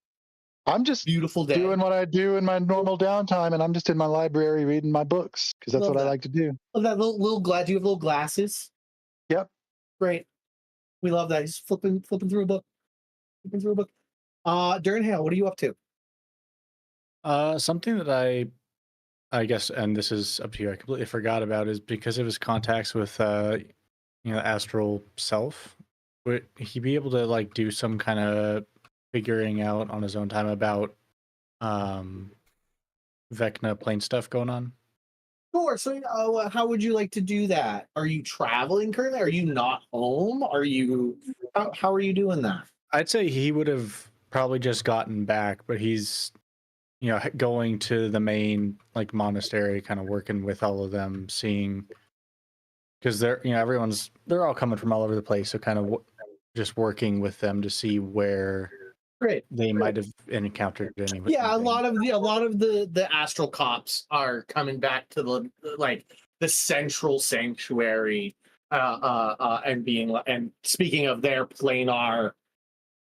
I'm just Beautiful day. doing what I do in my normal downtime, and I'm just in my library reading my books because that's Love what I that. like to do. Love that little glass. Do you have little glasses? Yep. Great. We love that. He's flipping through a book. Darren Hale, what are you up to? Something that I guess, and this is up to you, I completely forgot about, is because of his contacts with astral self. Would he be able to like do some kind of figuring out on his own time about Vecna plane stuff going on? Sure. So, how would you like to do that? Are you traveling currently? Are you not home? Are you? How are you doing that? I'd say he would have probably just gotten back, but he's going to the main like monastery, kind of working with all of them, seeing, because they're they're all coming from all over the place, so kind of just working with them to see where they might have encountered anything. Yeah, a lot of the astral cops are coming back to the central sanctuary, and speaking of their planar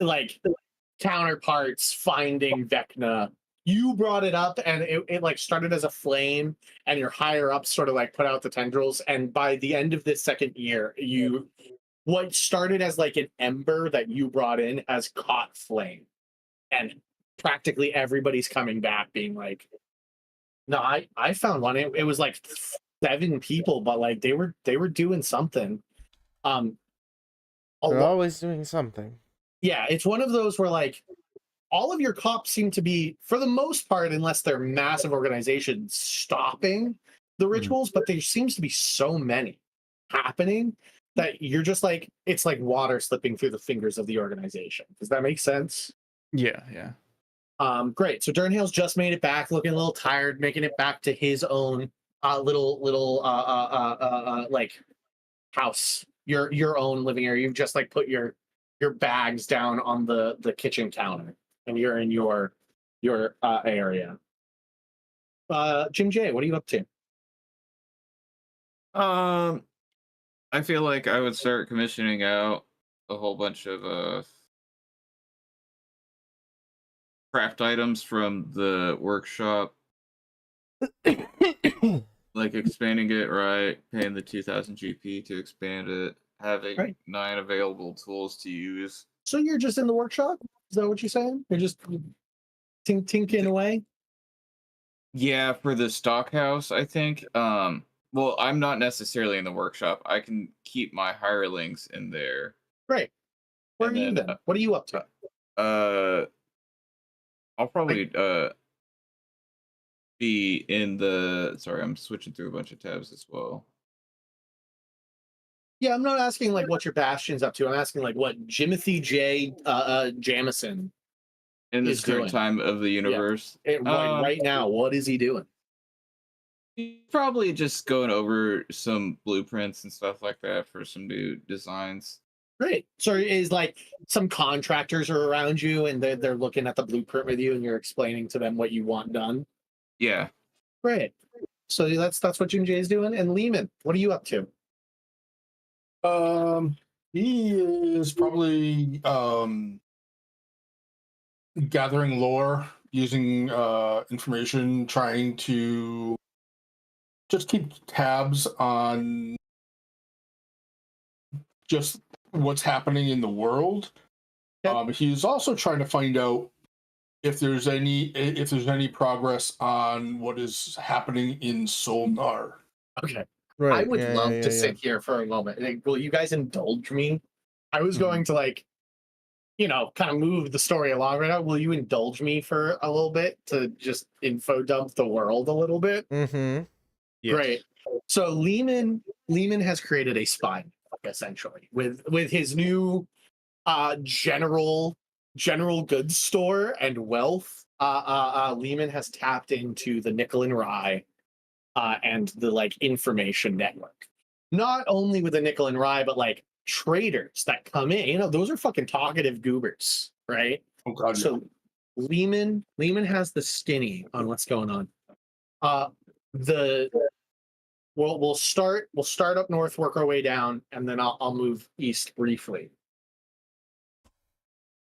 like counterparts finding Vecna. You brought it up, and it like started as a flame, and your higher ups sort of like put out the tendrils, and by the end of this second year, what started as like an ember that you brought in has caught flame, and practically everybody's coming back being like, no, I found one. It was like 7 people, but like they were doing something. They're always doing something. Yeah, it's one of those where like all of your cops seem to be, for the most part, unless they're massive organizations, stopping the rituals, but there seems to be so many happening that you're just like, it's like water slipping through the fingers of the organization. Does that make sense? Yeah. Great. So Durnhale's just made it back, looking a little tired, making it back to his own little like house, your own living area. You've just like put your bags down on the kitchen counter, and you're in your area. Jim J, what are you up to? I feel like I would start commissioning out a whole bunch of craft items from the workshop, like expanding it, right? Paying the 2,000 GP to expand it, having 9 available tools to use. So you're just in the workshop? Is that what you're saying? You're just tinking away? Yeah, for the stockhouse, I think. Well, I'm not necessarily in the workshop. I can keep my hirelings in there. Great. Where are And you then, then? What are you up to? I'll probably be in the. Sorry, I'm switching through a bunch of tabs as well. Yeah, I'm not asking like what your Bastion's up to. I'm asking like what Jimothy J. Jamison In this is current doing. time of the universe, right now. What is he doing? probably just going over some blueprints and stuff like that for some new designs. Great. So is like some contractors are around you and they're looking at the blueprint with you and you're explaining to them what you want done. Yeah. Great. So that's what Jim J is doing. And Lehman, what are you up to? He is probably gathering lore, using information, trying to just keep tabs on just what's happening in the world. Okay. He's also trying to find out if there's any progress on what is happening in Solnar. Okay. Right. I would yeah, love yeah, to yeah, sit here for a moment. Like, will you guys indulge me? I was going to like, kind of move the story along right now. Will you indulge me for a little bit to just info dump the world a little bit? Mm-hmm. Great. So Lehman has created a spy network, essentially with his new general goods store and wealth. Lehman has tapped into the nickel and rye and the like information network. Not only with the nickel and rye, but like traders that come in. Those are fucking talkative goobers, right? Oh God, So Lehman has the skinny on what's going on. We'll start up north, work our way down, and then I'll move east briefly.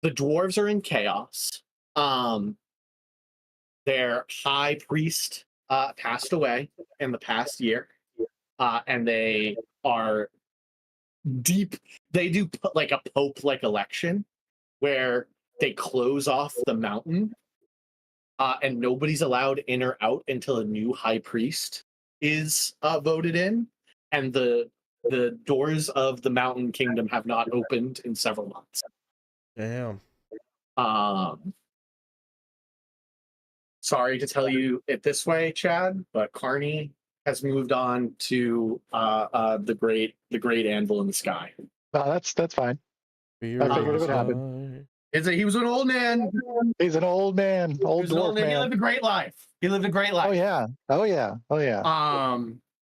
The dwarves are in chaos. Their high priest passed away in the past year, and they are deep. They do like a pope-like election where they close off the mountain, and nobody's allowed in or out until a new high priest is voted in, and the doors of the mountain kingdom have not opened in several months. Damn. Sorry to tell you it this way, Chad, but Carney has moved on to the great anvil in the sky. No, that's fine. I figured it would happen. He was an old man. He's an old man, He old was an dwarf old man. He man. lived a great life. Oh yeah, oh yeah, oh yeah.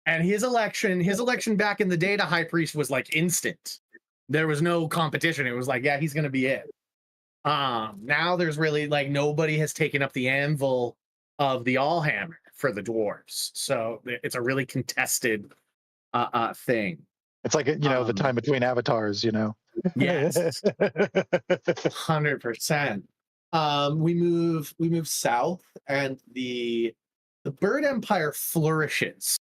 And his election back in the day to high priest was like instant. There was no competition. It was like, yeah, he's gonna be it. Now there's really like nobody has taken up the anvil of the Allhammer for the dwarves, so it's a really contested thing. It's like the time between avatars. Yes, 100%. We move south, and the Bird Empire flourishes.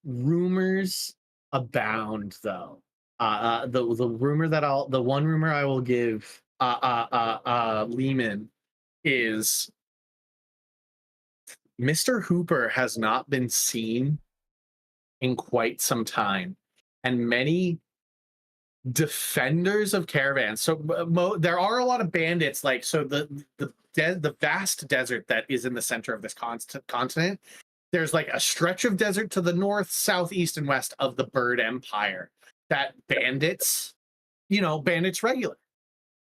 Rumors abound, though. The one rumor I will give Lehman is Mr. Hooper has not been seen in quite some time, and many defenders of caravans. So there are a lot of bandits. Like the vast desert that is in the center of this continent. There's like a stretch of desert to the north, south, east, and west of the Bird Empire that bandits regular.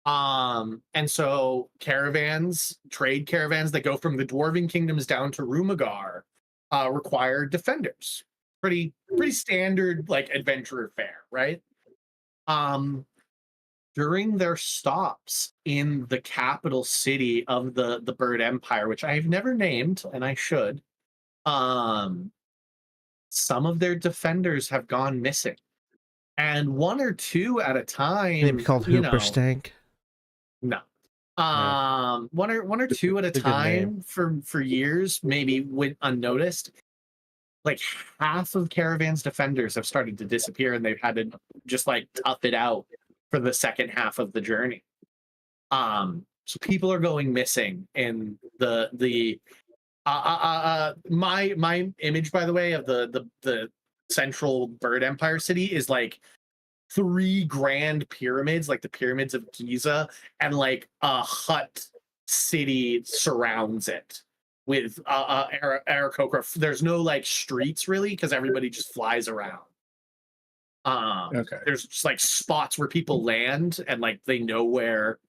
And so trade caravans that go from the dwarven kingdoms down to Rumagar require defenders. Pretty standard like adventurer fare, right? During their stops in the capital city of the Bird Empire, which I've never named, and I should, some of their defenders have gone missing, and one or two at a time. Maybe called Hooper Stank. No. One or two at a time for years, maybe went unnoticed. Like half of Caravan's defenders have started to disappear, and they've had to just like tough it out for the second half of the journey. So people are going missing in the My image, by the way, of the central bird empire city is like 3 grand pyramids, like the pyramids of Giza, and like a hut city surrounds it with Aarakocra. There's no like streets really because everybody just flies around. Okay. There's just like spots where people land and like they know where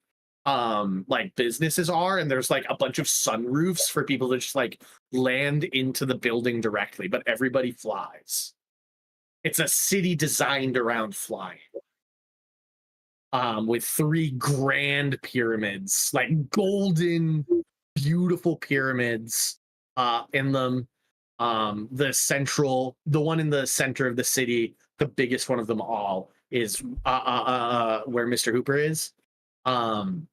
like businesses are, and there's like a bunch of sunroofs for people to just like land into the building directly, but everybody flies. It's a city designed around flying. With 3 grand pyramids, like golden, beautiful pyramids in them. The one in the center of the city, the biggest one of them all, is where Mr. Hooper is. Great.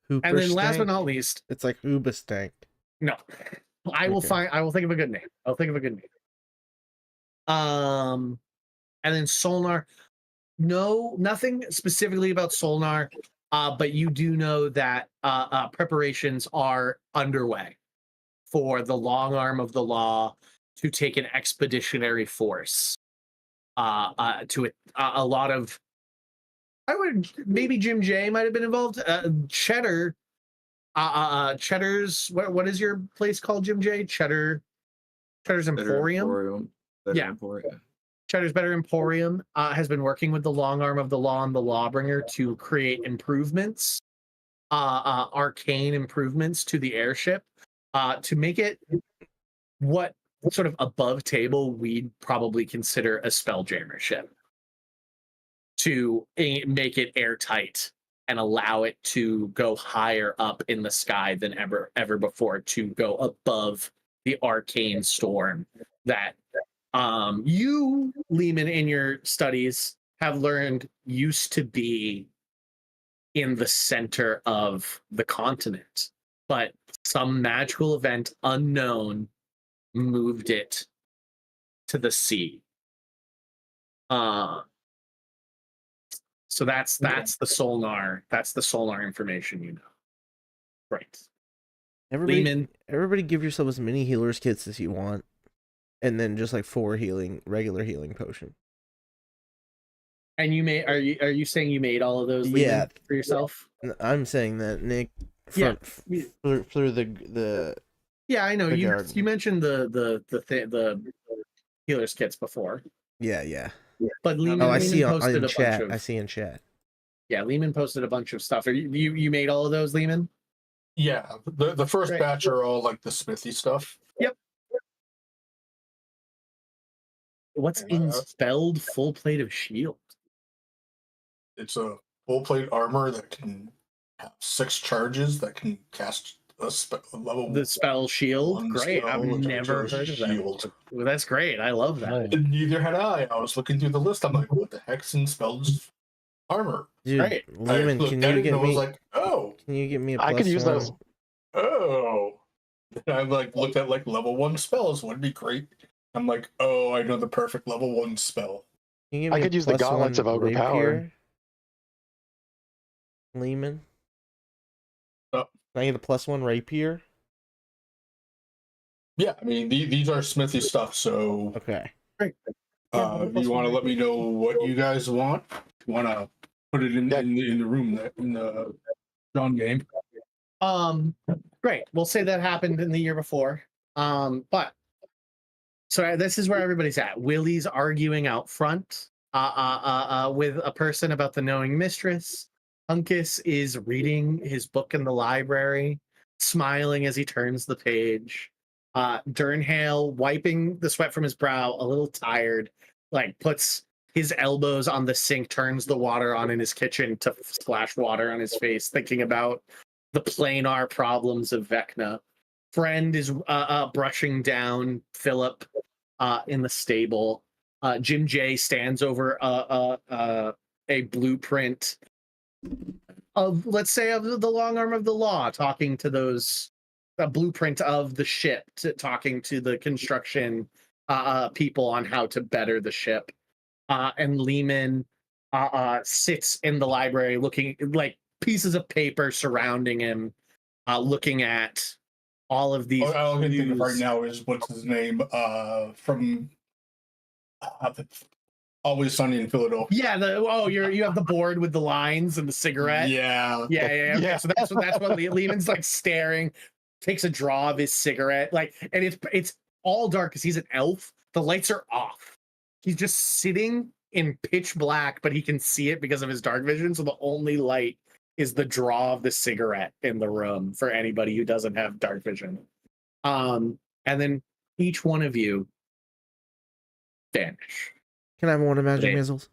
Hooper And then last but stank? not least, It's like Uba stank. no, I will Okay. think of a good name. I'll think of a good name. And then Solnar. No, nothing specifically about Solnar, but you do know that preparations are underway for the long arm of the law to take an expeditionary force to a lot of. I would maybe Jim J might have been involved. Cheddar's. What is your place called, Jim J? Cheddar's Emporium. Better Yeah. Emporium. Cheddar's Better Emporium has been working with the long arm of the law and the lawbringer to create improvements, arcane improvements to the airship, to make it what sort of above table we'd probably consider a spelljammer ship, to make it airtight and allow it to go higher up in the sky than ever before, to go above the arcane storm that you, Lehman, in your studies have learned used to be in the center of the continent, but some magical event unknown moved it to the sea. So that's the Solnar. That's the Solnar information you know. Right. Everybody give yourself as many healers kits as you want. And then just like 4 regular healing potion. And are you saying you made all of those Yeah. for yourself? I'm saying that, Nick, through the Yeah, I know. the You garden. mentioned the healers kits before. Yeah. But Lehman, I see posted in a chat. bunch of. I see in chat. Yeah, Lehman posted a bunch of stuff. Are you made all of those, Lehman? Yeah, the first Great. batch are all like the smithy stuff. Yep. What's in spelled full plate of shield? It's a full plate armor that can have 6 charges that can cast a level. The spell shield. 1 Great. spell, I've which never is heard of that. shield. Well, that's great. I love that. And neither had I. I was looking through the list. I'm like, what the heck's in spells armor? Dude, Right. Lehman, I looked can at you it get and I was me? like, oh, Can you get me a I plus could use one? those. oh. And I like looked at like level 1 spells. Would be great. I'm like, oh, I know the perfect level 1 spell. Can you give I me could a use the plus gauntlets 1 of Ogre Power. rapier? Lehman? Oh. Can I get a plus 1 rapier? Yeah, I mean these are smithy stuff. So Okay. Great. you want to let me know what you guys want? You want to put it in the room in the John game? Great. We'll say that happened in the year before. But so this is where everybody's at. Willie's arguing out front with a person about the knowing mistress. Hunkus is reading his book in the library, smiling as he turns the page. Durnhale, wiping the sweat from his brow, a little tired, like puts his elbows on the sink, turns the water on in his kitchen to splash water on his face, thinking about the planar problems of Vecna. Friend is brushing down Philip in the stable. Jim J stands over a blueprint of, let's say, of the long arm of the law, talking to those, a blueprint of the ship, talking to the construction people on how to better the ship. And Lehman sits in the library looking like pieces of paper surrounding him, looking at all of these All I can think of right clues. now is what's his name. All I can think of right clues. now is what's his name from Always Sunny in Philadelphia. Yeah, you have the board with the lines and the cigarette. Yeah. Yeah. Okay. Yeah. So that's what Lehman's like staring, takes a draw of his cigarette, like, and it's all dark because he's an elf. The lights are off. He's just sitting in pitch black, but he can see it because of his dark vision. So the only light is the draw of the cigarette in the room for anybody who doesn't have dark vision. And then each one of you vanish. Can I have one of magic Okay. missiles?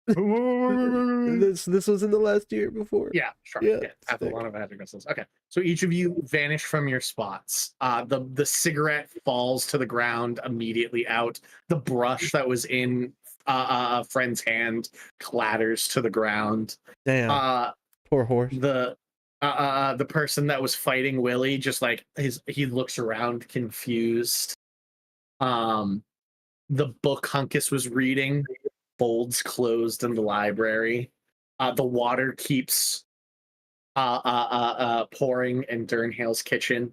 This was in the last year before. Yeah, sure. Yeah, Yeah, have a sick. lot of magic missiles. Okay, so each of you vanish from your spots. The cigarette falls to the ground immediately out. The brush that was in a friend's hand clatters to the ground. Damn. Poor horse. The person that was fighting Willie just like he looks around confused. The book Hunkus was reading folds closed in the library. The water keeps pouring in Durnhale's kitchen.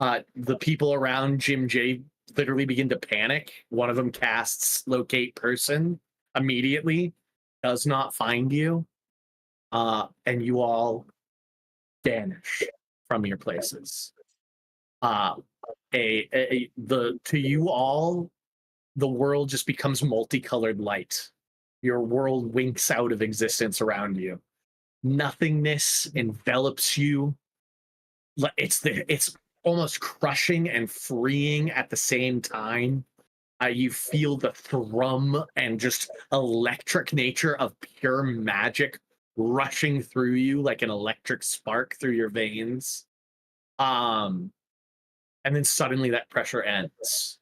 The people around Jim J literally begin to panic. One of them casts locate person immediately, does not find you, and you all vanish from your places. To you all, the world just becomes multicolored light. Your world winks out of existence around you. Nothingness envelops you. It's almost crushing and freeing at the same time. You feel the thrum and just electric nature of pure magic rushing through you like an electric spark through your veins. And then suddenly that pressure ends.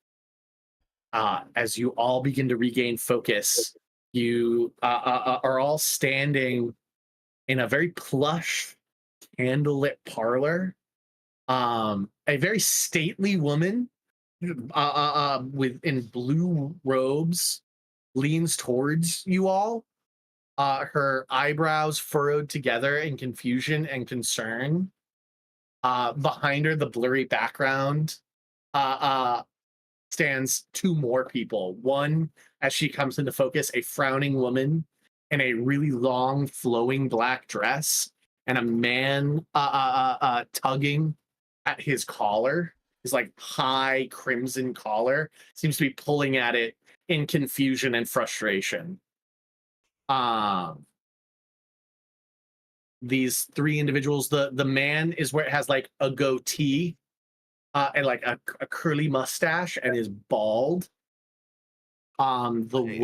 As you all begin to regain focus, you are all standing in a very plush, candlelit parlor. A very stately woman in blue robes leans towards you all. Her eyebrows furrowed together in confusion and concern. Behind her, the blurry background, stands two more people. One, as she comes into focus, a frowning woman in a really long, flowing black dress, and a man tugging at his collar. His like high crimson collar seems to be pulling at it in confusion and frustration. These three individuals, the man is where it has like a goatee and like a curly mustache and is bald. The Nice.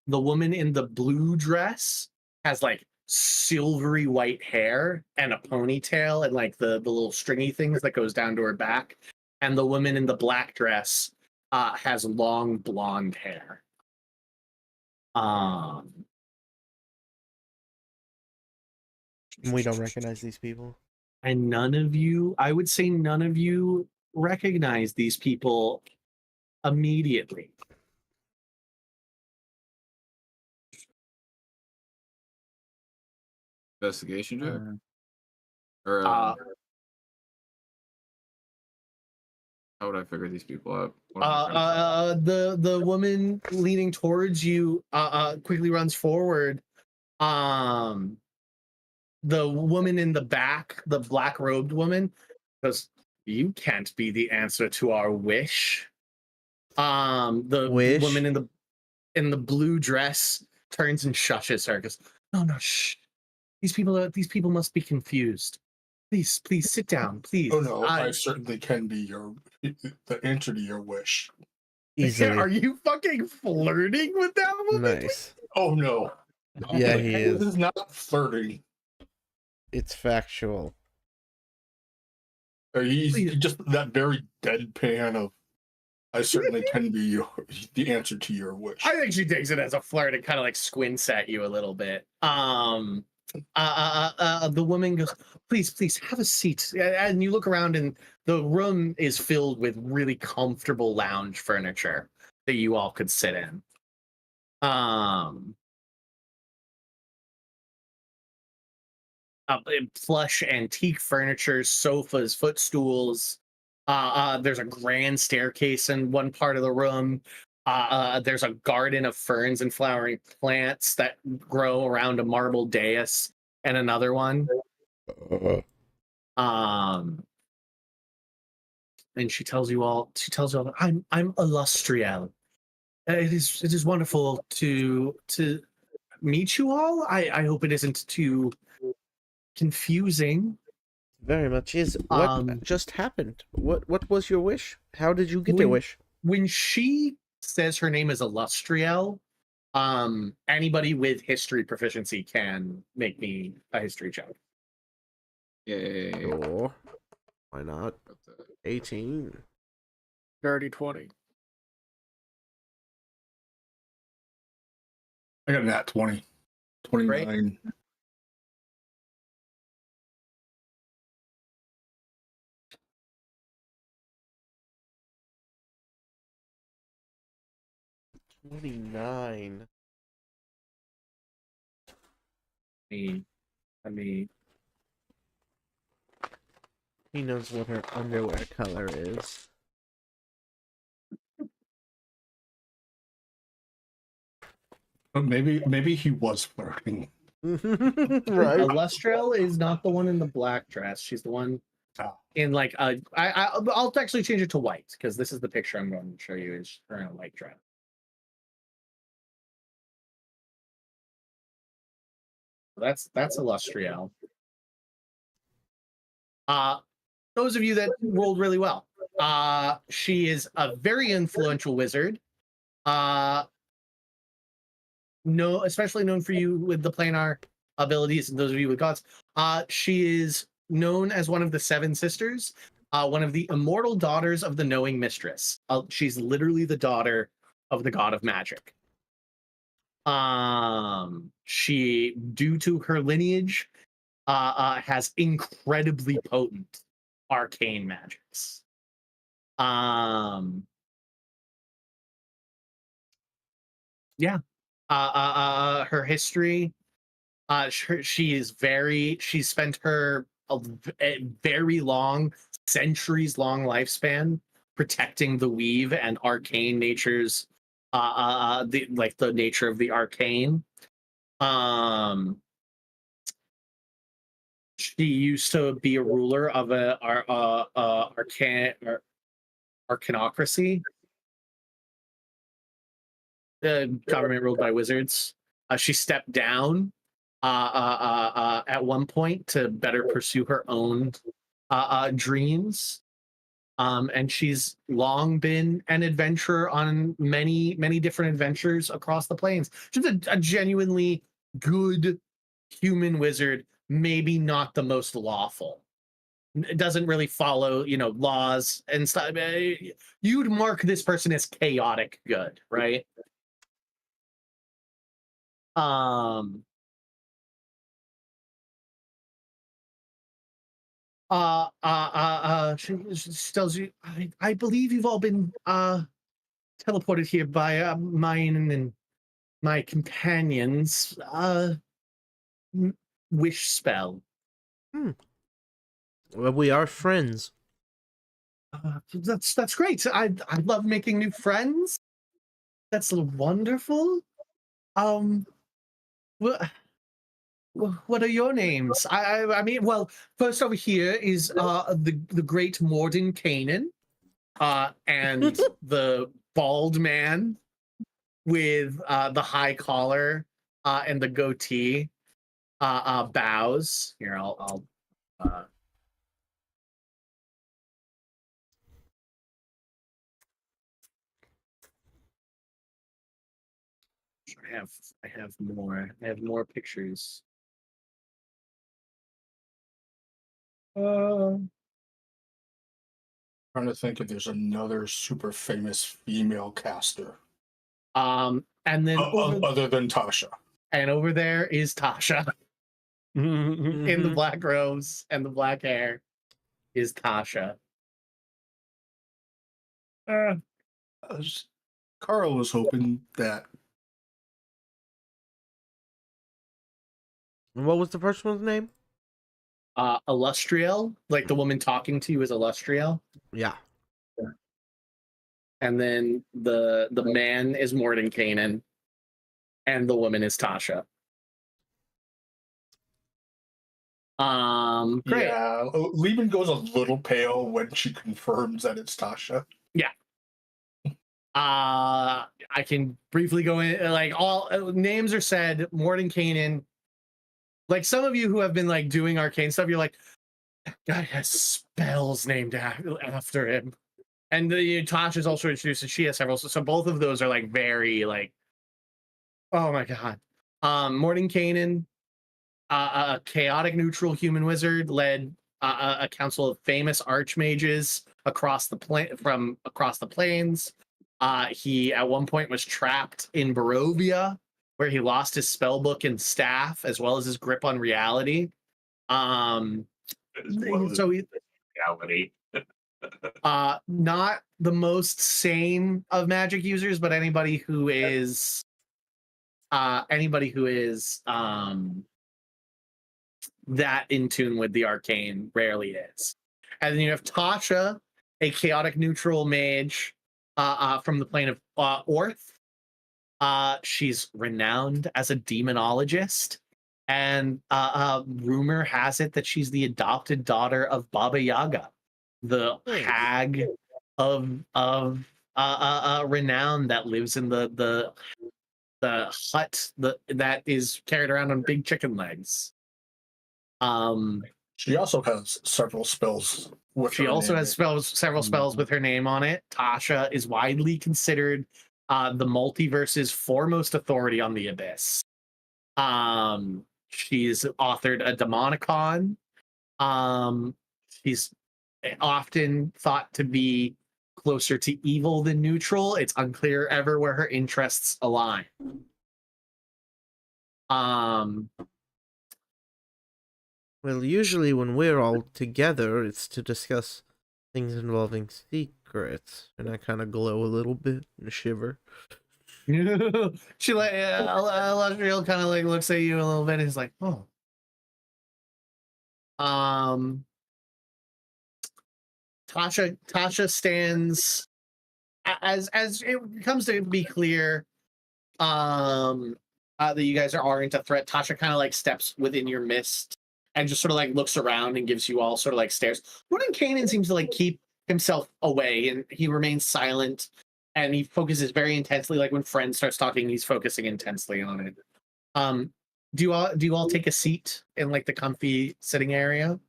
woman in the blue dress has like silvery white hair and a ponytail and like the little stringy things that goes down to her back. And the woman in the black dress has long blonde hair. We don't recognize these people. And none of you, I would say none of you recognize these people immediately. Investigation check? Uh, Or Uh, how would I figure these people out? What am I trying to find? The woman leaning towards you quickly runs forward. The woman in the back, the black robed woman, goes, "You can't be the answer to our wish." The Wish? woman in the blue dress turns and shushes her. Goes, "No, shh. These people must be confused. Please sit down, please." Oh no, I certainly can be the answer to your wish. Easily. Are you fucking flirting with that woman? Nice. Oh no. Yeah, he This is. is not flirting. It's factual. He's just that very deadpan of, I certainly can be the answer to your wish. I think she takes it as a flirt and kind of like squints at you a little bit. The woman goes, please have a seat. And you look around and the room is filled with really comfortable lounge furniture that you all could sit in. plush antique furniture, sofas, footstools. There's a grand staircase in one part of the room. There's a garden of ferns and flowering plants that grow around a marble dais and another one. And she tells you all. She tells you all, I'm Illustriel. It is wonderful to meet you all. I hope it isn't too confusing. Very much is. What just happened? What was your wish? How did you get your wish? When she says her name is Illustriel, anybody with history proficiency can make me a history check. Yay. Sure. Why not? 18. Dirty 20. I got that 20. 29. $29. I mean, He knows what her underwear color is. But maybe he was flirting. Right. Illustriel is not the one in the black dress. She's the one in like I'll actually change it to white because this is the picture I'm going to show you is her in a white dress. That's Illustriel. Those of you that rolled really well. She is a very influential wizard. Especially known for you with the planar abilities, and those of you with gods. She is known as one of the Seven Sisters, one of the immortal daughters of the Knowing Mistress. She's literally the daughter of the god of magic. She, due to her lineage, has incredibly potent arcane magics. Yeah. Her history. She's spent her a very long, centuries long lifespan protecting the weave and arcane natures. The nature of the arcane. She used to be a ruler of arcanocracy, the government ruled by wizards. She stepped down at one point to better pursue her own dreams. And she's long been an adventurer on many, many different adventures across the plains. She's a genuinely good human wizard, maybe not the most lawful. It doesn't really follow, laws and stuff. You'd mark this person as chaotic good, right? She tells you, I believe you've all been teleported here by mine and my companions wish spell. Well, we are friends. That's great. I love making new friends. That's wonderful. What are your names? I mean, well, first over here is the great Morden Kanan, and the bald man with the high collar and the goatee bows. Here, I'll I have more pictures. Trying to think if there's another super famous female caster. And then Other than Tasha. And over there is Tasha in the black robes and the black hair is Tasha. Carl was hoping that. And what was the first one's name? Illustriel, like the woman talking to you is Illustriel. Yeah. And then the man is Mordenkainen, and the woman is Tasha. Great. Yeah, Lehman goes a little pale when she confirms that it's Tasha. I can briefly go in, like, all names are said. Mordenkainen. Like, some of you who have been like doing arcane stuff, you're like, that guy has spells named after him. And Tasha's also introduced, and she has several. So both of those are like very like, oh my god. Mordenkainen, a chaotic neutral human wizard, led a council of famous archmages across the plains. He at one point was trapped in Barovia, where he lost his spellbook and staff, as well as his grip on reality. So he, reality. not the most sane of magic users, but anybody who is that in tune with the arcane rarely is. And then you have Tasha, a chaotic neutral mage from the plane of Orth. She's renowned as a demonologist, and rumor has it that she's the adopted daughter of Baba Yaga, the hag of renown that lives in the hut that is carried around on big chicken legs. She also has several spells. She also has several spells with her name on it. Tasha is widely considered the multiverse's foremost authority on the abyss. She's authored a Demonicon. She's often thought to be closer to evil than neutral. It's unclear ever where her interests align. Well, usually when we're all together, it's to discuss things involving secrets, and I kind of glow a little bit and shiver. She like Eladriel kind of like looks at you a little bit and is like, oh. Tasha stands as it comes to be clear that you guys aren't a threat. Tasha kind of like steps within your mist and just sort of like looks around and gives you all sort of like stares. Mordenkainen seems to like keep himself away, and he remains silent, and he focuses very intensely. Like when Friend starts talking, he's focusing intensely on it. Do you all take a seat in like the comfy sitting area?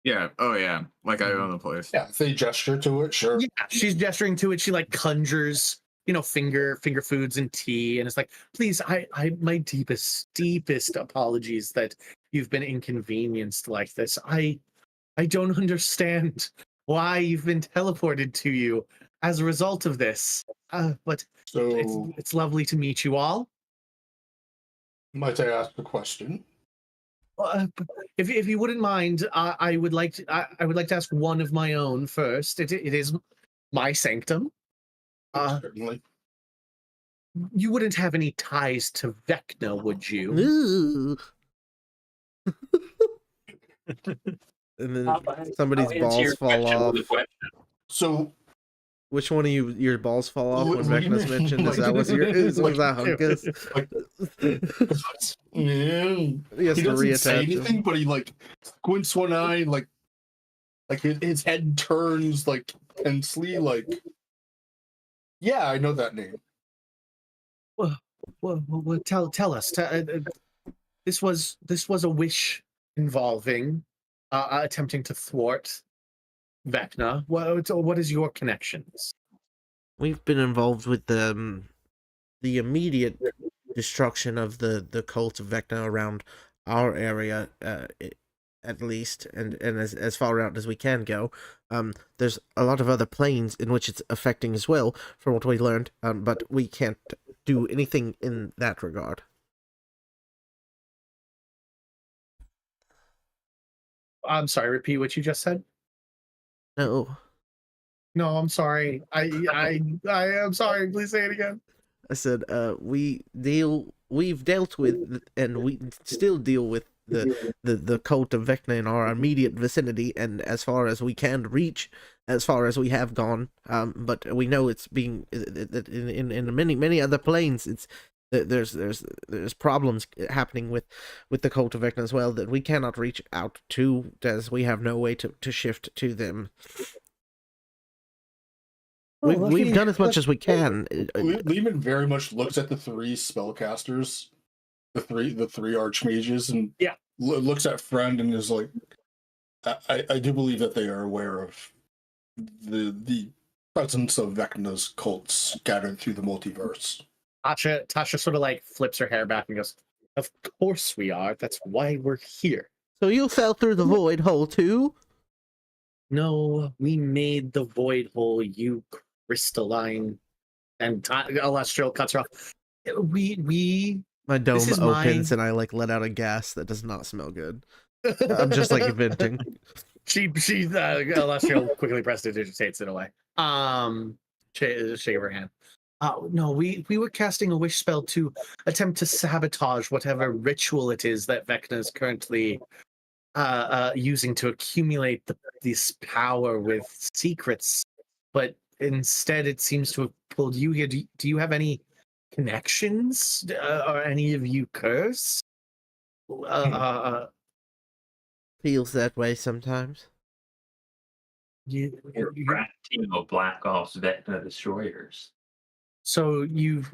Yeah. Oh yeah. Like I own the place. Yeah, if they gesture to it, sure. Yeah, she's gesturing to it. She like conjures, finger foods and tea, and it's like, please, I my deepest apologies that you've been inconvenienced like this. I don't understand why you've been teleported to you as a result of this. But So, it's lovely to meet you all. might I ask a question? If you wouldn't mind, I would like to ask one of my own first. It is my sanctum. Certainly. You wouldn't have any ties to Vecna, would you? Ooh. And then somebody's balls fall off. So, Which one of your balls fall off when What do you Vecna's mean? mentioned? Is Like- that was that Hunkus? yeah, He has he to doesn't say reattach him. anything, but he like squints one eye, like his head turns like tensely, like, yeah, I know that name. Well, tell us. This was a wish involving attempting to thwart Vecna. What is your connections? We've been involved with the immediate destruction of the cult of Vecna around our area, at least, and as far out as we can go. There's a lot of other planes in which it's affecting as well, from what we learned, but we can't do anything in that regard. I'm sorry. Repeat what you just said. No, No, I'm sorry. I am sorry. Please say it again. I said we've dealt with, and we still deal with the cult of Vecna in our immediate vicinity, and as far as we can reach, as far as we have gone. But we know it's being in many other planes. There's problems happening with the cult of Vecna as well that we cannot reach out to, as we have no way to shift to them. We've done as much as we can. Lehman very much looks at the three spellcasters, the three archmages, and looks at Friend and is like, I do believe that they are aware of the presence of Vecna's cults scattered through the multiverse. Tasha sort of like flips her hair back and goes, "Of course we are. That's why we're here." So you fell through the void hole too? No, we made the void hole, you crystalline. And Alestial cuts her off. My dome is opens and I like let out a gas that does not smell good. I'm just like venting. Alestial quickly prestidigitates it away. Shake of her hand. No, we were casting a wish spell to attempt to sabotage whatever ritual it is that Vecna is currently using to accumulate this power with secrets. But instead, it seems to have pulled you here. Do you have any connections? Or any of you curse? Feels that way sometimes. We're a frat team of Black Ops Vecna destroyers. So you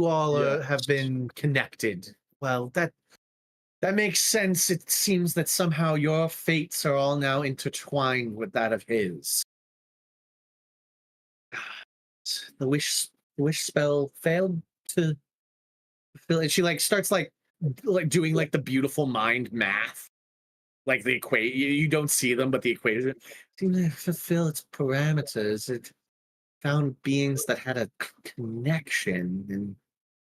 all have been connected. Well, that makes sense. It seems that somehow your fates are all now intertwined with that of his. The wish spell failed to fulfill it. She like starts like doing like the beautiful mind math, like the equate. You don't see them, but the equation seemed to fulfill its parameters. It found beings that had a connection and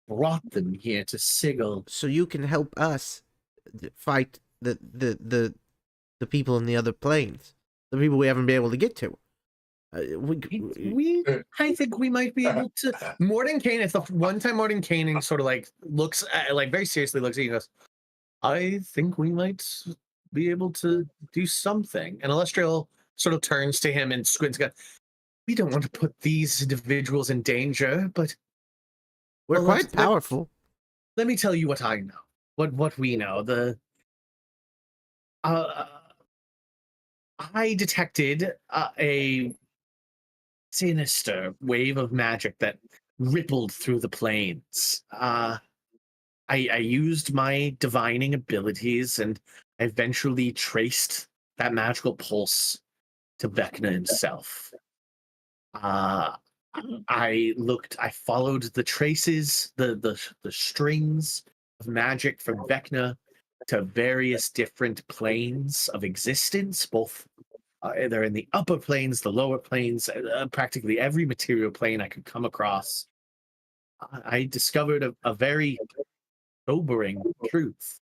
brought them here to Sigil. So you can help us fight the people in the other planes, the people we haven't been able to get to. I think we might be able to. Mordenkainen, it's the one time Mordenkainen sort of like looks at, like very seriously looks at you and goes, I think we might be able to do something. And Alestriel sort of turns to him and squints. We don't want to put these individuals in danger, but we're quite powerful. Let me tell you what I know. What we know. I detected a sinister wave of magic that rippled through the plains. I used my divining abilities and I eventually traced that magical pulse to Vecna himself. I followed the traces, the strings of magic from Vecna to various different planes of existence, both they're in the upper planes, the lower planes, practically every material plane I could come across. I discovered a very sobering truth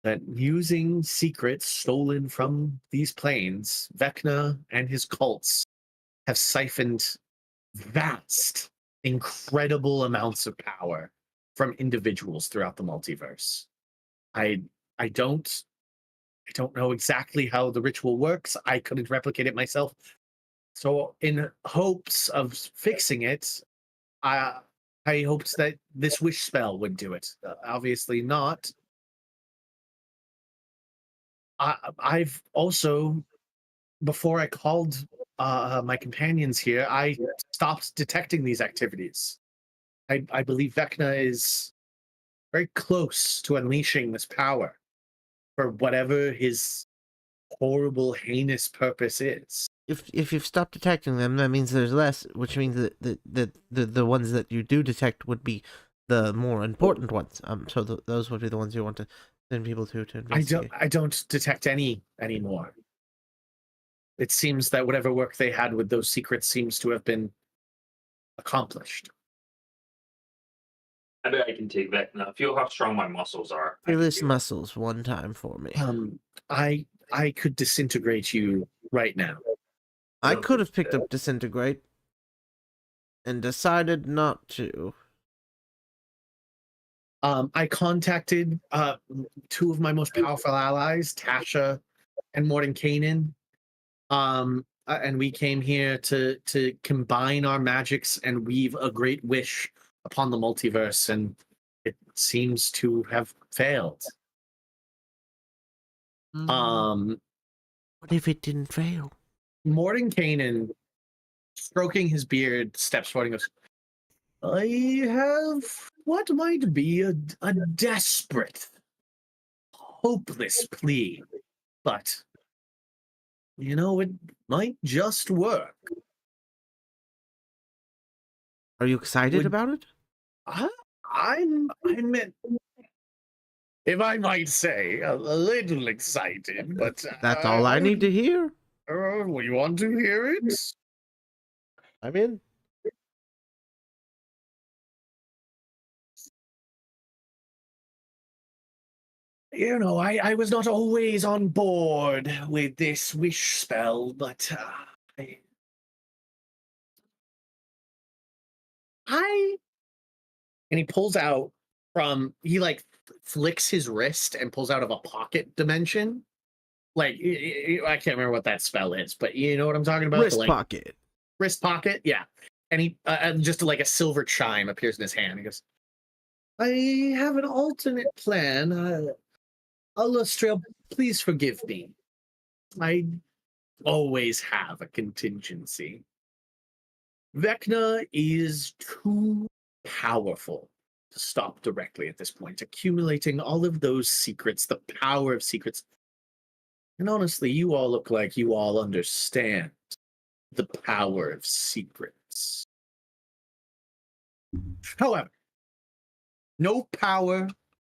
that using secrets stolen from these planes, Vecna and his cults have siphoned vast, incredible amounts of power from individuals throughout the multiverse. I don't know exactly how the ritual works. I couldn't replicate it myself. So in hopes of fixing it, I hoped that this wish spell would do it. Obviously not. I've also, before I called my companions here, I stopped detecting these activities. I believe Vecna is very close to unleashing this power for whatever his horrible, heinous purpose is. If you've stopped detecting them, that means there's less, which means that the ones that you do detect would be the more important ones. So those would be the ones you want to send people to investigate. I don't detect any anymore. It seems that whatever work they had with those secrets seems to have been accomplished. I bet I can take that now. Feel how strong my muscles are. Feel his muscles one time for me. I could disintegrate you right now. I could have picked up disintegrate and decided not to. I contacted two of my most powerful allies, Tasha and Mordenkainen. And we came here to combine our magics and weave a great wish upon the multiverse, and it seems to have failed. Um, What if it didn't fail? Mordenkainen, stroking his beard, steps forward and goes, I have what might be a desperate, hopeless plea, but it might just work. Are you excited Would- about it? I'm if I might say, a little excited, but That's all I need to hear. We want to hear it. I'm in. I was not always on board with this wish spell, but and he pulls out he like flicks his wrist and pulls out of a pocket dimension. Like I can't remember what that spell is, but you know what I'm talking about. Wrist pocket. Wrist pocket, yeah. And he just like a silver chime appears in his hand. He goes, "I have an alternate plan. Illustria, please forgive me. I always have a contingency. Vecna is too powerful to stop directly at this point, accumulating all of those secrets, the power of secrets. And honestly, you all look like you all understand the power of secrets. However, no power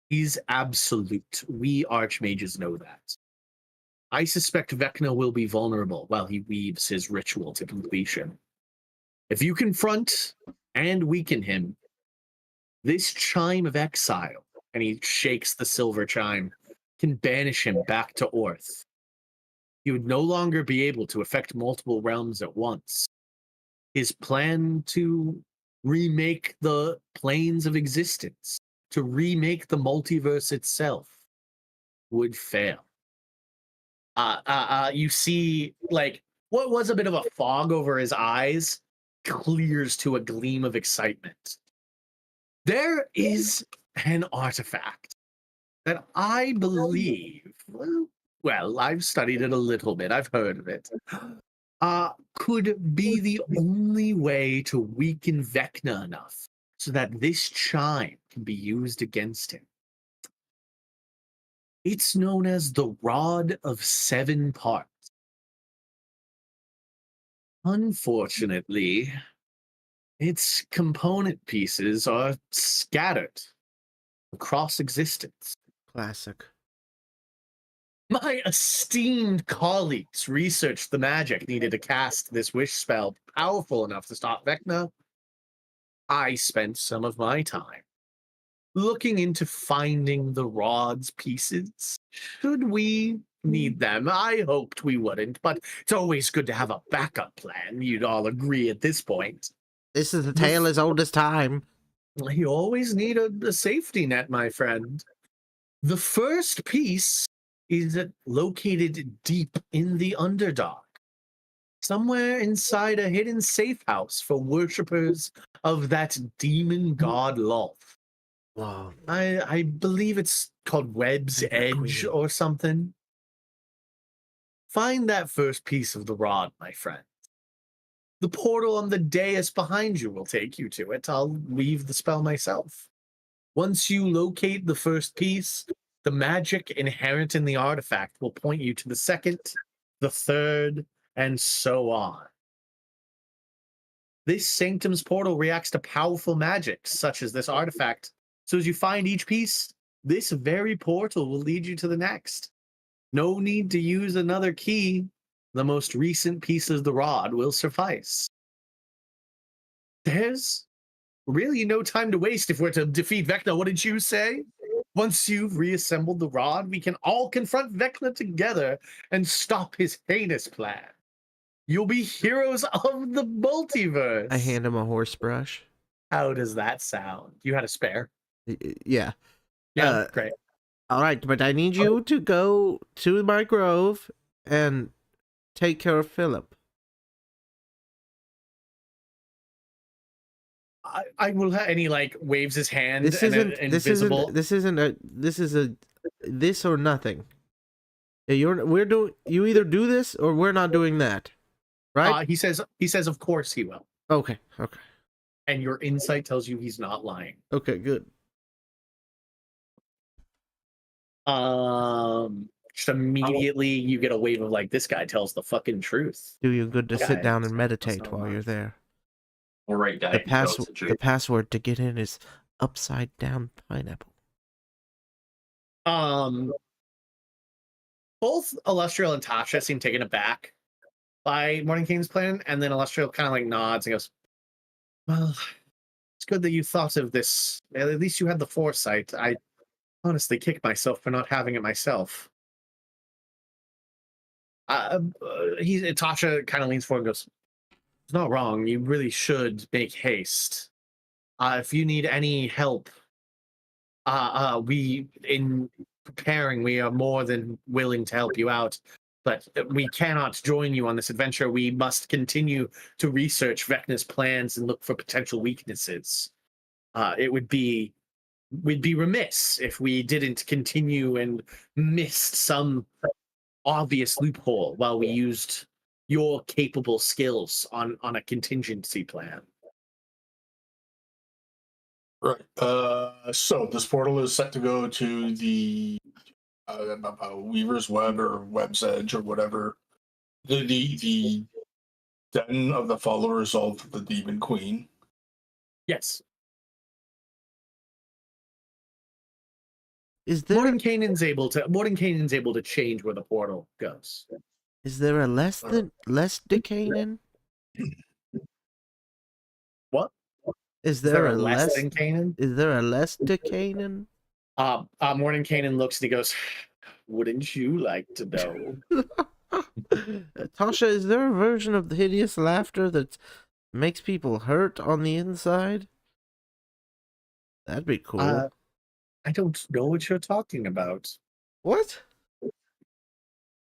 is absolute. We archmages know that. I suspect Vecna will be vulnerable while he weaves his ritual to completion. If you confront and weaken him, this chime of exile, and he shakes the silver chime, can banish him back to Orth. He would no longer be able to affect multiple realms at once. His plan to remake the planes of existence, to remake the multiverse itself, would fail. You see, like, what was a bit of a fog over his eyes clears to a gleam of excitement. There is an artifact that I believe, well, I've studied it a little bit, I've heard of it, could be the only way to weaken Vecna enough so that this chime can be used against him. It's known as the Rod of Seven Parts. Unfortunately, its component pieces are scattered across existence. Classic. My esteemed colleagues researched the magic needed to cast this wish spell powerful enough to stop Vecna. I spent some of my time looking into finding the rod's pieces. Should we need them? I hoped we wouldn't, but it's always good to have a backup plan. You'd all agree at this point. This is a tale as old as time. You always need a safety net, my friend. The first piece is located deep in the Underdark, somewhere inside a hidden safe house for worshippers of that demon god Lolth. Wow. I believe it's called Webb's Edge or something. Find that first piece of the rod, my friend. The portal on the dais behind you will take you to it. I'll weave the spell myself. Once you locate the first piece, the magic inherent in the artifact will point you to the second, the third, and so on. This Sanctum's portal reacts to powerful magic, such as this artifact. So as you find each piece, this very portal will lead you to the next. No need to use another key. The most recent piece of the rod will suffice. There's really no time to waste if we're to defeat Vecna. What did you say? Once you've reassembled the rod, we can all confront Vecna together and stop his heinous plan. You'll be heroes of the multiverse. I hand him a horse brush. How does that sound? You had a spare? Yeah. Yeah, great. All right, but I need you to go to my grove and take care of Philip. I will have, and he like waves his hand. This and isn't. invisible. This isn't a. This is a. This or nothing. We're doing. You either do this or we're not doing that, right? He says, of course he will. Okay. Okay. And your insight tells you he's not lying. Okay. Good. Just immediately you get a wave of like, this guy tells the fucking truth. Do you good to sit Guys, down and that's meditate not while lying. you're there? All right, The password to get in is upside down pineapple. Both Illustrial and Tasha seem taken aback by Mordenkainen's plan, and then Illustrial kind of like nods and goes, well, it's good that you thought of this. At least you had the foresight. I honestly kick myself for not having it myself. Tasha kind of leans forward and goes, it's not wrong. You really should make haste. If you need any help, we in preparing, we are more than willing to help you out. But we cannot join you on this adventure. We must continue to research Vecna's plans and look for potential weaknesses. We'd be remiss if we didn't continue and missed some obvious loophole while we used your capable skills on a contingency plan. Right. So this portal is set to go to the Weaver's Web or Web's Edge or whatever. The den of the followers of the Demon Queen. Yes. Is there Mordenkainen's able to change where the portal goes. is there a less Decanin? What? Is Is there there a a less than Kanan? Is there a less Decanin? Mordenkainen looks and he goes, wouldn't you like to know? Tasha, is there a version of the hideous laughter that makes people hurt on the inside? That'd be cool. I don't know what you're talking about. What?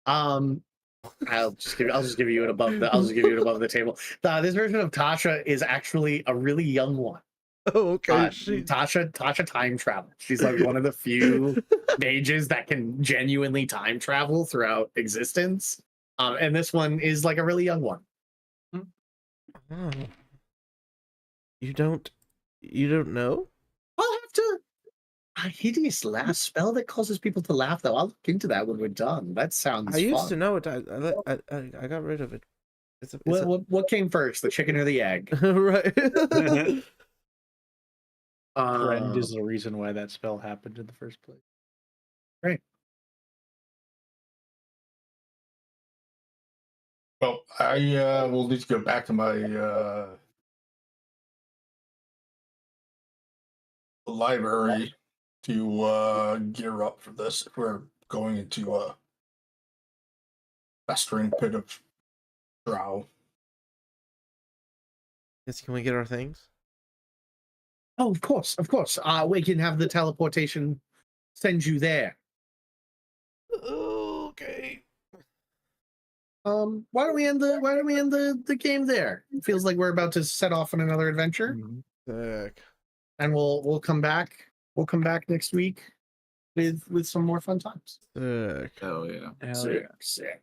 I'll just give you it above the table. This version of Tasha is actually a really young one. Oh, okay. Tasha time travel. She's like one of the few mages that can genuinely time travel throughout existence. And this one is like a really young one. Oh. You don't know? I'll have to. A hideous laugh spell that causes people to laugh, though. I'll look into that when we're done. That sounds I used fun. to know it. I got rid of it. What came first, the chicken or the egg? Right. Friend is the reason why that spell happened in the first place. Right. Well, I will need to go back to my library to gear up for this. If we're going into a festering pit of drow. Yes, can we get our things? Oh, of course. We can have the teleportation send you there. Okay. Why don't we end the game there? It feels like we're about to set off on another adventure, Sick. and we'll come back. We'll come back next week with some more fun times. Sick. Hell yeah. Hell yeah. Sick.